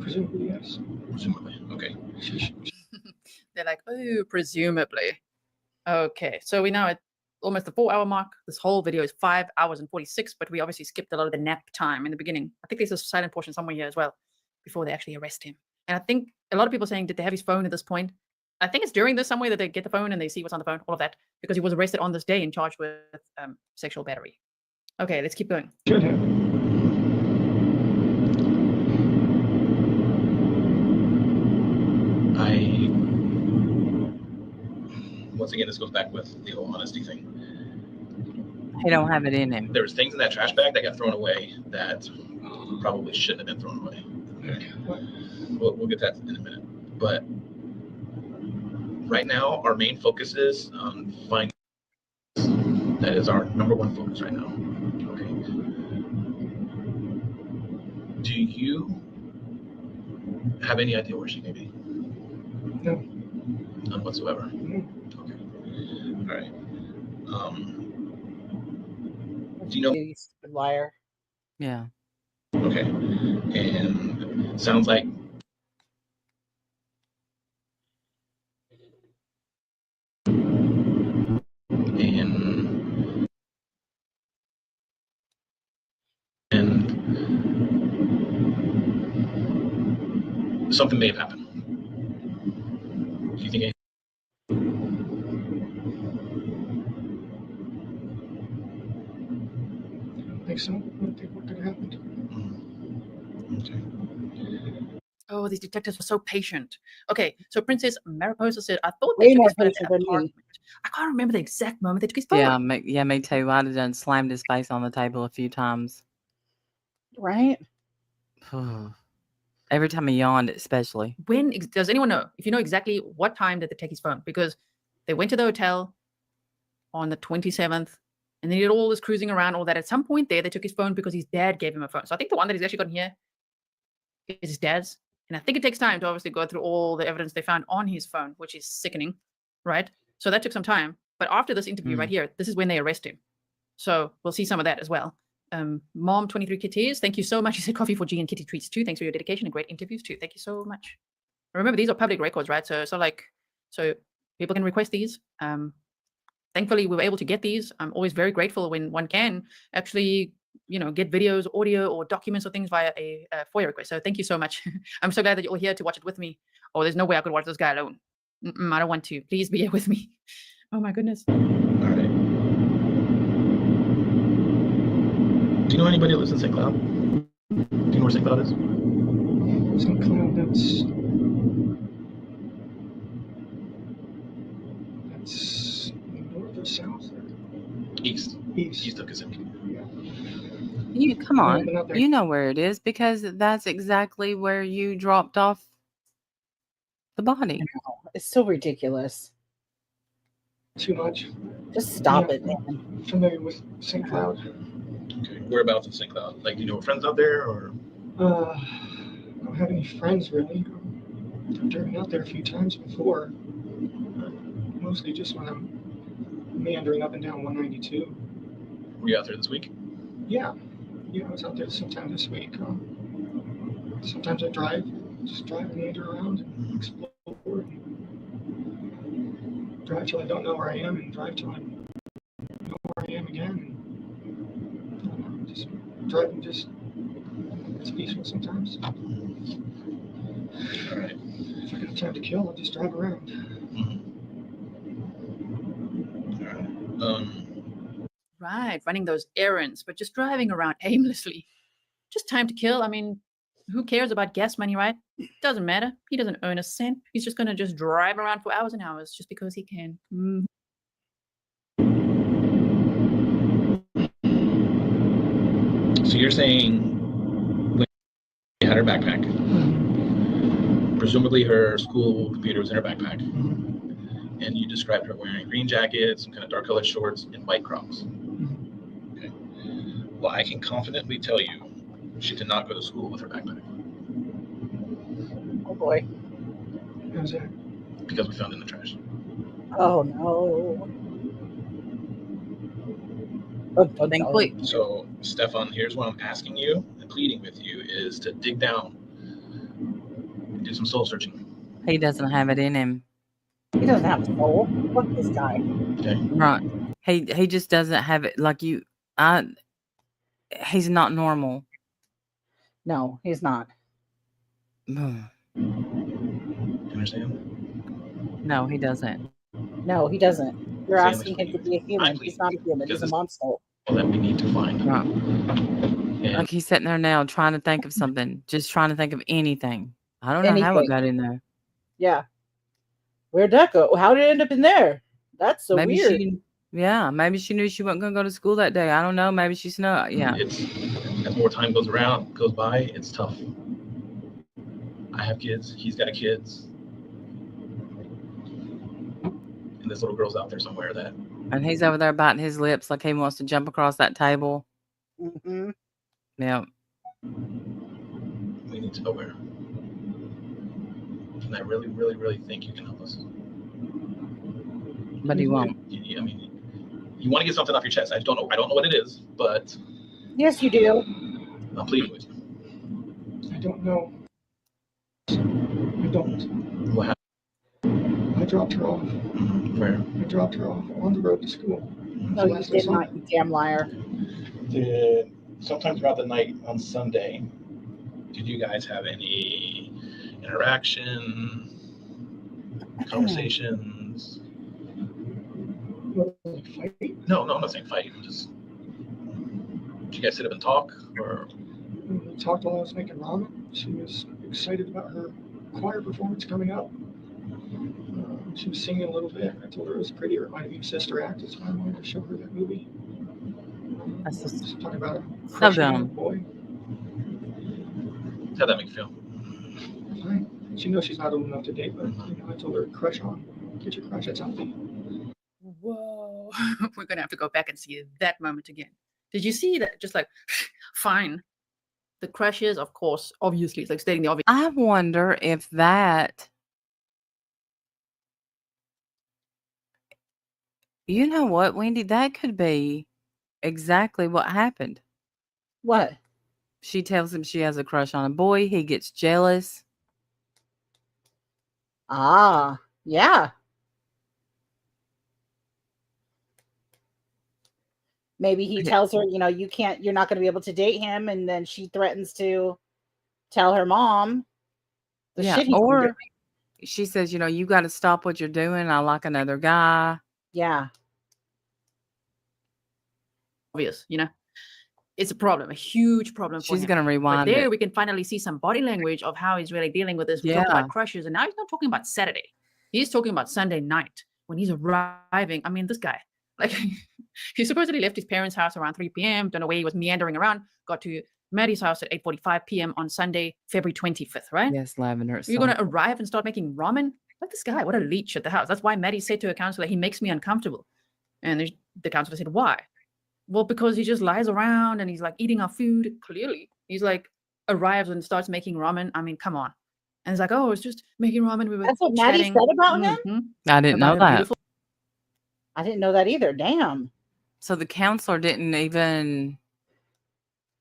Presumably, yes. Presumably. Okay. They're like, oh, presumably. Okay, so we now at almost the 4 hour mark. This whole video is 5 hours and 46, but we obviously skipped a lot of the nap time in the beginning. I think there's a silent portion somewhere here as well before they actually arrest him. And I think a lot of people saying, did they have his phone at this point? I think it's during this somewhere that they get the phone and they see what's on the phone, all of that, because he was arrested on this day and charged with sexual battery. Okay, let's keep going. Should have. Once again, this goes back with the whole honesty thing. He don't have it in him. There was things in that trash bag that got thrown away that probably shouldn't have been thrown away. Okay. We'll get that in a minute. But right now, our main focus is on finding. That is our number one focus right now. Okay. Do you have any idea where she may be? No. None whatsoever. No. Okay. All right. Do you know? You stupid liar. Yeah. Okay. And sounds like and something may have happened. Do you think? I think so. I don't think what could have happened. Okay. Oh, these detectives were so patient. Okay, so Princess Mariposa said, I thought Way they took more his phone at patient the than me. apartment. I can't remember the exact moment they took his phone. Yeah, me too. I'd have done slammed his face on the table a few times. Right? Every time he yawned, especially. When does anyone know? If you know exactly what time did they take his phone? Because they went to the hotel on the 27th, and they did all this cruising around, all that. At some point there, they took his phone because his dad gave him a phone. So I think the one that he's actually got here is his dad's. And I think it takes time to obviously go through all the evidence they found on his phone, which is sickening, right? So that took some time. But after this interview right here, this is when they arrest him. So we'll see some of that as well. Mom 23 Kitties, thank you so much. You said coffee for G and Kitty treats too. Thanks for your dedication and great interviews too. Thank you so much. Remember, these are public records, right? So people can request these. Thankfully, we were able to get these. I'm always very grateful when one can actually, get videos, audio, or documents or things via a FOIA request. So thank you so much. I'm so glad that you're here to watch it with me. Oh, there's no way I could watch this guy alone. I don't want to. Please be here with me. Oh my goodness. All right. Do you know anybody that lives in St. Cloud? Do you know where St. Cloud is? St. Cloud, that's north or south? East. East. East of Kissimmee. Come Yeah, on. but not there. You know where it is because that's exactly where you dropped off the body. It's so ridiculous. Too much. Just stop Yeah. it, man. Familiar with St. Cloud? Okay. Whereabouts in St. Cloud? Like, do you know friends out there, or? I don't have any friends really. I've driven out there a few times before. Mostly just when I'm meandering up and down 192. Were you out there this week? Yeah, I was out there sometime this week. Sometimes I just drive and meander around and explore. Drive till I don't know where I am, and drive till I know where I am again. And, I don't know, just driving, it's peaceful sometimes. All right. If I got time to kill, I'll just drive around. All right. Right, running those errands, but just driving around aimlessly. Just time to kill. I mean, who cares about gas money, right? Doesn't matter. He doesn't earn a cent. He's just gonna just drive around for hours and hours just because he can. So you're saying when she had her backpack, presumably her school computer was in her backpack, and you described her wearing a green jacket, some kind of dark colored shorts, and white Crocs. Okay. Well, I can confidently tell you she did not go to school with her backpack. Oh boy. How's that? Because we found it in the trash. Oh no. Thankfully, So, Stefan, here's what I'm asking you and pleading with you is to dig down and do some soul searching. he doesn't have it in him. He doesn't have a soul. Fuck this guy. Okay. Right. He just doesn't have it like you. He's not normal. No, he's not. You understand? No, he doesn't. No, he doesn't. You're Same asking him to as be a human. plead, He's not a human. He's a because monster. All that we need to find. Right. And Like he's sitting there now trying to think of something, just trying to think of anything. I don't know how it Anything. got in there. Yeah. Where'd that go? How did it end up in there? That's so Maybe weird. maybe she knew she wasn't going to go to school that day. I don't know. Maybe she snuck. Yeah. it's as more time goes by, it's tough. I have kids. He's got kids. And this little girl's out there somewhere that. And he's over there biting his lips like he wants to jump across that table. Mm-hmm. Yeah. We need to know where. And I really, really, really think you can help us. But he won't. I mean, You want to get something off your chest. I don't know what it is, but Yes, you do. I'm pleading with you. I don't know. I don't. What happened? I dropped her off. Where? I dropped her off on the road to school. No, you did not, you damn liar. Did sometime throughout the night on Sunday, did you guys have any interaction, conversations? Fight. No, I'm not saying fight. Just did you guys sit up and talk, or We talked while I was making ramen. She was excited about her choir performance coming up. She was singing a little bit. I told her it was pretty. It reminded me of Sister Act. That's why I wanted to show her that movie. That's just Talking about a so crush on a dumb. boy. how'd that make you feel? Fine. She knows she's not old enough to date, but I told her crush on. Get your crush. That's healthy. Whoa. We're going to have to go back and see that moment again. Did you see that? Just like, fine. The crush is, of course, obviously, it's like stating the obvious. I wonder if that, you know what, Wendy, that could be exactly what happened. What? She tells him she has a crush on a boy. He gets jealous. Ah, yeah. Maybe he tells her, you're not going to be able to date him. And then she threatens to tell her mom the Yeah, shit he's been or doing. she says, you got to stop what you're doing. I like another guy. Yeah. Obvious, it's a problem, a huge problem for She's him. going to But rewind there it. we can finally see some body language of how he's really dealing with this. We talked Yeah. about crushes, and now he's not talking about Saturday. He's talking about Sunday night when he's arriving. I mean, this guy, like, he supposedly left his parents' house around 3 p.m. Don't know where he was meandering around. Got to Maddie's house at 8:45 p.m. on Sunday, February 25th, right? Yes, Lavender. You're going to arrive and start making ramen? Like this guy, what a leech at the house. That's why Maddie said to her counselor, he makes me uncomfortable. And the counselor said, why? Well, because he just lies around and he's like eating our food. Clearly, he's like arrives and starts making ramen. I mean, come on. And it's like, oh, it's just making ramen. We were That's what Maddie chatting. said about him? Mhm. I didn't know About a that. beautiful- I didn't know that either. Damn. So the counselor didn't even,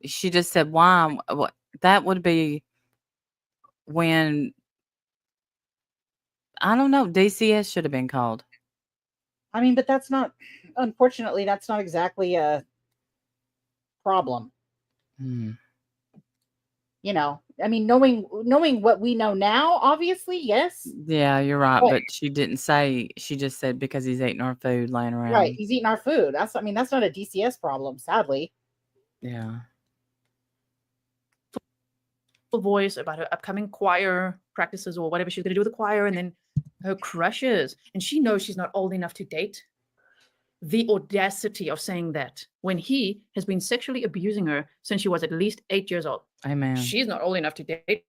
she just said, why? What? That would be when, I don't know, DCS should have been called. I mean, but unfortunately, that's not exactly a problem. Hmm. I mean, knowing what we know now, obviously, yes. Yeah, you're right. But- But she didn't say, she just said because he's eating our food laying around. Right. He's eating our food. That's not a DCS problem, sadly. Yeah. voice about her upcoming choir practices or whatever she's going to do with the choir, and then her crushes. And she knows she's not old enough to date. The audacity of saying that when he has been sexually abusing her since she was at least 8 years old. Amen. She's not old enough to date.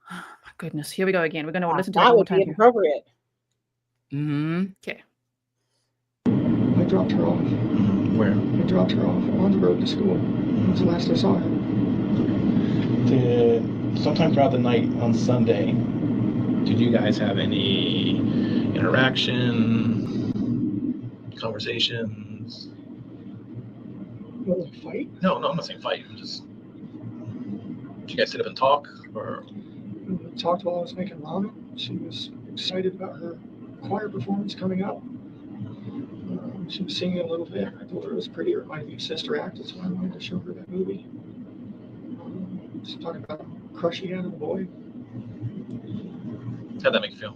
Oh, my goodness. Here we go again. We're going to listen to it That one more would time be here. appropriate. Mm-hmm. Okay. I dropped her off. Where? I dropped her off on the road to school. That's the last I saw her. Did sometime throughout the night on Sunday, did you guys have any interaction, conversations? Fight. No, I'm not saying fight. Just did you guys sit up and talk, or We talked while I was making ramen. She was excited about her choir performance coming up. She was singing a little bit. I told her it was pretty. It reminded me of Sister Act. That's why I wanted to show her that movie. Just talking about a crush she had on a boy. how'd that make you feel?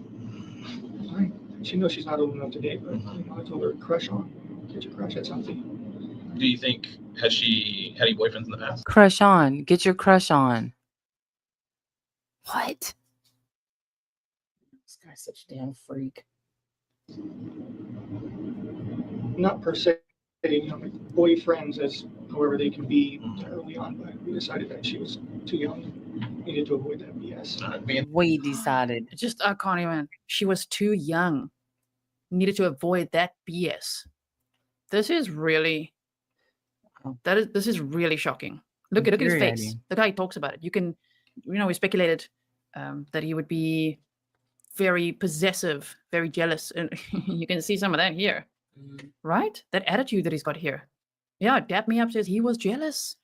Fine. She knows she's not old enough to date, but I told her crush on. Get your crush. That's healthy. Do you think has she had any boyfriends in the past? Crush on. Get your crush on. What? This guy's such a damn freak. Not per se, boyfriends as however they can be early on, but we decided that she was too young. Needed to avoid that BS. We decided. I can't even. She was too young. Needed to avoid that BS. This is really. This is really shocking. Look at his face. Infuriating. Look how he talks about it. You can, we speculated that he would be very possessive, very jealous, and you can see some of that here. right? That attitude that he's got here. Yeah, Dap Me Up says he was jealous.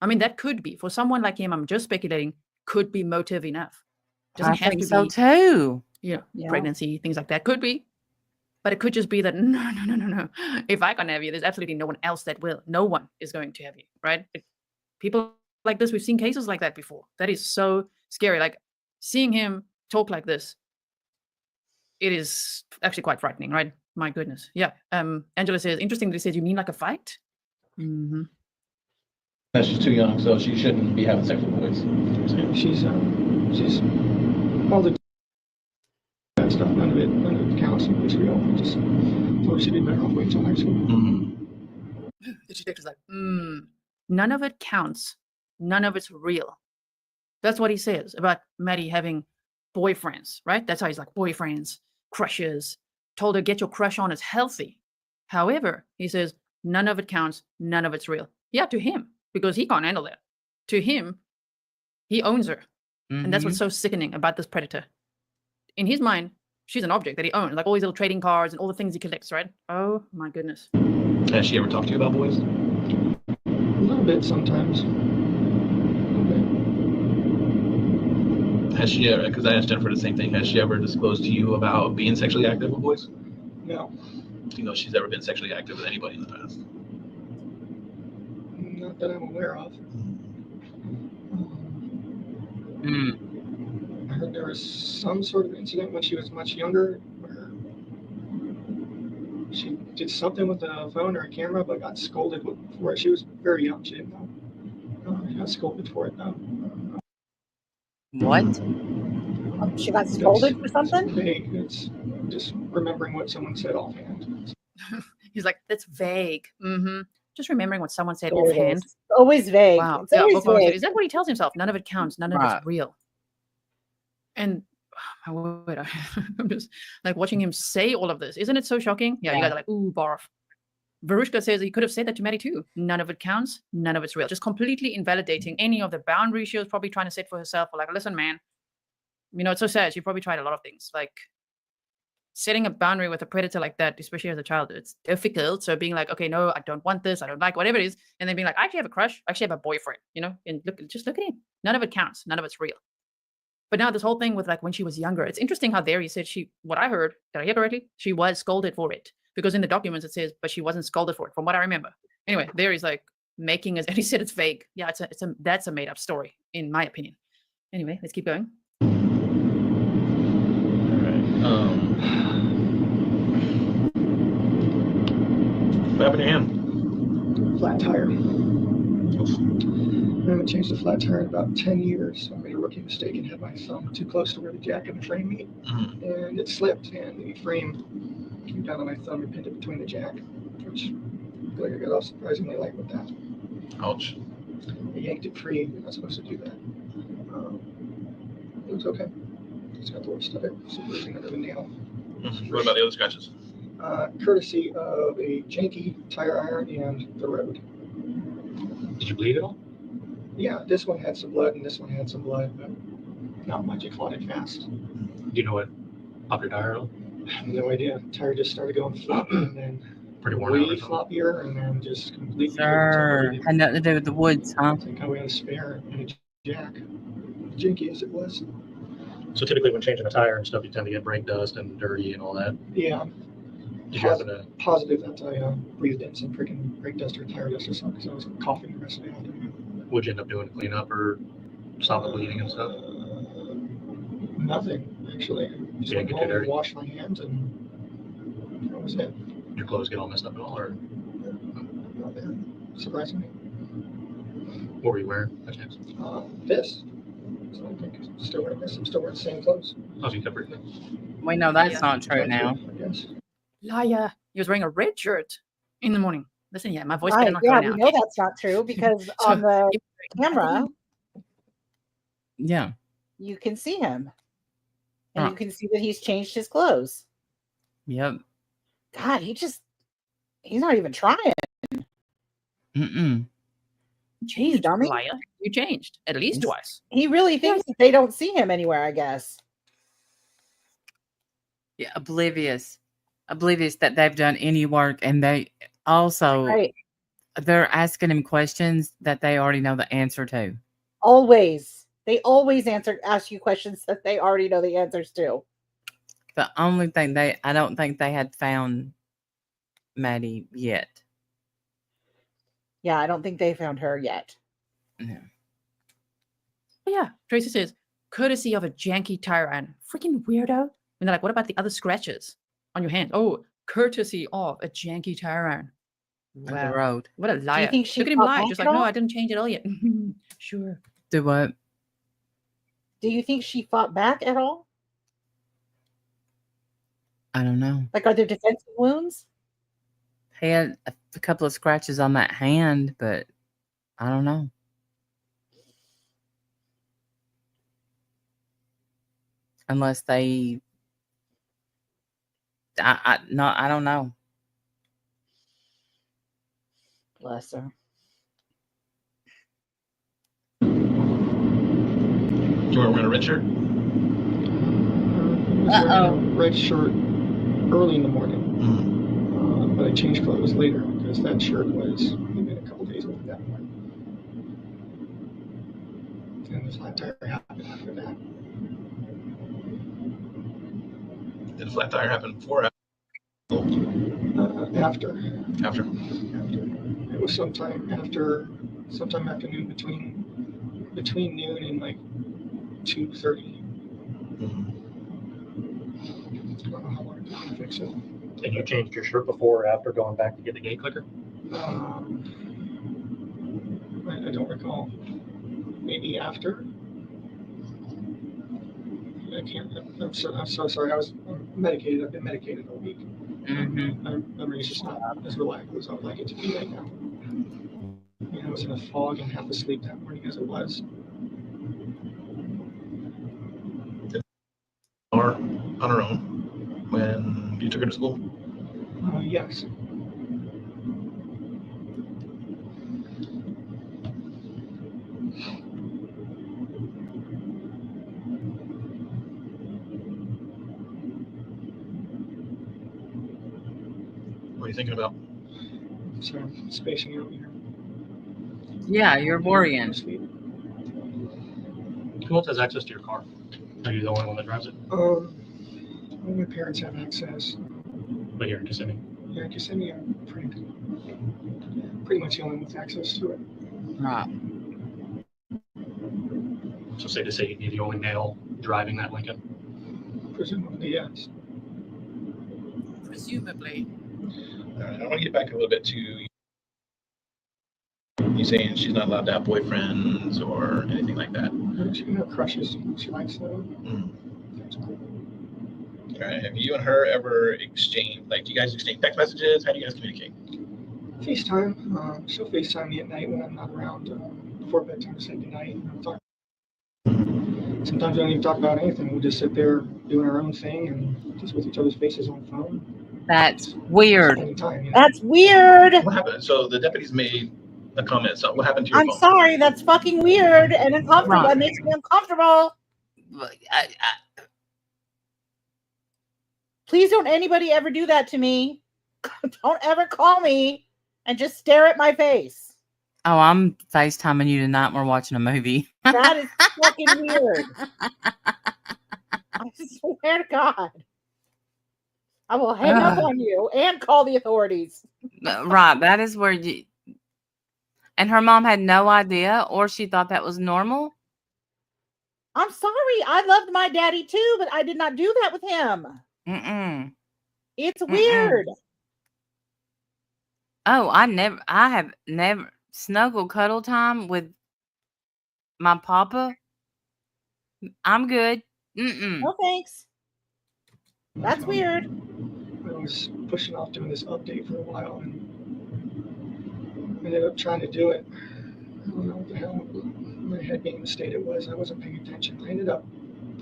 I mean, that could be, for someone like him, I'm just speculating, could be motive enough. Doesn't I have think to so be, too. Yeah. pregnancy, things like that. Could be. But it could just be that, no. If I can have you, there's absolutely no one else that will. No one is going to have you, right? People like this, we've seen cases like that before. That is so scary. Like, seeing him talk like this, it is actually quite frightening, right? My goodness. Yeah. Angela says, interestingly says, you mean like a fight? Mm-hmm. She's too young, so she shouldn't be having sex with boys. She's all the that stuff. None of it counts. It's real. Just thought she'd be better off waiting till high school. The detective's like, none of it counts. None of it's real. That's what he says about Maddie having boyfriends, right? That's how he's like, boyfriends, crushes. Told her, get your crush on is healthy. However, he says, none of it counts. None of it's real. Yeah, to him, because he can't handle that. To him, he owns her. And that's what's so sickening about this predator. In his mind, she's an object that he owns, like all these little trading cards and all the things he collects, right? Oh my goodness. Has she ever talked to you about boys? A little bit sometimes. A little bit. Has she ever, because I asked Jennifer the same thing, has she ever disclosed to you about being sexually active with boys? No, Do you know if she's ever been sexually active with anybody in the past? not that I'm aware of. I heard there was some sort of incident when she was much younger where she did something with a phone or a camera, but got scolded for it. She was very young. She didn't know. She got scolded for it, though. What? She got scolded for It's something? vague. It's just remembering what someone said offhand. He's like, that's vague. Just remembering what someone said There it offhand. is. Always vague. Wow. It's Yeah, always Bookworm said, vague. is that what he tells himself? None of it counts. None of Right. it's real. And oh my word, I'm just like watching him say all of this. Isn't it so shocking? Yeah, you guys are like, ooh, barf. Varushka says he could have said that to Maddie too. None of it counts. None of it's real. Just completely invalidating any of the boundaries she was probably trying to set for herself. Or like, listen, man, you know, it's so sad. She probably tried a lot of things. Like setting a boundary with a predator like that, especially as a child, it's difficult. So being like, okay, no, I don't want this. I don't like whatever it is. And then being like, I actually have a crush. I actually have a boyfriend, you know, and just look at him. None of it counts. None of it's real. But now this whole thing with like when she was younger, it's interesting how there he said what I heard, did I hear correctly? She was scolded for it. Because in the documents it says, but she wasn't scolded for it, from what I remember. Anyway, there he's like making as, and he said it's vague. Yeah, that's a made up story, in my opinion. Anyway, let's keep going. All right. What happened to your hand? Flat tire. I haven't changed the flat tire in about 10 years. I made a rookie mistake and had my thumb too close to where the jack and the frame meet. And it slipped, and the frame came down on my thumb and pinned it between the jack, which I feel like I got off surprisingly light with that. Ouch. I yanked it free. You're not supposed to do that. It was okay. It's got the worst of it. Some bruising under the nail. What about the other scratches? Courtesy of a janky tire iron and the road. Did you bleed at all? Yeah, this one had some blood and this one had some blood, but not much. It clotted fast. Do you know what popped your tire at all? I have no idea. Tire just started going floppy and then Pretty worn out way or something? floppier and then just completely. Sure. Had nothing to do with the woods, huh? I think I had a spare and a jack. Janky as it was. So typically when changing a tire and stuff, you tend to get brake dust and dirty and all that. Yeah, Did you happen to, positive that I breathed in some freaking brake dust or tire dust or something because I was coughing the rest of the afternoon. what'd you end up doing to clean up or stop the bleeding and stuff? Nothing, actually. Just Yeah, went get home dirty. and washed my hands and that was it. Your clothes get all messed up at all, or Not there, surprisingly. what were you wearing by chance? This. So I think I'm still wearing this. I'm still wearing the same clothes. Oh, so you kept everything. Wait, no, that's Yeah. not true now. I guess. Liar. He was wearing a red shirt in the morning. Listen, yeah, my voice Right, better not yeah, go we now. know that's not true because So, on the he- camera Yeah. you can see him. And Huh. you can see that he's changed his clothes. Yep. God, he's not even trying. Mm-mm. Changed, dummy. liar. You changed at least Yes. twice. He really thinks that they don't see him anywhere, I guess. Yeah, oblivious. oblivious that they've done any work, and they also Right. they're asking him questions that they already know the answer to. Always. They always ask you questions that they already know the answers to. The only thing I don't think they had found Maddie yet. Yeah, I don't think they found her yet. No. Yeah, Tracy says, courtesy of a janky tire iron. Freaking weirdo. And they're like, what about the other scratches on your hand? Oh, courtesy of a janky tire iron. The Wow. road. What a liar. think she Look at him fought lie. back Just at like, no, all? I didn't change it all yet. Sure. Do what? Do you think she fought back at all? I don't know. Like, are there defensive wounds? He had a couple of scratches on that hand, but I don't know. Unless they, I don't know. Bless her. You weren't wearing a red shirt? I was wearing a red shirt early in the morning, but I changed clothes later because that shirt was maybe a couple days old at that point. And the flat tire happened after that. Did the flat tire happen before or After. after? It was sometime afternoon between noon and like 2:30. I don't know how long it took to fix it. And you changed your shirt before or after going back to get the gate clicker? I don't recall. Maybe after. I can't. I'm so sorry. I was medicated. I've been medicated all week. My memory is just not as reliable as I would like it to be right now. I was in a fog and half asleep that morning as it was. Or on her own when you took her to school? Yes. What are you thinking about? Sorry, I'm spacing out here. Yeah, you're worrying. Who else has access to your car? Are you the only one that drives it? All my parents have access. But you're in Kissimmee. Yeah, Kissimmee, I'm pretty much the only one with access to it. Right. So say to say you'd be the only male driving that Lincoln. Presumably, yes. Presumably. All right, I want to get back a little bit to you saying she's not allowed to have boyfriends or anything like that. She can have crushes. She likes them. That's cool. All right, have you and her ever exchanged, like, do you guys exchange text messages? How do you guys communicate? FaceTime. She'll FaceTime me at night when I'm not around before bedtime to say goodnight. Sometimes we don't even talk about anything. We just sit there doing our own thing and just with each other's faces on the phone. That's weird. Spending time, That's weird. What happened? So the deputies made a comment. So what happened to your I'm phone? sorry. That's fucking weird and uncomfortable. Right. It makes me uncomfortable. Please don't anybody ever do that to me. Don't ever call me and just stare at my face. Oh, I'm FaceTiming you tonight. We're watching a movie. That is fucking weird. I swear to God. I will hang up on you and call the authorities. Right. That is where you. And her mom had no idea, or she thought that was normal. I'm sorry. I loved my daddy too, but I did not do that with him. It's weird. Oh, I have never snuggle cuddle time with my papa. I'm good. No thanks. That's weird. I was pushing off doing this update for a while and ended up trying to do it. I don't know what the hell my head being in the state it was. I wasn't paying attention. I ended up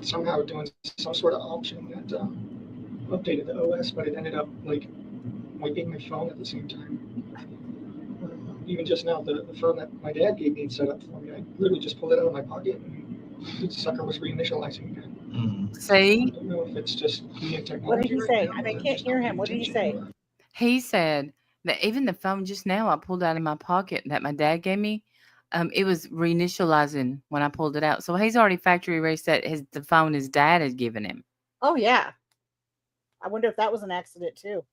somehow doing some sort of option that updated the OS, but it ended up like wiping my phone at the same time. Even just now, the phone that my dad gave me and set up for me, I literally just pulled it out of my pocket and the sucker was reinitializing again. Mm. I See, don't know if it's just me and What did technology he right say? now, I or I'm can't just hear not him. paying What did he attention, say? or he said that even the phone just now I pulled out of my pocket that my dad gave me, it was reinitializing when I pulled it out. So he's already factory reset the phone his dad had given him. Oh yeah. I wonder if that was an accident too.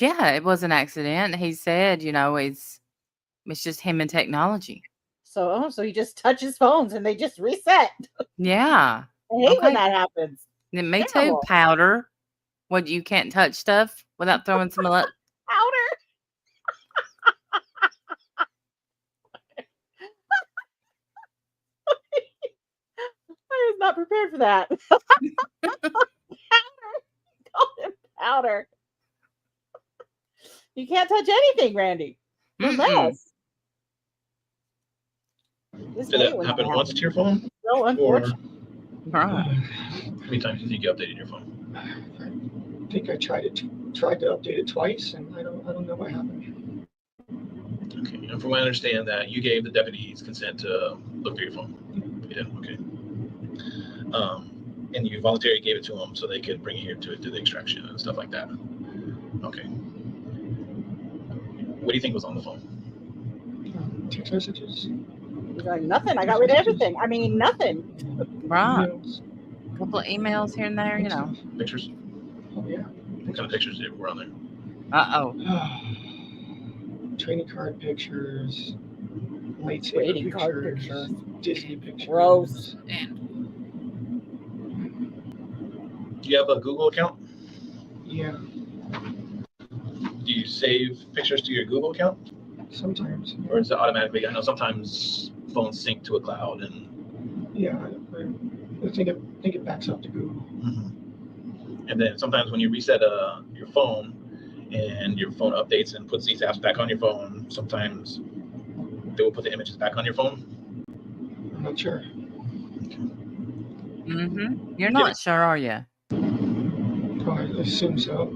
Yeah, it was an accident. He said, it's just him and technology. So he just touches phones and they just reset. Yeah. I hate when Okay. that happens. Then me too, Terrible. powder. What, you can't touch stuff without throwing some Powder. I was not prepared for that. Call him powder. You can't touch anything, Randy. It's a Mm-mm. mess. This Did hate that when happen that once happens. to your phone? So Or unfortunate. Right. how many times do you think you updated your phone? I think I tried to update it twice, and I don't know what happened. Okay. And from what I understand, that you gave the deputies consent to look through your phone. You did. Okay. And you voluntarily gave it to them so they could bring you here to do the extraction and stuff like that. Okay. What do you think was on the phone? Text messages, He's like, nothing. I got rid of everything. I mean, nothing. Right. emails, A couple of emails here and there, and stuff. Pictures? Oh yeah. What kind of pictures were on there? Uh-oh. Trading card pictures, lightsaber Trading card pictures, pictures. Disney pictures. Gross. And Do you have a Google account? Yeah, Do you save pictures to your Google account? sometimes. Or is it automatically? I know sometimes phones sync to a cloud and Yeah, I think it backs up to Google. and then sometimes when you reset your phone and your phone updates and puts these apps back on your phone, sometimes they will put the images back on your phone. I'm not sure. Mm-hmm. You're not sure, are you? Probably assume so.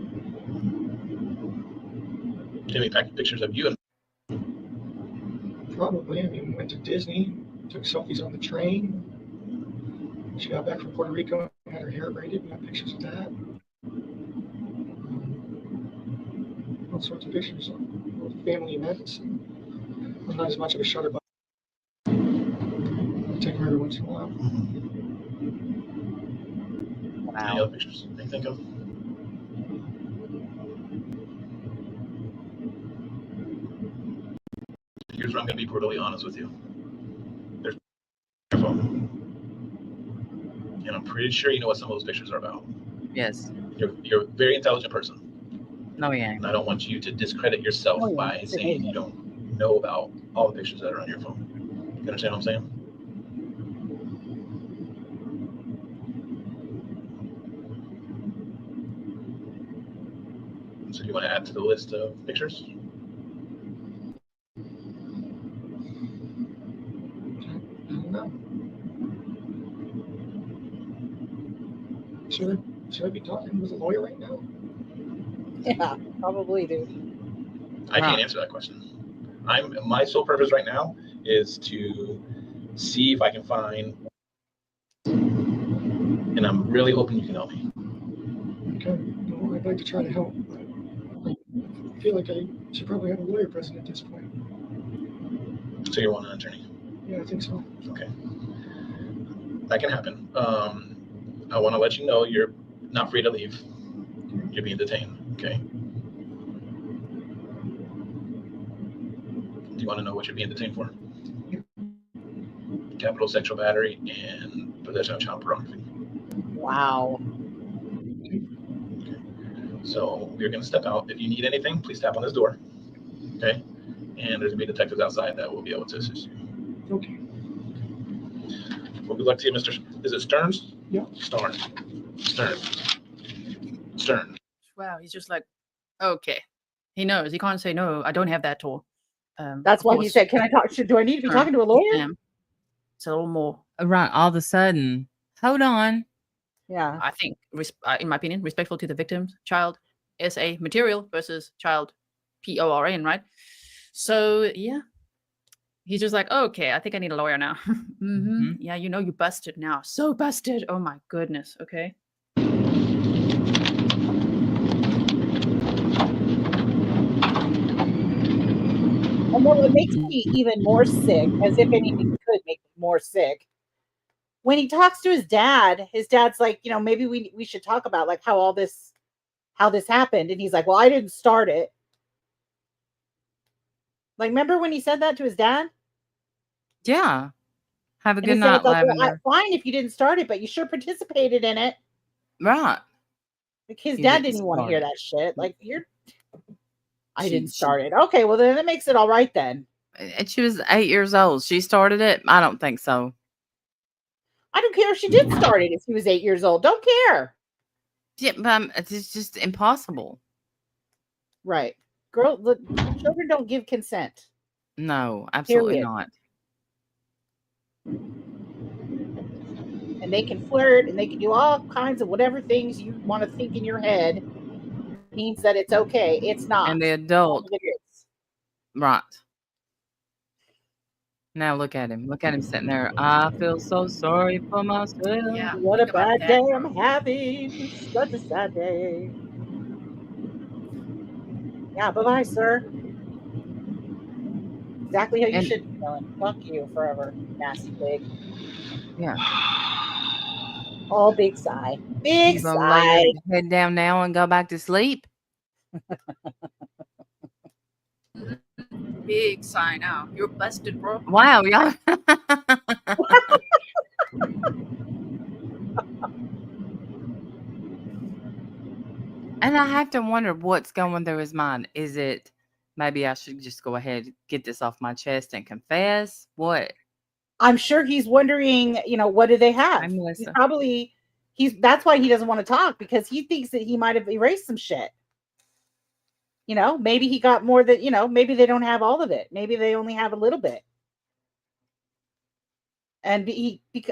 Do you have any pictures of you? Probably. I mean, we went to Disney, took selfies on the train. She got back from Puerto Rico, had her hair braided, we got pictures of that. All sorts of pictures of family events. I'm not as much of a shutterbug. I take them every once in a while. Any other pictures you think of? Here's where I'm going to be brutally honest with you. There's your phone. And I'm pretty sure you know what some of those pictures are about. Yes. You're a very intelligent person. No, he ain't. And I don't want you to discredit yourself Oh, yeah. by It's saying amazing. you don't know about all the pictures that are on your phone. You understand what I'm saying? So you want to add to the list of pictures? I don't know. Should I be talking with a lawyer right now? Yeah, probably, dude. I can't answer that question. My sole purpose right now is to see if I can find, and I'm really hoping you can help me. Okay. Well, I'd like to try to help, but I feel like I should probably have a lawyer present at this point. So you want an attorney? Yeah, I think so. Okay. That can happen. I want to let you know you're not free to leave. You're being detained. Okay. Do you want to know what you're being detained for? Capital sexual battery and possession of child pornography. Wow. So you're going to step out. If you need anything, please tap on this door. Okay. And there's going to be detectives outside that will be able to assist you. Okay. Well, good luck to you, Mr. Is it Stearns? Yeah. Stern. wow, he's just like, okay. He knows. He can't say no. I don't have that tool. That's of why he course, said, "Can I talk? Do I need to be talking to a lawyer?" It's a little more. Right. All of a sudden, hold on. Yeah. I think, in my opinion, respectful to the victim's child SA material versus child PORN, right? So yeah, He's just like, oh, okay, I think I need a lawyer now. Mhm. Yeah, you know you busted now. So busted. Oh my goodness. Okay. And what makes me even more sick, as if anything could make me more sick, when he talks to his dad's like, maybe we should talk about like how this happened. And he's like, well, I didn't start it. Like, remember when he said that to his dad? Yeah. Have a And good his dad's night, like, well, Lavender. fine if you didn't start it, but you sure participated in it. Right. Like, his You dad didn't didn't even want to start hear it. that shit. Like, I She- didn't she- start it. Okay, well then that makes it all right then. And she was 8 years old. She started it? I don't think so. I don't care if she did start it if she was 8 years old. Don't care. Yeah, but it's just impossible. Right. Children don't give consent. No, absolutely Period. not. And they can flirt and they can do all kinds of whatever things you want to think in your head means that it's okay. It's not. And the adult, It is. right. Now look at him. Look at him sitting there. I feel so sorry for myself. Yeah. What a think about bad that, day bro. I'm having. Such a sad day. Yeah, bye-bye, sir. Exactly how you And- should be feeling. Fuck you forever, nasty pig. Yeah. Oh, big sigh. Big You gonna lay your sigh. head down now and go back to sleep? Big sign now. You're busted, bro. Wow, y'all. And I have to wonder what's going through his mind. Is it maybe I should just go ahead, get this off my chest and confess? What? I'm sure he's wondering, what do they have? Hi, Melissa. That's why he doesn't want to talk, because he thinks that he might have erased some shit. Maybe he got more that, maybe they don't have all of it. Maybe they only have a little bit. And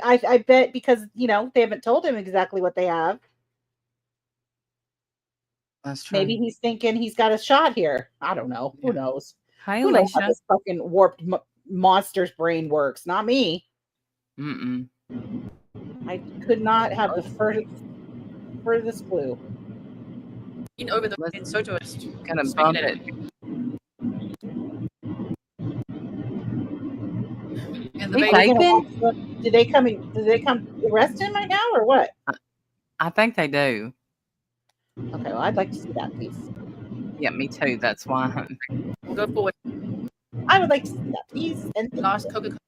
I bet because, they haven't told him exactly what they have. That's true. Maybe he's thinking he's got a shot here. I don't know. Yeah. Who knows? Hi, Who knows how Alicia. this fucking warped monster's brain works? Not me. Mm-mm. I could not have the furthest clue. Over the Let's in Soto is kind of swinging bump it. it. And the He baby. typing? Did they come arrest him right now or what? I think they do. Okay, well, I'd like to see that, please. Yeah, me too. That's why. We'll go forward. I would like to see that, please. And Lost Coca-Cola.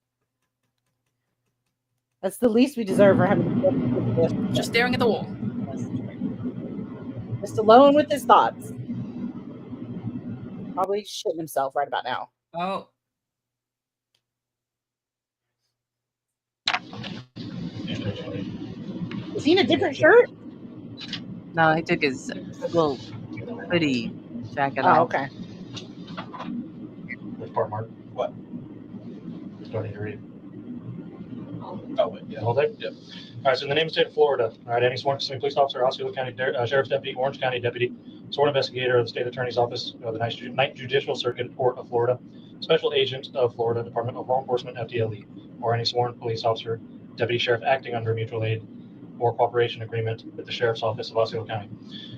that's the least we deserve for having Just staring at the wall. just alone with his thoughts. Probably shitting himself right about now. Oh. Is he in a different shirt? No, he took his little hoodie jacket Oh, off. okay. Which part, Mark? What? Starting to read. Oh, wait, yeah. The whole thing? Yep. All right, so in the name of the state of Florida, all right, any sworn Kissimmee police officer, Osceola County Sheriff's Deputy, Orange County Deputy, sworn investigator of the State Attorney's Office of the Ninth Judicial Circuit Court of Florida, Special Agent of Florida Department of Law Enforcement, FDLE, or any sworn police officer, deputy sheriff acting under mutual aid or cooperation agreement with the Sheriff's Office of Osceola County.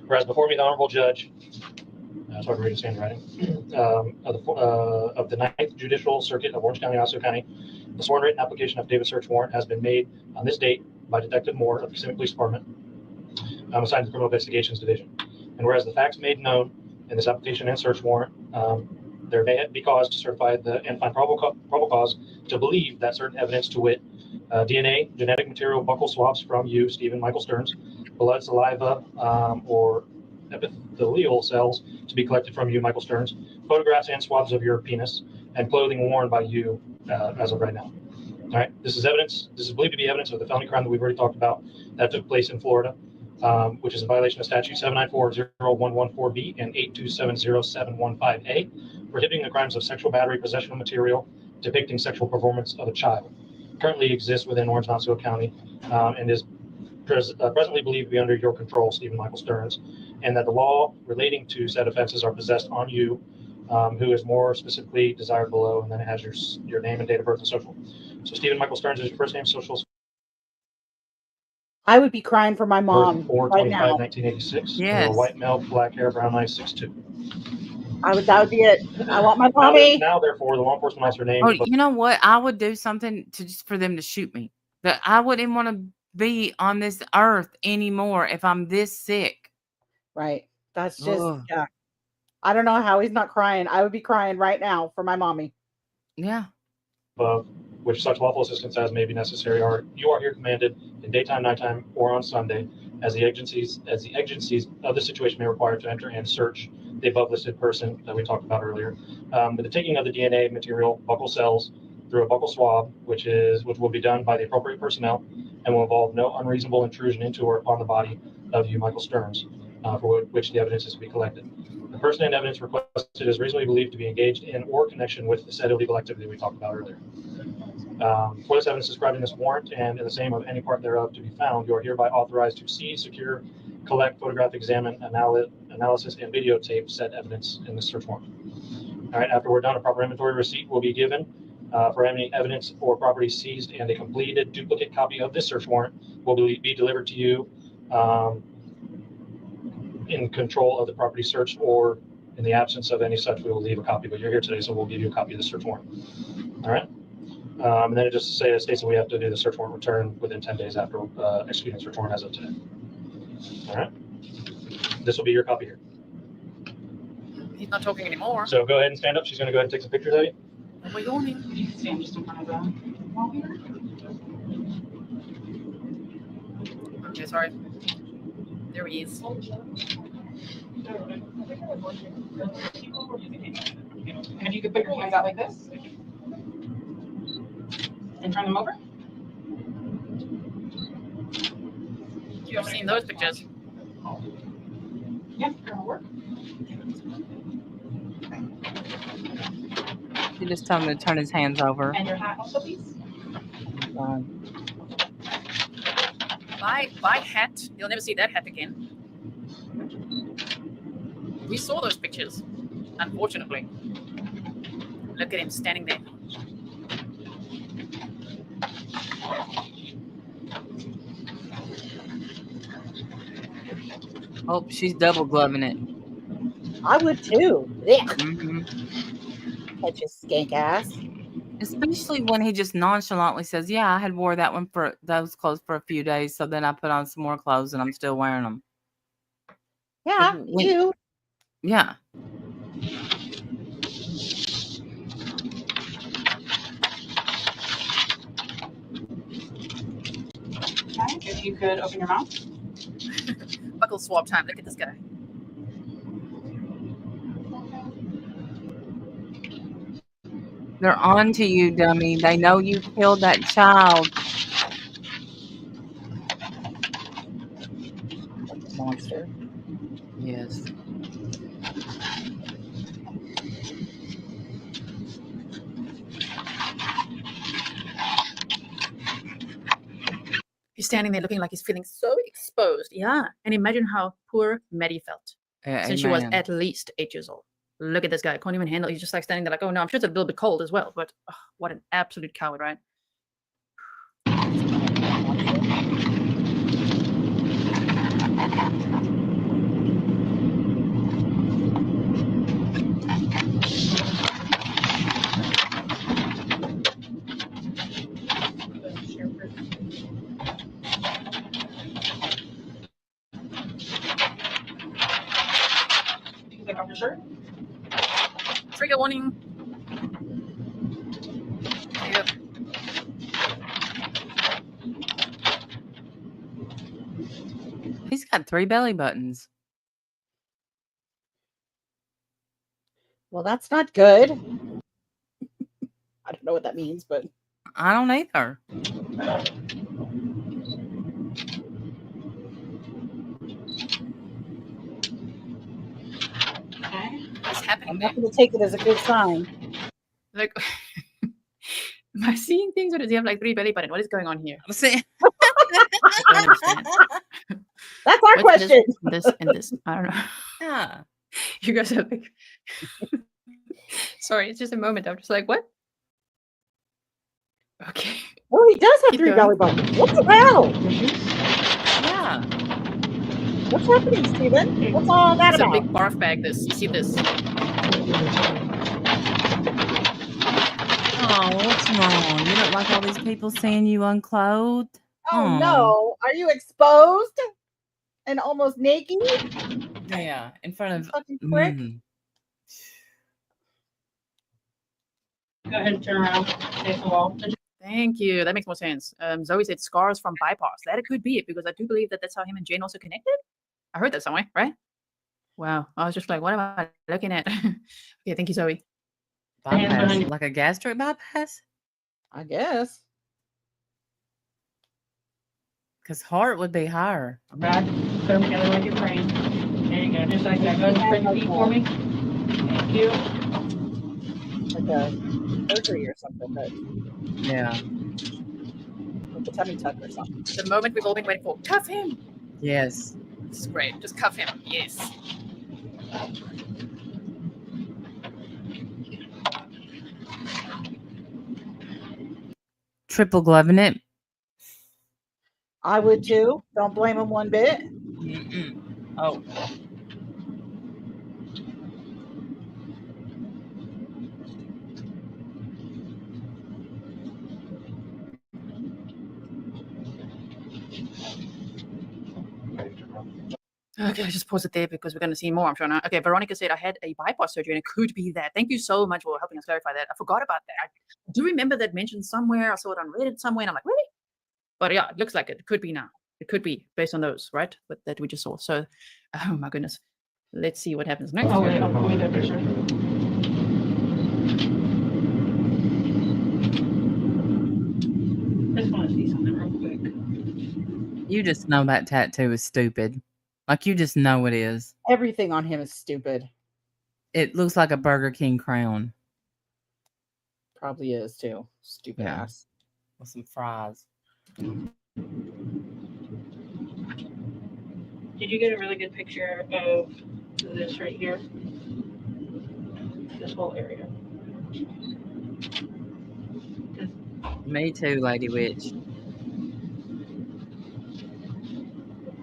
Whereas before me, the Honorable Judge, that's what I read his handwriting, of the Ninth Judicial Circuit of Orange County, Osceola County, the sworn written application of David search warrant has been made on this date by Detective Moore of the Kissimmee Police Department, assigned to the Criminal Investigations Division. And whereas the facts made known in this application and search warrant, there may be cause to certify and find probable cause to believe that certain evidence, to wit, DNA, genetic material, buccal swabs from you, Stephen Michael Stearns, blood, saliva, or epithelial cells to be collected from you, Michael Stearns, photographs and swabs of your penis, and clothing worn by you as of right now. All right, this is evidence. This is believed to be evidence of the felony crime that we've already talked about that took place in Florida, which is in violation of statute 7940114B and 8270715A, prohibiting the crimes of sexual battery, possession of material depicting sexual performance of a child. Currently exists within Orange and Osceola County, and is presently believed to be under your control, Stephen Michael Stearns, and that the law relating to said offenses are possessed on you who is more specifically desired below, and then it has your name and date of birth and social. So Stephen Michael Stearns is your first name, social I would be crying for my mom birth right 4/25, now. 1986. You're a Yes. white male, black hair, brown eyes, 6'2". That would be it. I want my mommy. Now, therefore, the law enforcement officer named. Oh, you know what? I would do something to just for them to shoot me. That I wouldn't want to be on this earth anymore if I'm this sick. Right. That's just, Ugh. yeah. I don't know how he's not crying. I would be crying right now for my mommy. Yeah. Above, which such lawful assistance as may be necessary you are here commanded in daytime, nighttime, or on Sunday, as the agencies of the situation may require to enter and search the above listed person that we talked about earlier. With the taking of the DNA material, buccal cells, through a buccal swab, which will be done by the appropriate personnel and will involve no unreasonable intrusion into or upon the body of you, Michael Stearns, for which the evidence is to be collected. The person and evidence requested is reasonably believed to be engaged in or connection with the said illegal activity we talked about earlier. For this evidence described in this warrant and in the same of any part thereof to be found, you are hereby authorized to seize, secure, collect, photograph, examine, analysis, and videotape said evidence in this search warrant. All right, after we're done, a proper inventory receipt will be given for any evidence or property seized, and a completed duplicate copy of this search warrant will be delivered to you in control of the property searched, or in the absence of any such, we will leave a copy, but you're here today, so we'll give you a copy of the search warrant. All right. And then it just states that we have to do the search warrant return within 10 days after executing the search warrant as of today. All right. This will be your copy here. He's not talking anymore. So go ahead and stand up. She's going to go ahead and take some pictures of you. Are we going in? You can stand just in front of them. While we are. Okay, sorry. There he is. And you can put your hands out like this. And turn them over. You've seen those pictures. Yeah, that'll work. You just tell him to turn his hands over. And your hat also, please. Buy hat. You'll never see that hat again. We saw those pictures, unfortunately. Look at him standing there. Oh, she's double gloving it. I would too. Yeah. Mm-hmm. Catch his skank ass. Especially when he just nonchalantly says, "Yeah, I had wore those clothes for a few days, so then I put on some more clothes, and I'm still wearing them." Yeah, you. Yeah. Okay, if you could open your mouth. Buckle swab time. Look at this guy. They're on to you, dummy. They know you killed that child. Monster. Yes. He's standing there looking like he's feeling so exposed. Yeah. And imagine how poor Maddie felt since she was Amen. at least 8 years old. Look at this guy. Can't even handle it. He's just like standing there like, oh no, I'm sure it's a little bit cold as well. But what an absolute coward, right? Take off your shirt. Trigger warning. Yep. He's got 3 belly buttons. Well, that's not good. I don't know what that means, but I don't either. Okay. What's happening I'm there? not going to take it as a good sign. Like, am I seeing things or does he have like 3 belly buttons? What is going on here? I'm saying. I don't understand. That's our What's question. This and this. I don't know. Yeah. You guys are like Sorry, it's just a moment. I'm just like, what? Okay. Oh, he does have Keep 3 going. belly buttons. What the hell? Yeah. What's happening, Steven? What's all that It's a about? big barf bag. This. You see this? Oh, what's wrong? You don't like all these people seeing you unclothed? Oh Aw. no. Are you exposed and almost naked? Yeah, in front You of. fucking prick. Go ahead and turn around. Face the wall. Thank you. That makes more sense. Zoe said scars from bypass. That it could be it because I do believe that that's how him and Jane also connected. I heard that somewhere, right? Wow. I was just like, what am I looking at? Okay, thank you, Zoe. Hands behind Bypass, you. like a gastric bypass? I guess. Because heart would be higher. Back. Put them together like you're praying. There you go. Just like that. Go ahead and spread your feet for me. Thank you. Like a surgery or something, but Yeah. like a tummy tuck or something. The moment we've all been waiting for. Cuff him. Yes. This is great. Just cuff him. Yes. Triple gloving it. I would too. Don't blame him one bit. Mm-mm. Oh. Okay, I just pause it there because we're going to see more, I'm sure. Okay, Veronica said I had a bypass surgery and it could be that. Thank you so much for helping us clarify that. I forgot about that. I do remember that mentioned somewhere. I saw it on Reddit somewhere and I'm like, really? But yeah, it looks like it. It could be now. It could be based on those, right? But that we just saw. So, oh my goodness. Let's see what happens next. Oh, wait. I'll wait that picture. I just want to see something real quick. You just know that tattoo is stupid. Like, you just know it is. Everything on him is stupid. It looks like a Burger King crown. Probably is too. Stupid Yeah. ass. With some fries. Did you get a really good picture of this right here? This whole area. Me too, Lady Witch.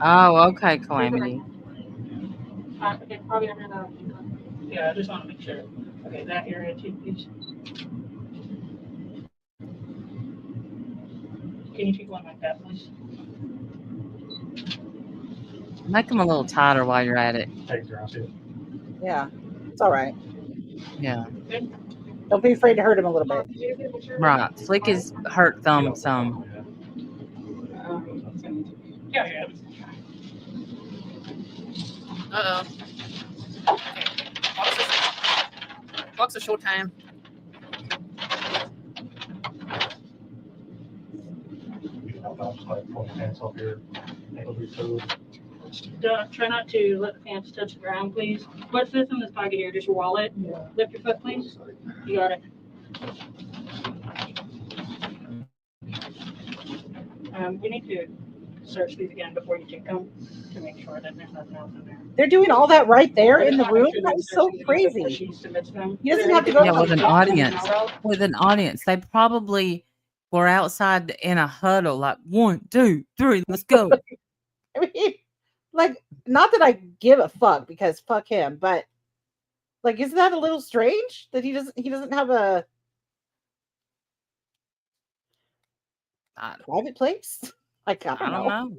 Oh, okay, Calamity. Okay, probably under the. Yeah, I just want to make sure. Okay, that area too, please. Can you keep one like that, please? Make them a little tighter while you're at it. Thanks, Rousey. Yeah. It's all right. Yeah. Don't be afraid to hurt him a little bit. Right. Flick his hurt thumb some. Yeah, yeah. Uh-oh. Okay. Box a short time. Try not to let the pants touch the ground, please. What's this in this pocket here? Just your wallet? Yeah. Lift your foot, please. You got it. We need to search these again before you take them to make sure that there's nothing else in there. They're doing all that right there I in just the wanna room. make sure That we is search so these again before crazy. she submits them. He doesn't have to go Yeah, to with an the audience. With an audience. They probably were outside in a huddle, like 1, 2, 3, let's go. I mean, like, not that I give a fuck because fuck him, but like, isn't that a little strange that he doesn't have a private place? Like, I I don't know.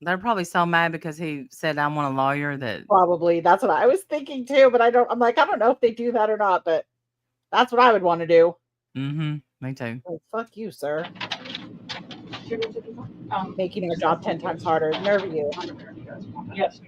They're probably so mad because he said I want a lawyer that Probably that's what I was thinking too, but I'm like, I don't know if they do that or not, but that's what I would want to do. me too. Like, fuck you, sir. Making our job 10 times harder. Nerve of you. Yes.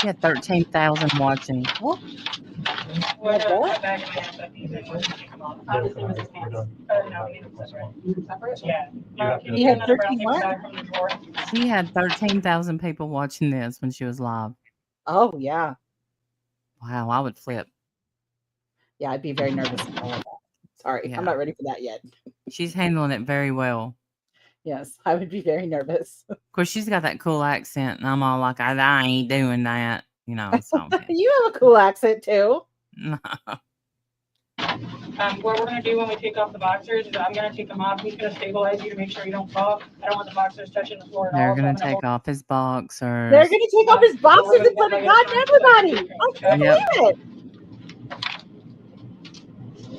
He had 13,000 watching. What? What, What? bag do we have that these are supposed to take them off? Obviously, it was his pants. No, we need them separate. Separate? Yeah. Can He you had get another brown 13 paper what? bag from the drawer? She had 13,000 people watching this when she was live. Oh yeah. Wow, I would flip. Yeah, I'd be very nervous about all of that. Sorry, Yeah. I'm not ready for that yet. She's handling it very well. Yes, I would be very nervous. Of course, she's got that cool accent, and I'm all like, I ain't doing that, you know. So You have a cool accent too. no. What we're gonna do when we take off the boxers is I'm gonna take them off. He's gonna stabilize you to make sure you don't fall. I don't want the boxers touching the floor at all. They're so gonna I'm gonna take off his boxers. They're gonna take off his boxers in front of God and everybody. I can't Yep. believe it.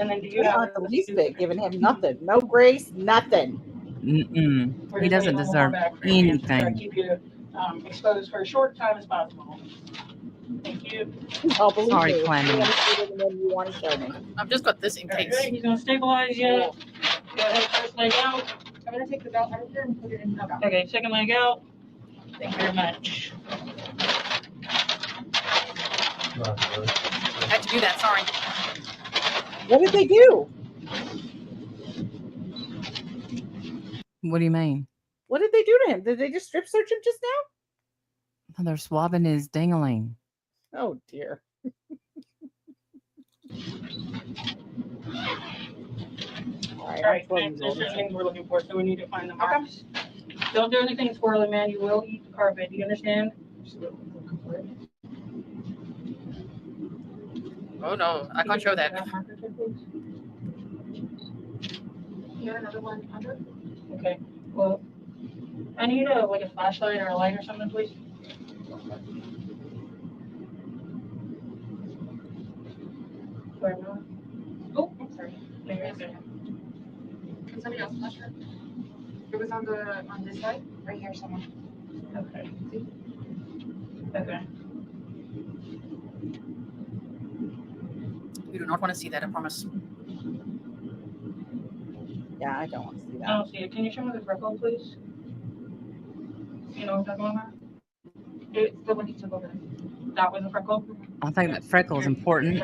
And then do you You're have not the least bit giving him nothing. No grace, nothing. He doesn't deserve anything. Keep you exposed for a short time as possible. Thank you. I'll believe Sorry, me. Clemmy. You want to see it and then you want to show me. I've just got this in All right, case. he's gonna stabilize you. Go ahead, first leg out. I'm gonna take the belt out of here and put it in the belt. Okay, second leg out. Thank you very much. I had to do that. Sorry. What did they do? What do you mean? What did they do to him? Did they just strip search him just now? Oh, they're swabbing his dingling. Oh dear. All right, there's certain things we're looking for, so we need to find the marks. Don't do anything squirrely, man. You will eat the carpet. Do you understand? Oh no, I can't show that. Here, another one under. Okay, well, I need like a flashlight or a light or something, please. Where am I? Oh, I'm sorry. There you go. Can somebody else flash it? It was on this side, right here somewhere. Okay. Okay. You do not want to see that, I promise. Yeah, I don't want to see I that. don't see it. Can you show me the freckle, please? You know what I'm talking about? It's the one you took over. That was a freckle? I think that freckle is important.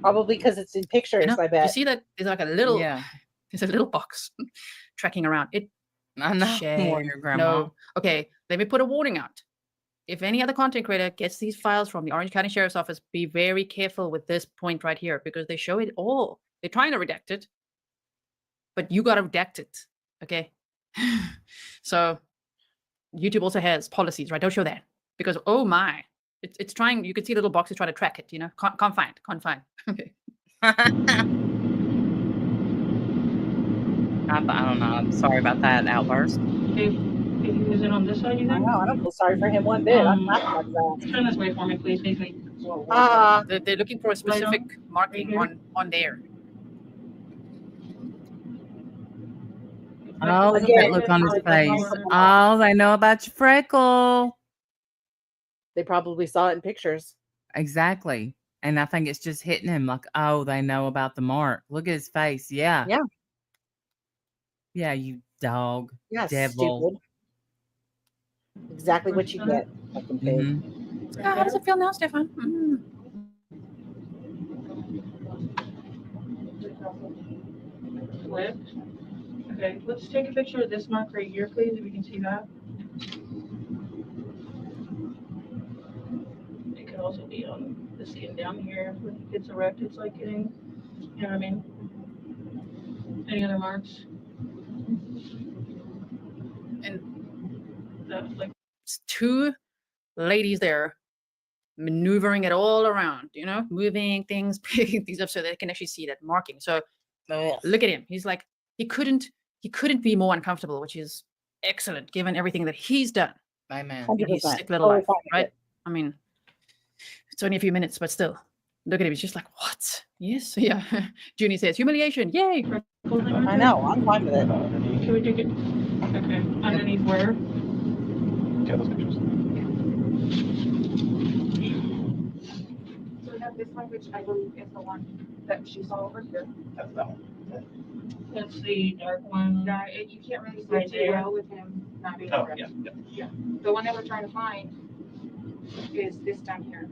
Probably because it's in pictures, You know, I you bet. see that there's like a little, Yeah, there's a little box tracking around. It I know. shame. Warrior grandma. No. Okay, let me put a warning out. If any other content creator gets these files from the Orange County Sheriff's Office, be very careful with this point right here because they show it all. They're trying to redact it, but you got to redact it. Okay. So YouTube also has policies, right? Don't show that because, oh my, it's trying, you can see little boxes trying to track it, you know, can't find. Okay. I don't know. I'm sorry about that outburst. Is it on this side, you I think? know. I don't feel sorry for him one bit. I'm not like that. Turn this way for me, please. Face me. They're looking for a specific marking here? on there. Oh, look at that look on his face. Oh, they know about your freckle. They probably saw it in pictures. Exactly. And I think it's just hitting him like, oh, they know about the mark. Look at his face. Yeah. Yeah. Yeah, you dog. Yeah, Devil. stupid. Exactly what you get. Fucking pig. Mhm. How does it feel now, Stefan? Flipped. Okay, let's take a picture of this mark right here, please, if we can see that. It could also be on the skin down here. When it gets erect, it's like getting, you know what I mean? Any other marks? And That, like, it's two ladies there maneuvering it all around, you know, moving things, picking things up so they can actually see that marking. So look at him. He's like, he couldn't be more uncomfortable, which is excellent given everything that he's done Amen. in his 100%. sick little life, Totally fine with right? I mean, it's only a few minutes, but still, look at him. He's just like, what? Yes, yeah. Junie says, humiliation, yay! I know. I'm fine with it. can we take it? Okay, underneath where? Yeah, those pictures. So we have this one, which I believe is the one that she saw over here. That's that one. That's the dark one. You can't really see Right it too there. well with him not being Oh, correct. yeah, yeah. The one that we're trying to find is this down here.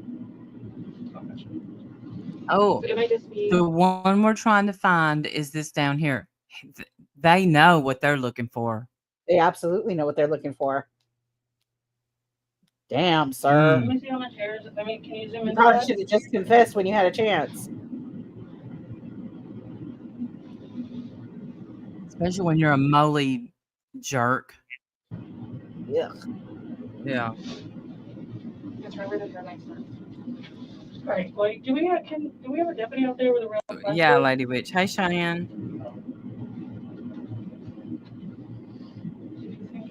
Oh, It might just be. the one we're trying to find is this down here. They know what they're looking for. They absolutely know what they're looking for. Damn, sir. Let me see how much hair is. I mean, can you zoom You in? probably should have just confessed when you had a chance. Especially when you're a moly jerk. Yeah. Yeah. It's right where the hairline starts. Right. Well, do we have a deputy out there with a real? Yeah, Lady Witch. Hey, Cheyenne.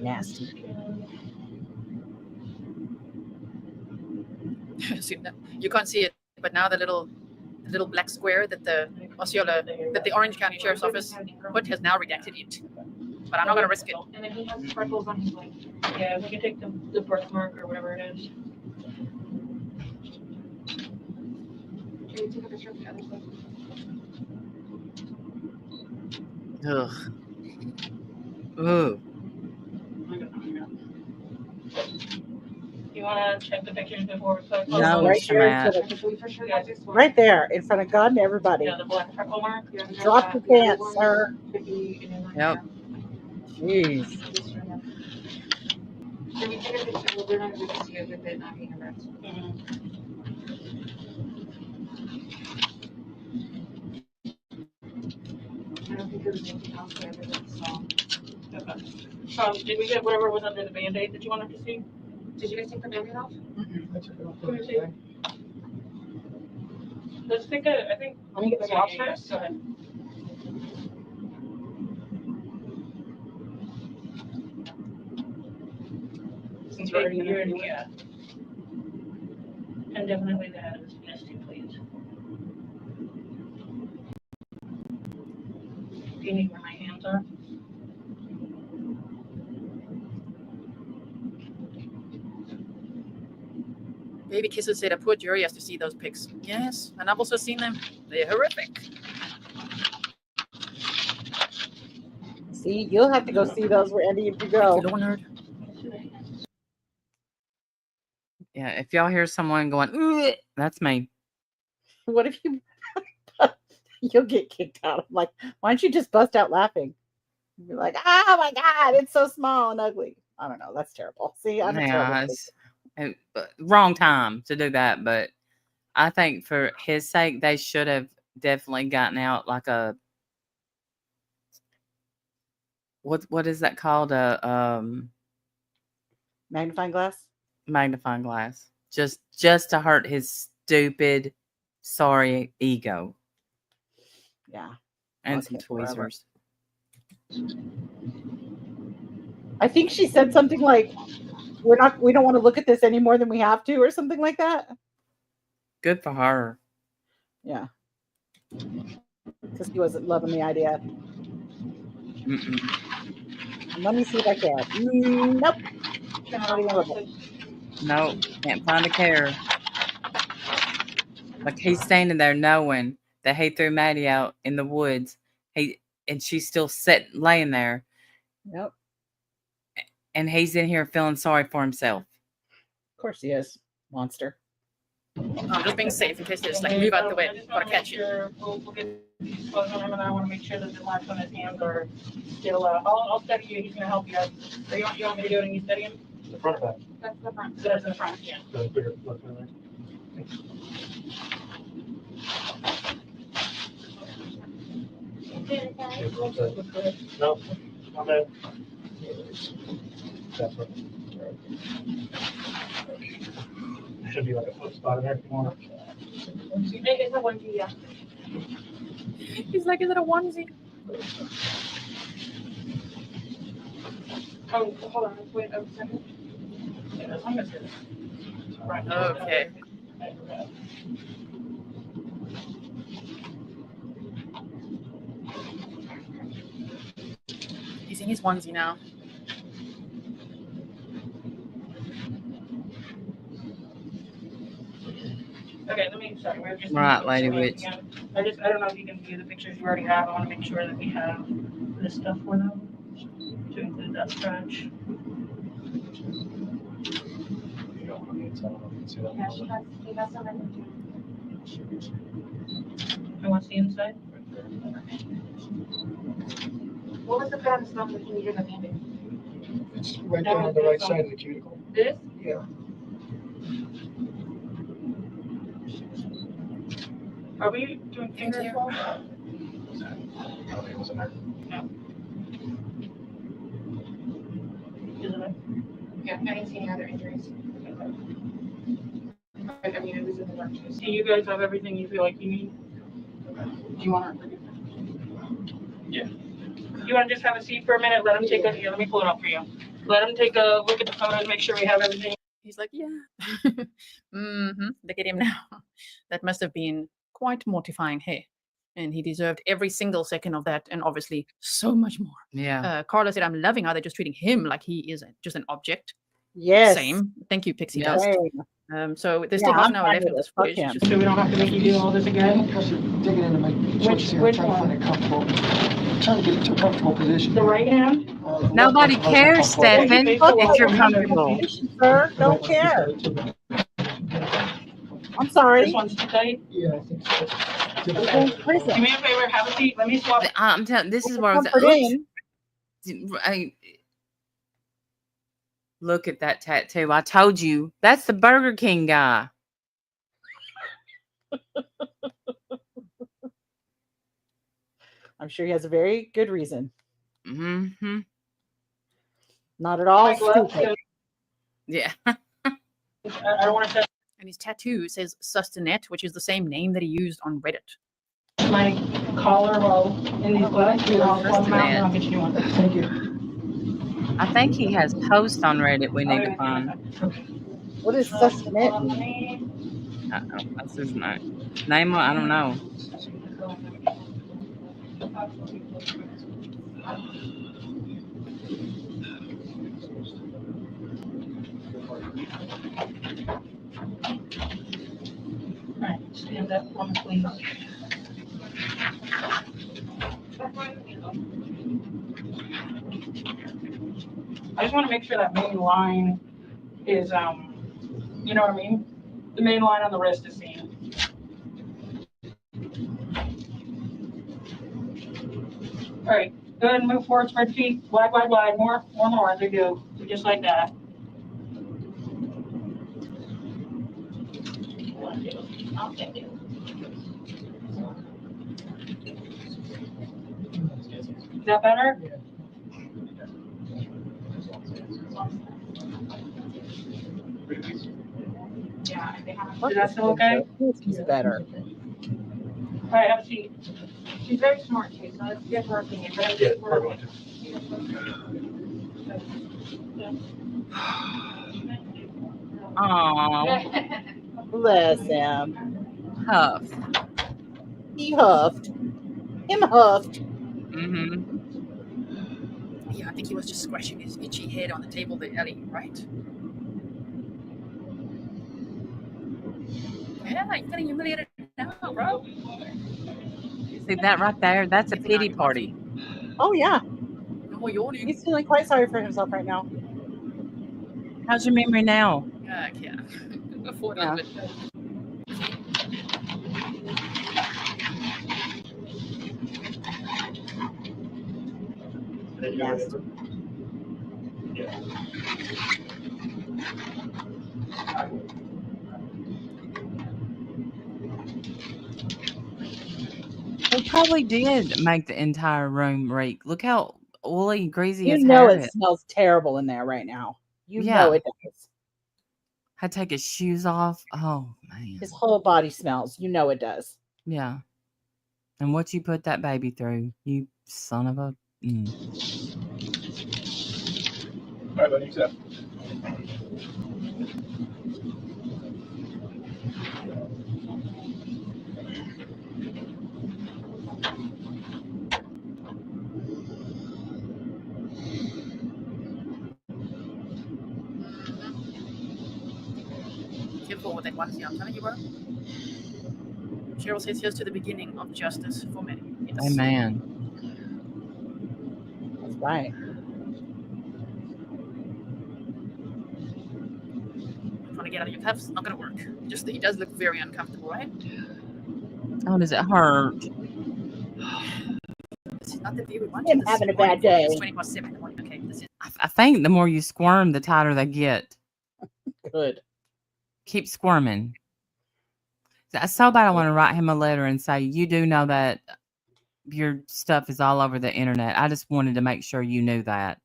Nasty. See that? You can't see it, but now the little black square that the Osceola, that the Orange County Sheriff's Office put has now redacted it. But I'm not gonna risk it. And then he has freckles on his leg. Yeah, we can take the birthmark or whatever it is. Can you take a picture of the other side? Ugh. Ooh. You want to check the pictures before we put? No, right here in Shamat. front of, So we for sure got this one. right there in front of God and everybody. Yeah, the black freckle mark. Yeah, and Drop then your the other pants, one sir. could be in line Yep. Jeez. here. This right here. Can we take a picture? Well, they're not going to see it with it not being erect. I don't think there was anything else there that we saw. Did we get whatever was under the Band-Aid that you wanted to see? Did you guys take the Band-Aid off? I took it off Can we see? today. Let's take a, I think. Let me get the swabs first. Go ahead. Since we're already in there. Yeah. And definitely the head of the nest too, please. Do you need where my hands are? Baby kisses said a poor jury has to see those pics. Yes, and I've also seen them. They're horrific. See, you'll have to go see those, Randy, if you go. Lord. Yeah, if y'all hear someone going, "Ugh," that's me. What if you you'll get kicked out? I'm like, why don't you just bust out laughing? You'd be like, oh my God, it's so small and ugly. I don't know. That's terrible. See, I'm a terrible Yeah, person. wrong time to do that. But I think for his sake, they should have definitely gotten out like a what is that called? A Magnifying glass? magnifying glass. Just to hurt his stupid, sorry ego. Yeah. And Okay, some whatever. tweezers. I think she said something like, we don't want to look at this any more than we have to, or something like that. Good for her. Yeah. Because he wasn't loving the idea. Let me see if I can. Nope. Not even a little bit. Nope. Can't find a care. Like he's standing there knowing that he threw Maddie out in the woods. And she's still laying there. Yep. And he's in here feeling sorry for himself. Of course he is. Monster. I'm just being safe in case they just like move out the way. Gotta catch you. We'll get these clothes on him, and I want to make sure that the marks on his hands are still. I'll steady you. He's gonna help you out. So you want me to do it and you steady him? The front or back? That's the front. So that's in the front. Yeah. The bigger look in there. No, not bad. That's what. Should be like a foot spot in there if you want. It's a onesie, yeah. He's like, is it a onesie? Oh, hold on. Wait a second. Yeah, as long as it's right. Okay. He's in his onesie now. Okay, sorry, we're just. Right, Lady Witch. I don't know if you can view the pictures you already have. I want to make sure that we have this stuff for them to include that scratch. see that. Yeah, he has some in And what's the inside? What was the bed on the stomach when you did the bandage? It's right there on the right side of the cuticle. This? Yeah. Are we doing finger swab? Was that? I don't think it was in there. Isn't it? Yeah, I didn't see any other injuries. I mean, it was in the dark too. Do you guys have everything you feel like you need? Do you want to? You want to just have a seat for a minute? Let him take a, here, let me pull it up for you. Let him take a look at the photos, make sure we have everything. He's like, yeah. Look at him now. That must have been quite mortifying. Hey, and he deserved every single second of that, and obviously so much more. Yeah. Carla said, "I'm loving how they're just treating him like he is just an object." Yes. Same. Thank you, Pixie Yeah. Dust. Same. So there's Yeah, still half I'm an hour fine left with of this it. Fuck footage. him. Just So we don't have to make you do all this again? Because you're digging in to make choices here. Which Trying to find a comfortable, trying to get to a comfortable position. The right hand? Nobody Most cares, uncomfortable. Stefan, if you're comfortable. Sir, don't care. I'm This sorry. one's too tight? Yeah, I think so. We're going to Do prison. me a favor, have a seat, let me swap. I'm telling. This is Put where I was. comfort in. Look at that tattoo. I told you that's the Burger King guy. I'm sure he has a very good reason. Mm-hmm. Not at all My glove, stupid. Yeah. I don't want to touch And his tattoo says Sustanet, which is the same name that he used on Reddit. my collar while in these gloves. I'll swap them out and I'll get you one. Thank you. I think he has posts on Reddit we need to find. What does sustainant mean? That's his name. I don't know. Alright, stand up for me, please. I just want to make sure that main line is, you know what I mean? The main line on the wrist is seen. All right, go ahead and move forward, spread feet, wide, wide, wide, more, as we go, just like that. Is that better? Yeah, they have. Is that still okay? He's better. All right, have a seat. She's very smart too, so let's get her opinion. But I Yeah, think we're going to. Aw, Bless him. Huff. He huffed. Him huffed. Mm-hmm. Yeah, I think he was just scratching his itchy head on the table there, Ellie, right? Yeah, you're getting humiliated now, bro. See that right there? That's a pity party. Oh, yeah. No more yawning. He's feeling quite sorry for himself right now. How's your memory now? Yeah, yeah. Afford a Yeah. little bit. Yes. They probably did make the entire room reek. Look how oily and greasy You his know hair it is. smells terrible in there right now. You Yeah. know it does. Had to take his shoes off. Oh man. His whole body smells. You know it does. Yeah. And what you put that baby through, you son of a. All right, buddy, accept. Careful with that one, I'm telling you, bro. Cheryl says here's to the beginning of justice for many. Yes. Amen. That's right. trying to get out of your cuffs. It's not going to work. Just that he does look very uncomfortable, right? Oh, does it hurt? This is not the view we Him wanted this having a morning. bad day. It's 20 past 7 in the morning. Okay, this is I think the more you squirm, the tighter they get. Good. Keep squirming. So bad I want to write him a letter and say, you do know that your stuff is all over the internet. I just wanted to make sure you knew that.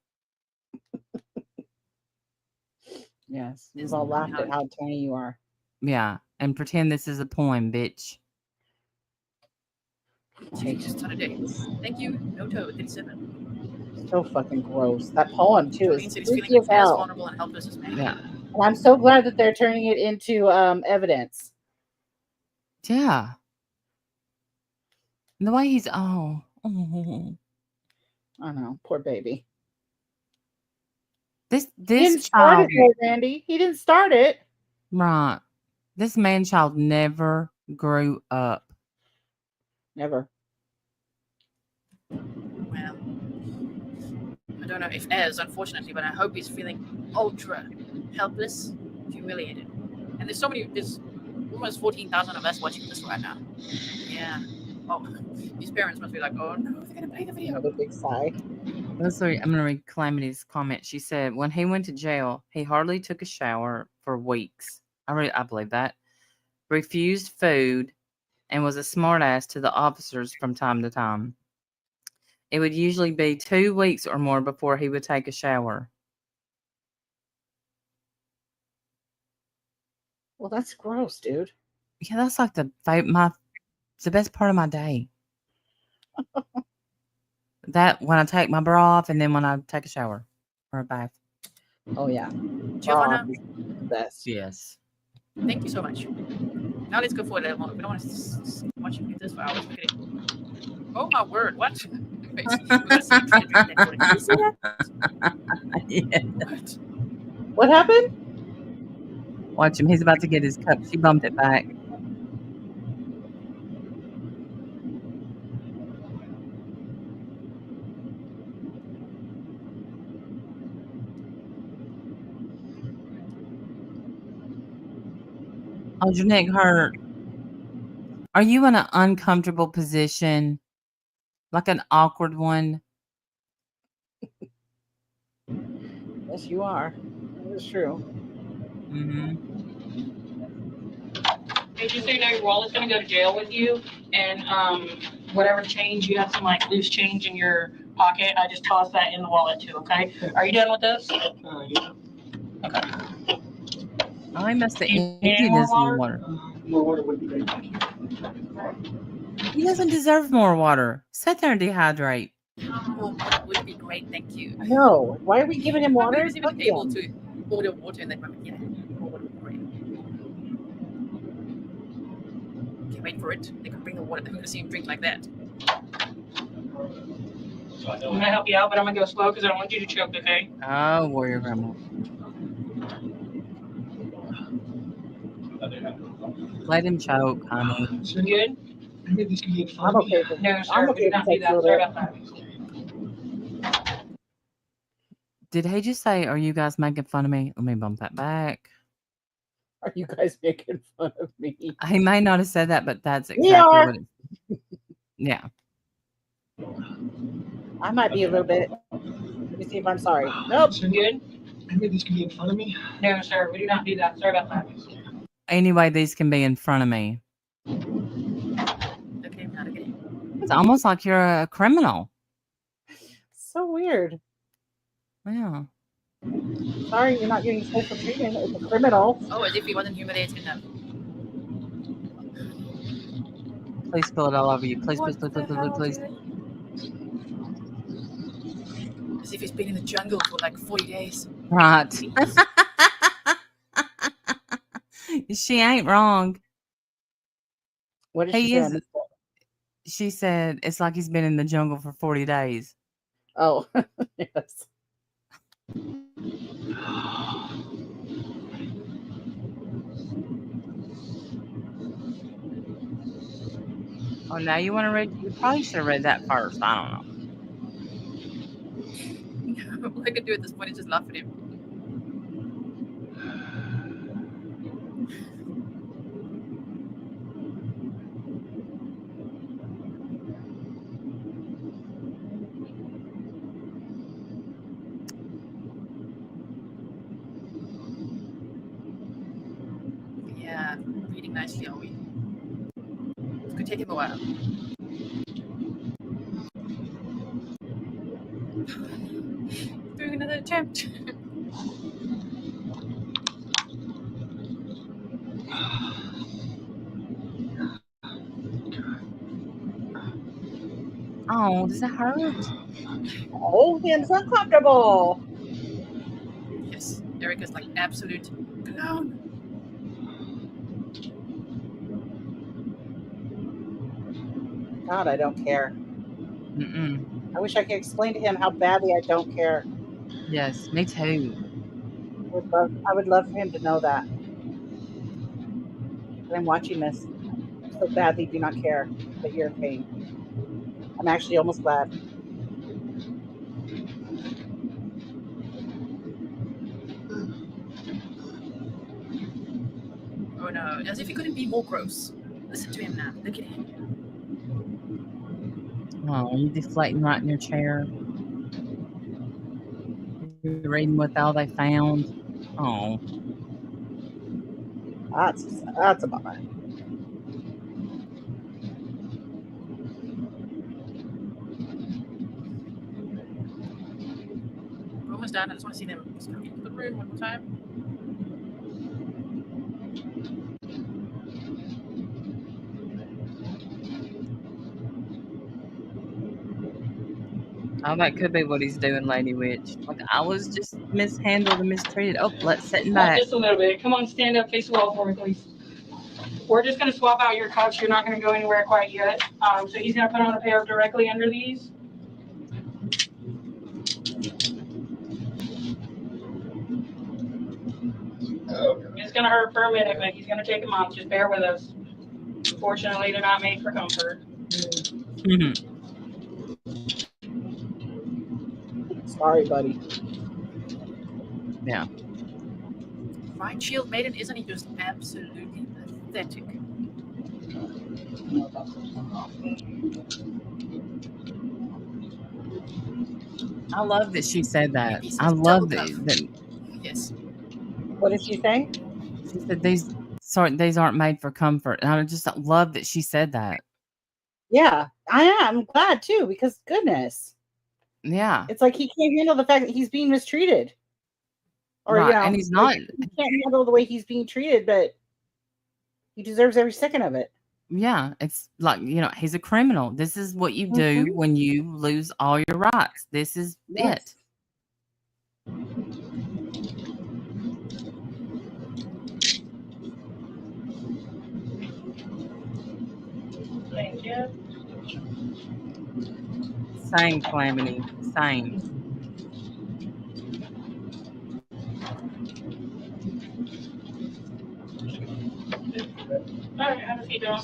Yes. We've all laughed at how tiny you are. Yeah. And pretend this is a poem, bitch. Jesus, ton of days. Thank you, Noto 37. So fucking gross. That poem too Which is means that he's freaky feeling as as hell. vulnerable and helpless as me. Yeah. And I'm so glad that they're turning it into evidence. Yeah. And the way he's I know, poor baby. This He didn't start child, it though, Randy. He didn't start it. right? This man child never grew up. Never. Well, I don't know if Ez, unfortunately, but I hope he's feeling ultra helpless, humiliated. And there's almost 14,000 of us watching this right now. Yeah. Oh, these parents must be like, oh no, they're gonna play the video. Another big sigh. Let's see. I'm going to read Calamity's comment. She said, when he went to jail, he hardly took a shower for weeks. I believe that. Refused food and was a smartass to the officers from time to time. It would usually be 2 weeks or more before he would take a shower. Well, that's gross, dude. Yeah, that's like the best part of my day. That when I take my bra off and then when I take a shower or a bath. Oh yeah. Giovanna, Best. Yes. thank you so much. Now let's go for a little more. We don't want to watch you do this for hours. Look at it. Oh my word! What? Wait, we gotta see him try to drink that water. Did you see that? Yeah. What? What happened? Watch him. He's about to get his cup. She bumped it back. Oh, your neck hurt. Are you in an uncomfortable position? Like an awkward one? Yes, you are. That is true. Mm-hmm. Hey, just so you know, your wallet's gonna go to jail with you, and whatever change you have, some like loose change in your pocket, I just toss that in the wallet too. Okay? Are you done with this? Yeah. Okay. Oh, he must have Do you need emptied more his water? water. More water would be great. Thank you. He doesn't deserve more water. Sit there and dehydrate. Oh, that would be great. Thank you. No. Why are we giving him He water? was even Fuck able him. to order water in that moment. Yeah, more water would be great. Can't wait for it. They can bring the water. I'm gonna see him drink like that. I'm gonna help you out, but I'm gonna go slow because I don't want you to choke. Okay? Oh, warrior grandma. Let him choke, honey. You good? Maybe this could be fun. I'm okay with No, sir. I'm We okay did not with do that. that. Sorry about that. Did he just say, are you guys making fun of me? Let me bump that back. Are you guys making fun of me? He may not have said that, but that's We exactly are. what it Yeah. I might be a little bit. Let me see if I'm sorry. Nope. You good? Maybe this could be in front of me. No, sir. We do not do that. Sorry about that. Anyway, these can be in front of me. Okay, not again. It's almost like you're a criminal. So weird. Yeah. Sorry, you're not getting special treatment. It's a criminal. Oh, as if he wasn't humiliated enough. Please spill it all over you. Please, please, please, please, please, please. As if he's been in the jungle for like 40 days. Right. She ain't wrong. What did He she is. say? She said it's like he's been in the jungle for 40 days. Oh, yes. Oh, now you want to read? You probably should have read that first. I don't know. All I can do at this point is just laugh at him. reading nicely, are we? It could take him a while. Doing another attempt. Oh, does it hurt? Oh, it's uncomfortable. Yes, Erica's like absolute clown. God, I don't care. Mm-mm. I wish I could explain to him how badly I don't care. Yes, me too. I would love for him to know that. That I'm watching this. I so badly do not care that you're in pain. I'm actually almost glad. Oh no, as if he couldn't be more gross. Listen to him now. Look at him. Oh, you deflating right in your chair. You're reading what all they found. Oh, That's a bummer. We're almost done. I just want to see them just come into the room one more time. oh, that could be what he's doing, Lady Witch. Like, I was just mishandled and mistreated. Oh, let's sit back. Just a little bit. Come on, stand up, face the wall for me, please. We're just going to swap out your cuffs. You're not going to go anywhere quite yet. So he's going to put on a pair directly under these. It's going to hurt for a minute, but he's going to take them off. Just bear with us. Unfortunately, they're not made for comfort. Sorry, buddy. Yeah. Fine Shield Maiden, isn't he just absolutely pathetic? I love that she said that. He says I love double that. Yes. What did she say? She said these aren't made for comfort. And I just love that she said that. Yeah, I am. I'm glad too, because goodness. Yeah. It's like he can't handle the fact that he's being mistreated. Or right. you know, And he's like, not he can't handle the way he's being treated, but he deserves every second of it. yeah, it's like, he's a criminal. This is what you do when you lose all your rights. This is it. Thank you. Same, Calamity. Same. All right, have a seat down.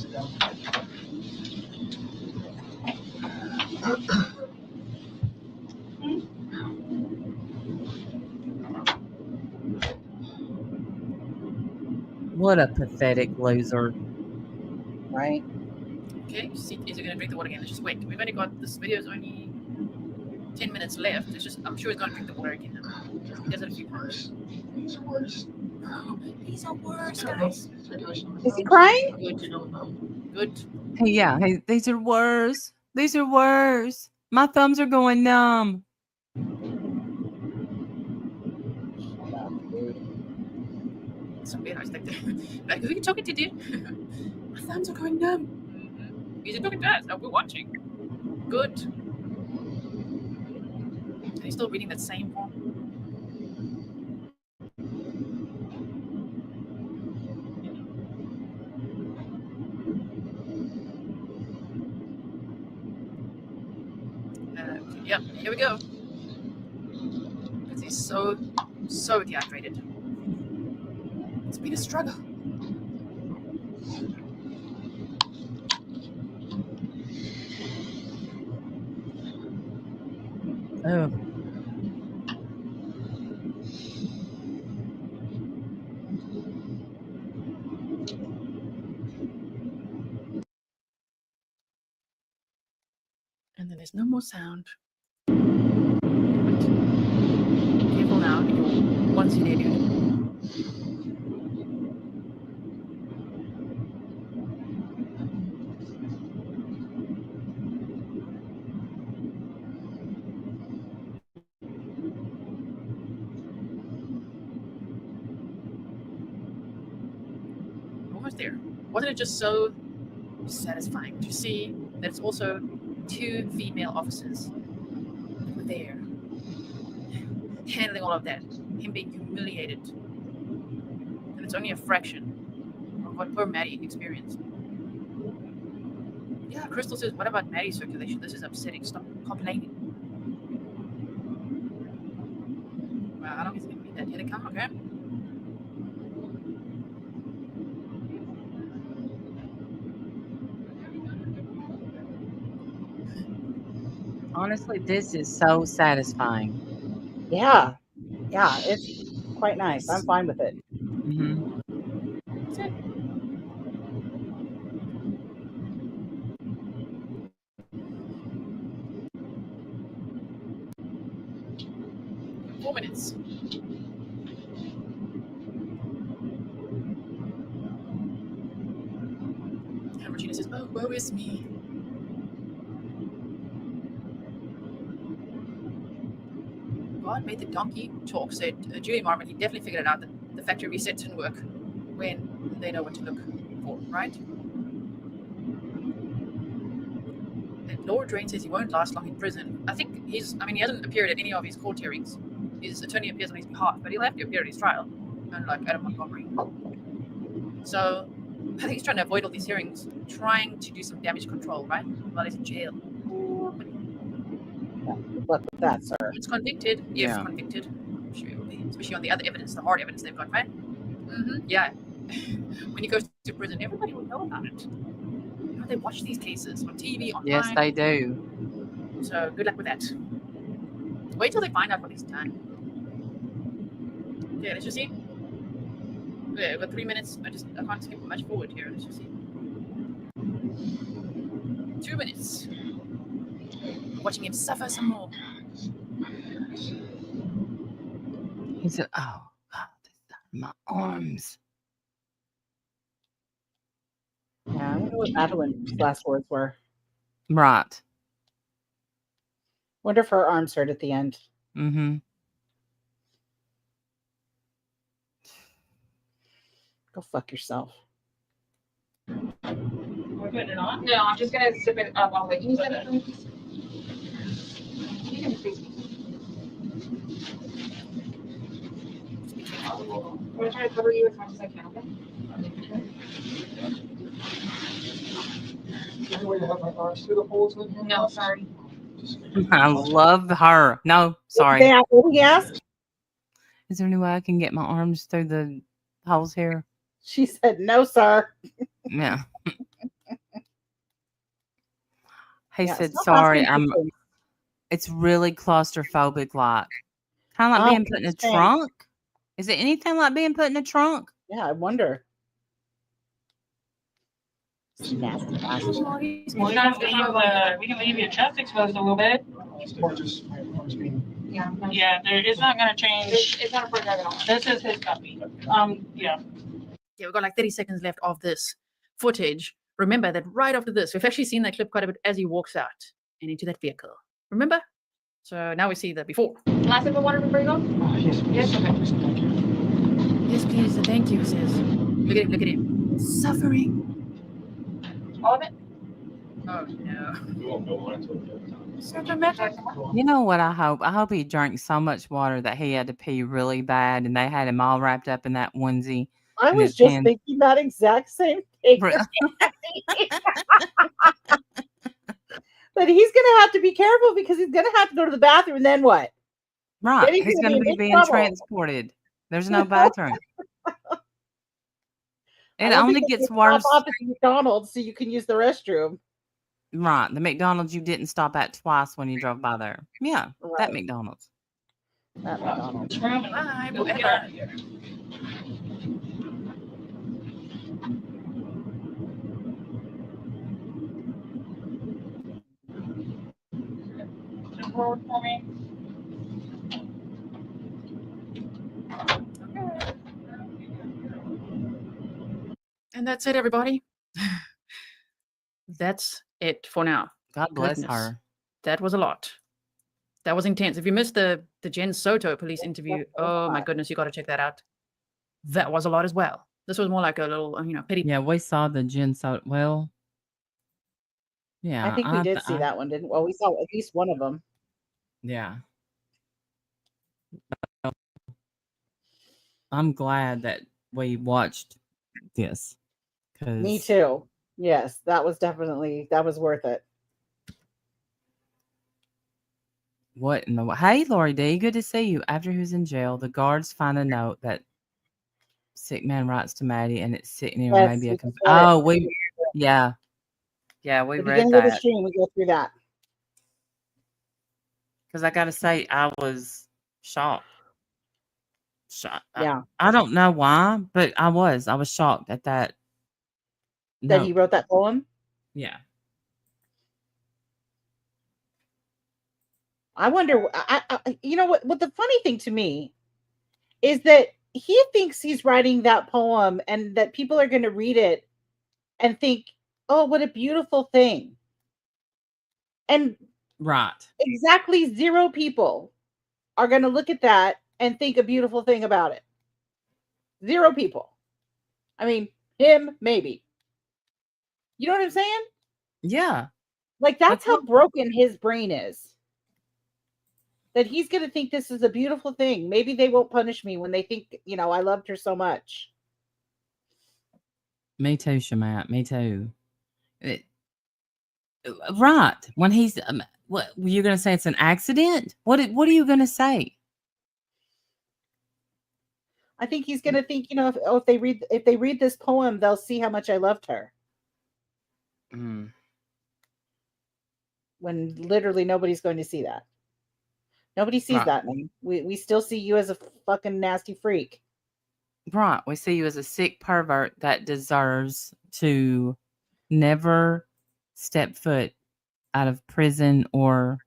What a pathetic loser. Right? Okay, see, is he going to drink the water again? Let's just wait. We've only got, this video's only 10 minutes left. It's just, I'm sure he's going to drink the water again. He does it a few times. These are worse. Oh, these are worse, guys. Is he crying? Good. Hey, yeah. Hey, these are worse. These are worse. My thumbs are going numb. So weird. I was like, who are you talking to, dude? My thumbs are going numb. He's talking to us. No, we're watching. Good. And he's still reading that same form. Yep, here we go. Because he's so dehydrated. It's been a struggle. Oh. And then there's no more sound. Careful now, you're once in idiot. almost there. Wasn't it just so satisfying to see that it's also 2 female officers that were there, handling all of that, him being humiliated, and it's only a fraction of what poor Maddie experienced. Yeah, Crystal says, what about Maddie's circulation? This is upsetting. Stop complaining. Well, how long is it going to be that? Here they come, okay? Honestly, this is so satisfying. Yeah. Yeah, it's quite nice. I'm fine with it. Hmm. That's it. In 4 minutes. And Regina says, oh, woe is me. God made the donkey talk, said Julie Marvin. He definitely figured it out that the factory reset didn't work when they know what to look for, right? And Laura Drain says he won't last long in prison. I think he hasn't appeared at any of his court hearings. His attorney appears on his behalf, but he'll have to appear at his trial, unlike Adam Montgomery. So I think he's trying to avoid all these hearings, trying to do some damage control, right? While he's in jail. Good luck with that, sir. It's convicted, if Yeah. convicted. I'm sure he will be, especially on the other evidence, the hard evidence they've got, right? Yeah. When he goes to prison, everybody will know about it. You know, they watch these cases on TV, online. Yes, they do. So good luck with that. Wait till they find out what he's done. Okay, let's just see. Okay, we've got 3 minutes. I can't skip much forward here. Let's just see. 2 minutes. Watching him suffer some more. He said, oh, God, my arms. Yeah, I wonder what Madeline's last words were. Right. Wonder if her arms hurt at the end. Mm-hmm. Go fuck yourself. We're putting it on? No, I'm just gonna zip it up. I'll wait. Can you send it for me, please? You can please. I'm gonna try to cover you as much as I can, okay? Any way to have my arms through the holes in here? No, sorry. I love her. No, sorry. Yeah, what did he ask? Is there any way I can get my arms through the holes here? She said, no, sir. Yeah. He Yeah, said, stop sorry, asking questions. it's really claustrophobic like. Kind of like being put in a strange. trunk. Is it anything like being put in a trunk? Yeah, I wonder. Nasty bastard. We can leave your chest exposed a little bit. Or just my arms being. Yeah. Yeah, it's not gonna change. It's not a project at all. This is his copy. Yeah. Yeah, we've got like 30 seconds left of this footage. Remember that right after this, we've actually seen that clip quite a bit as he walks out and into that vehicle. Remember? So now we see the before. Last sip of water before you go? Yes, Yes, okay. Thank you. Yes, please. And thank you, he says. Look at him, look at him. Suffering. All of it? Oh, no. We won't go on until So dramatic. You know what I hope? I hope he drank so much water that he had to pee really bad and they had him all wrapped up in that onesie. I And was his just hand- thinking that exact same thing. Re- But he's going to have to be careful because he's going to have to go to the bathroom and then what? Right. Then he's He's gonna going to be be in being trouble. transported. There's no bathroom. I It don't only think gets they stop worse. off at McDonald's so you can use the restroom. Right. The McDonald's you didn't stop at twice when you drove by there. Yeah. That Right. McDonald's. At McDonald's. Bye. Get out of here. Jump forward for me. And that's it, everybody. That's it for now. God bless Goodness. her. That was a lot. That was intense. If you missed the Jen Soto police interview, oh my goodness, you got to check that out. That was a lot as well. This was more like a little, pity. Yeah, we saw the Jen Soto. Well, yeah, I think we did see that one, didn't we? Well, we saw at least one of them. Yeah. I'm glad that we watched this. Me 'Cause too. Yes, that was worth it. what in the Hey, Lori D, good to see you. After he was in jail, the guards find a note that sick man writes to Maddie, and it's sitting there Yes, maybe we a just read it. oh we yeah we The read beginning of the that stream, we go through that. because I gotta say I was shocked. Yeah, I don't know why, but I was shocked at that. that he No, wrote that poem. yeah, I wonder. You know what? What the funny thing to me is that he thinks he's writing that poem, and that people are going to read it and think, "Oh, what a beautiful thing," and right. exactly 0 people are going to look at that and think a beautiful thing about it. 0 people. I mean, him maybe. You know what I'm saying? Yeah, Like, that's that's how what broken his brain is. That he's going to think this is a beautiful thing. Maybe they won't punish me when they think, I loved her so much. me too, Shamat. Me too. Right when he's what were you gonna say? It's an accident. What are you gonna say? I think he's going to think, if they read this poem, they'll see how much I loved her. Mm. When literally nobody's going to see that. Nobody sees Right. that, man. We still see you as a fucking nasty freak. Right. We see you as a sick pervert that deserves to never step foot out of prison or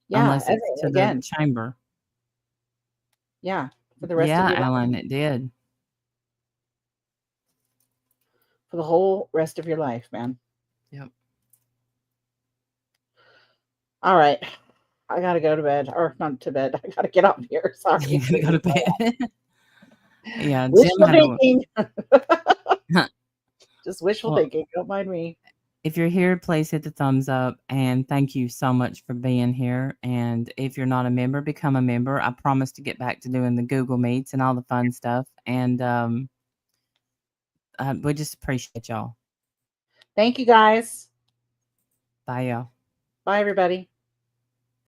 Yeah, unless it's to the again. chamber. Yeah, for the rest of Yeah, your life. Ellen, it did. For the whole rest of your life, man. Yep. All right. I gotta go to bed. Or not to bed. I gotta get off here. Sorry. You gotta go to bed. Yeah, Jim Wishful had a thinking. Just wishful well, thinking. Don't mind me. if you're here, please hit the thumbs up and thank you so much for being here. And if you're not a member, become a member. I promise to get back to doing the Google Meets and all the fun stuff. And we just appreciate y'all. Thank you guys. Bye, y'all. Bye, everybody.